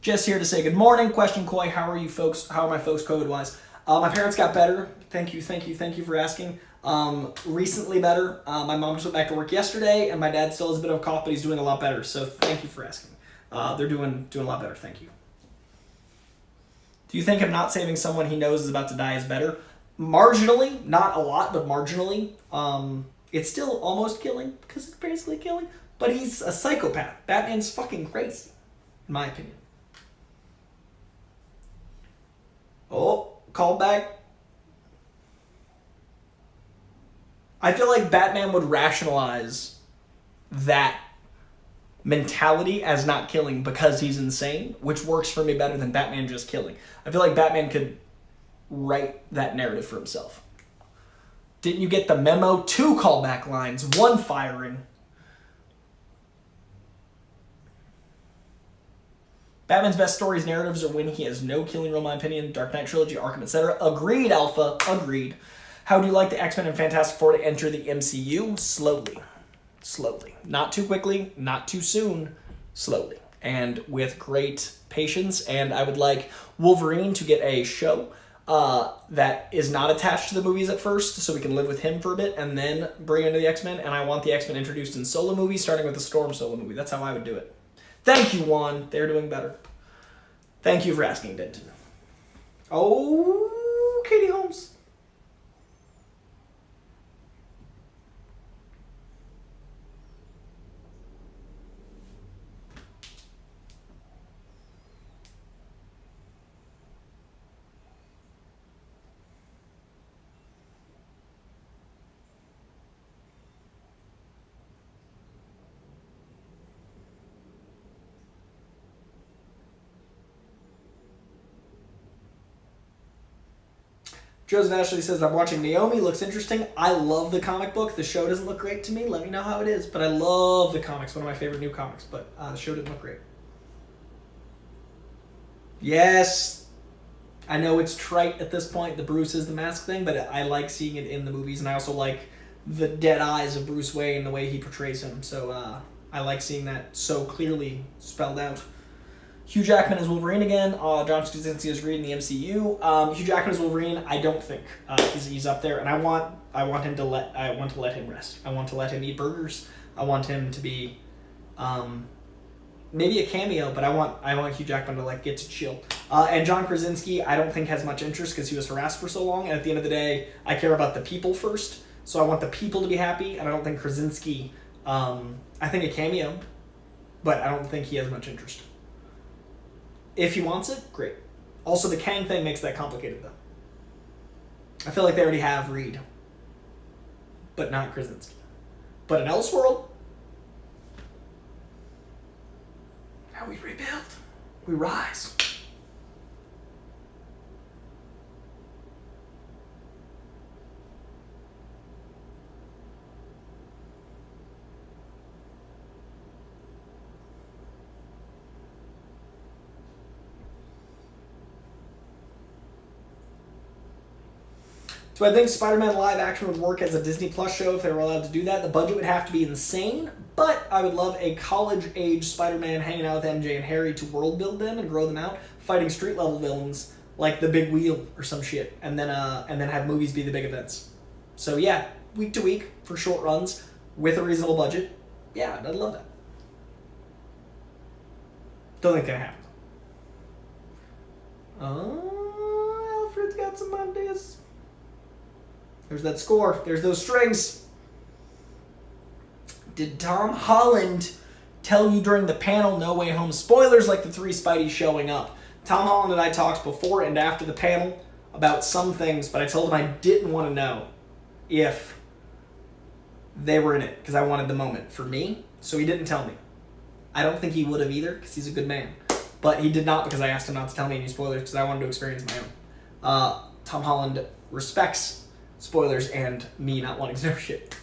Just here to say good morning. Question, Coy, how are you folks? How are my folks COVID-wise? My parents got better. Thank you for asking. Recently better. My mom just went back to work yesterday, and my dad still has a bit of a cough, but he's doing a lot better. So thank you for asking. They're doing a lot better. Thank you. Do you think him not saving someone he knows is about to die is better? Marginally, not a lot, but marginally. It's still almost killing, because it's basically killing, but he's a psychopath. Batman's fucking crazy, in my opinion. Oh, call back. I feel like Batman would rationalize that mentality as not killing because he's insane, which works for me better than Batman just killing. I feel like Batman could write that narrative for himself. Didn't you get the memo? 2 callback lines, 1 firing. Batman's best stories narratives are when he has no killing role, in my opinion. Dark Knight Trilogy, Arkham, etc. Agreed, Alpha. Agreed. How do you like the X-Men and Fantastic Four to enter the MCU? Slowly. Slowly. Not too quickly, not too soon. Slowly. And with great patience. And I would like Wolverine to get a show that is not attached to the movies at first, so we can live with him for a bit, and then bring into the X-Men. And I want the X-Men introduced in solo movies, starting with the Storm solo movie. That's how I would do it. Thank you, Juan. They're doing better. Thank you for asking, Denton. Oh, Katie Holmes. Joseph Ashley says, I'm watching Naomi. Looks interesting. I love the comic book. The show doesn't look great to me. Let me know how it is. But I love the comics. One of my favorite new comics. But the show didn't look great. Yes. I know it's trite at this point. The Bruce is the mask thing. But I like seeing it in the movies. And I also like the dead eyes of Bruce Wayne, the way he portrays him. So I like seeing that so clearly spelled out. Hugh Jackman is Wolverine again. John Krasinski is reading the MCU. Hugh Jackman is Wolverine. I don't think he's up there, and I want to let him rest. I want to let him eat burgers. I want him to be, maybe a cameo, but I want Hugh Jackman to like get to chill. And John Krasinski, I don't think has much interest because he was harassed for so long. And at the end of the day, I care about the people first, so I want the people to be happy. And I don't think Krasinski. I think a cameo, but I don't think he has much interest. If he wants it, great. Also, the Kang thing makes that complicated, though. I feel like they already have Reed, but not Krasinski. But in Elseworld, now we rebuild. We rise. So I think Spider-Man live action would work as a Disney Plus show if they were allowed to do that. The budget would have to be insane, but I would love a college-age Spider-Man hanging out with MJ and Harry to world build them and grow them out, fighting street-level villains like the Big Wheel or some shit, and then have movies be the big events. So yeah, week to week for short runs with a reasonable budget. Yeah, I'd love that. Don't think that happened. Alfred's got some ideas. There's that score. There's those strings. Did Tom Holland tell you during the panel No Way Home spoilers like the 3 Spideys showing up? Tom Holland and I talked before and after the panel about some things, but I told him I didn't want to know if they were in it because I wanted the moment for me, so he didn't tell me. I don't think he would have either because he's a good man. But he did not because I asked him not to tell me any spoilers because I wanted to experience my own. Tom Holland respects spoilers and me not wanting to know shit.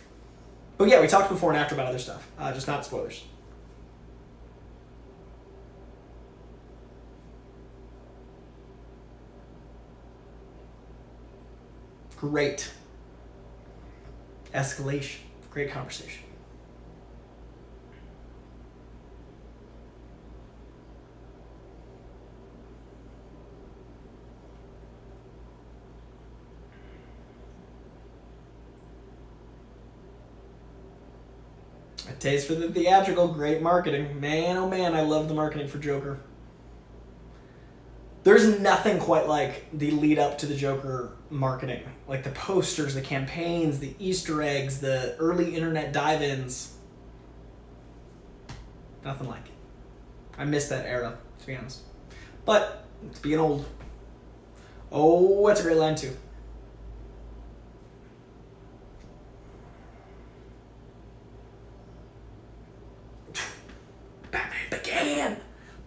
But yeah, we talked before and after about other stuff, just not spoilers. Great escalation. Great conversation. A taste for the theatrical, great marketing. Man, oh man, I love the marketing for Joker. There's nothing quite like the lead up to the Joker marketing. Like the posters, the campaigns, the Easter eggs, the early internet dive-ins. Nothing like it. I miss that era, to be honest. But, it's being old. Oh, that's a great line too.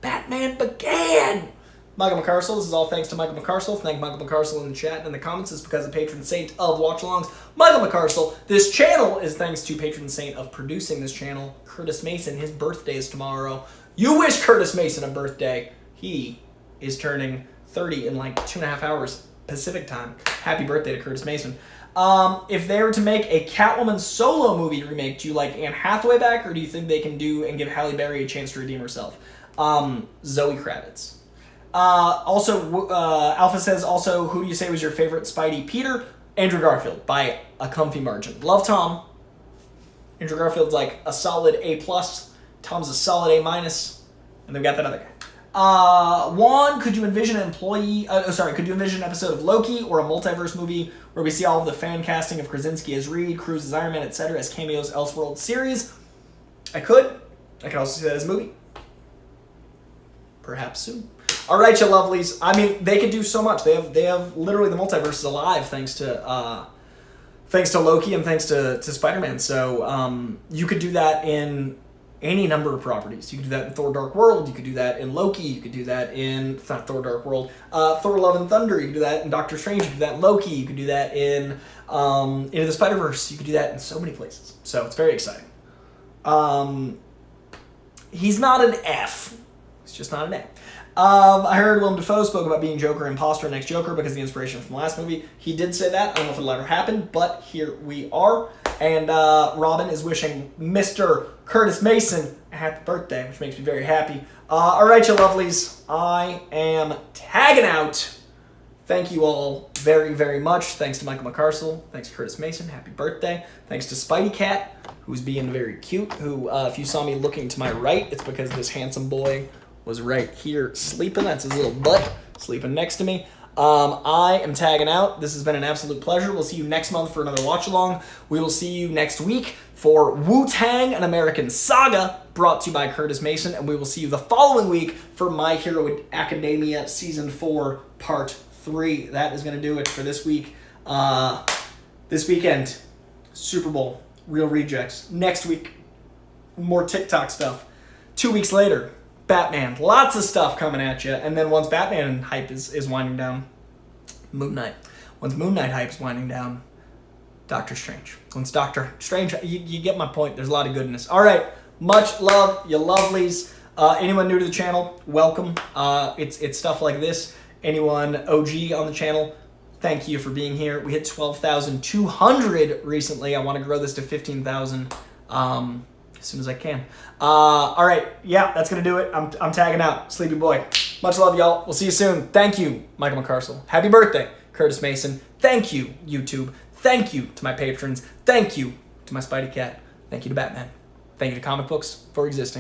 Batman began! Michael McCarstle, this is all thanks to Michael McCarstle. Thank Michael McCarstle in the chat and in the comments. It's because of patron saint of Watchalongs, Michael McCarstle. This channel is thanks to patron saint of producing this channel, Curtis Mason. His birthday is tomorrow. You wish Curtis Mason a birthday. He is turning 30 in like 2.5 hours Pacific time. Happy birthday to Curtis Mason. If they were to make a Catwoman solo movie remake, do you like Anne Hathaway back, or do you think they can do and give Halle Berry a chance to redeem herself? Zoe Kravitz. Alpha says also, who do you say was your favorite Spidey? Peter? Andrew Garfield, by a comfy margin. Love Tom. Andrew Garfield's like a solid A+. Tom's a solid A-. And they've got that other guy. Juan, could you envision an episode of Loki or a multiverse movie where we see all of the fan casting of Krasinski as Reed, Cruz as Iron Man, etc. as cameos Elseworld series? I could. I could also see that as a movie. Perhaps soon. All right, you lovelies. I mean, they could do so much. They have literally the multiverse is alive thanks to Loki and thanks to Spider-Man. So you could do that in any number of properties. You could do that in Thor: Dark World. You could do that in Loki. You could do that in not Thor: Dark World. Thor: Love and Thunder. You could do that in Doctor Strange. You could do that in Loki. You could do that in Into the Spider-Verse. You could do that in so many places. So it's very exciting. He's not an F. It's just not an A. I heard Willem Dafoe spoke about being Joker imposter next Joker because of the inspiration from the last movie. He did say that. I don't know if it'll ever happen, but here we are. And Robin is wishing Mr. Curtis Mason a happy birthday, which makes me very happy. All right, you lovelies. I am tagging out. Thank you all very, very much. Thanks to Michael McCarstle. Thanks to Curtis Mason. Happy birthday. Thanks to Spidey Cat, who's being very cute. Who, if you saw me looking to my right, it's because this handsome boy was right here sleeping. That's his little butt sleeping next to me. I am tagging out. This has been an absolute pleasure. We'll see you next month for another watch-along. We will see you next week for Wu-Tang, an American Saga, brought to you by Curtis Mason. And we will see you the following week for My Hero Academia Season 4, Part 3. That is going to do it for this week. This weekend, Super Bowl, Real Rejects. Next week, more TikTok stuff. 2 weeks later, Batman. Lots of stuff coming at you. And then once Batman hype is winding down, Moon Knight. Once Moon Knight hype is winding down, Doctor Strange. Once Doctor Strange, you get my point. There's a lot of goodness. All right. Much love, you lovelies. Anyone new to the channel, welcome. It's stuff like this. Anyone OG on the channel, thank you for being here. We hit 12,200 recently. I want to grow this to 15,000 as soon as I can. All right. Yeah, that's going to do it. I'm tagging out. Sleepy boy. Much love, y'all. We'll see you soon. Thank you, Michael McCarstle. Happy birthday, Curtis Mason. Thank you, YouTube. Thank you to my patrons. Thank you to my Spidey Cat. Thank you to Batman. Thank you to comic books for existing.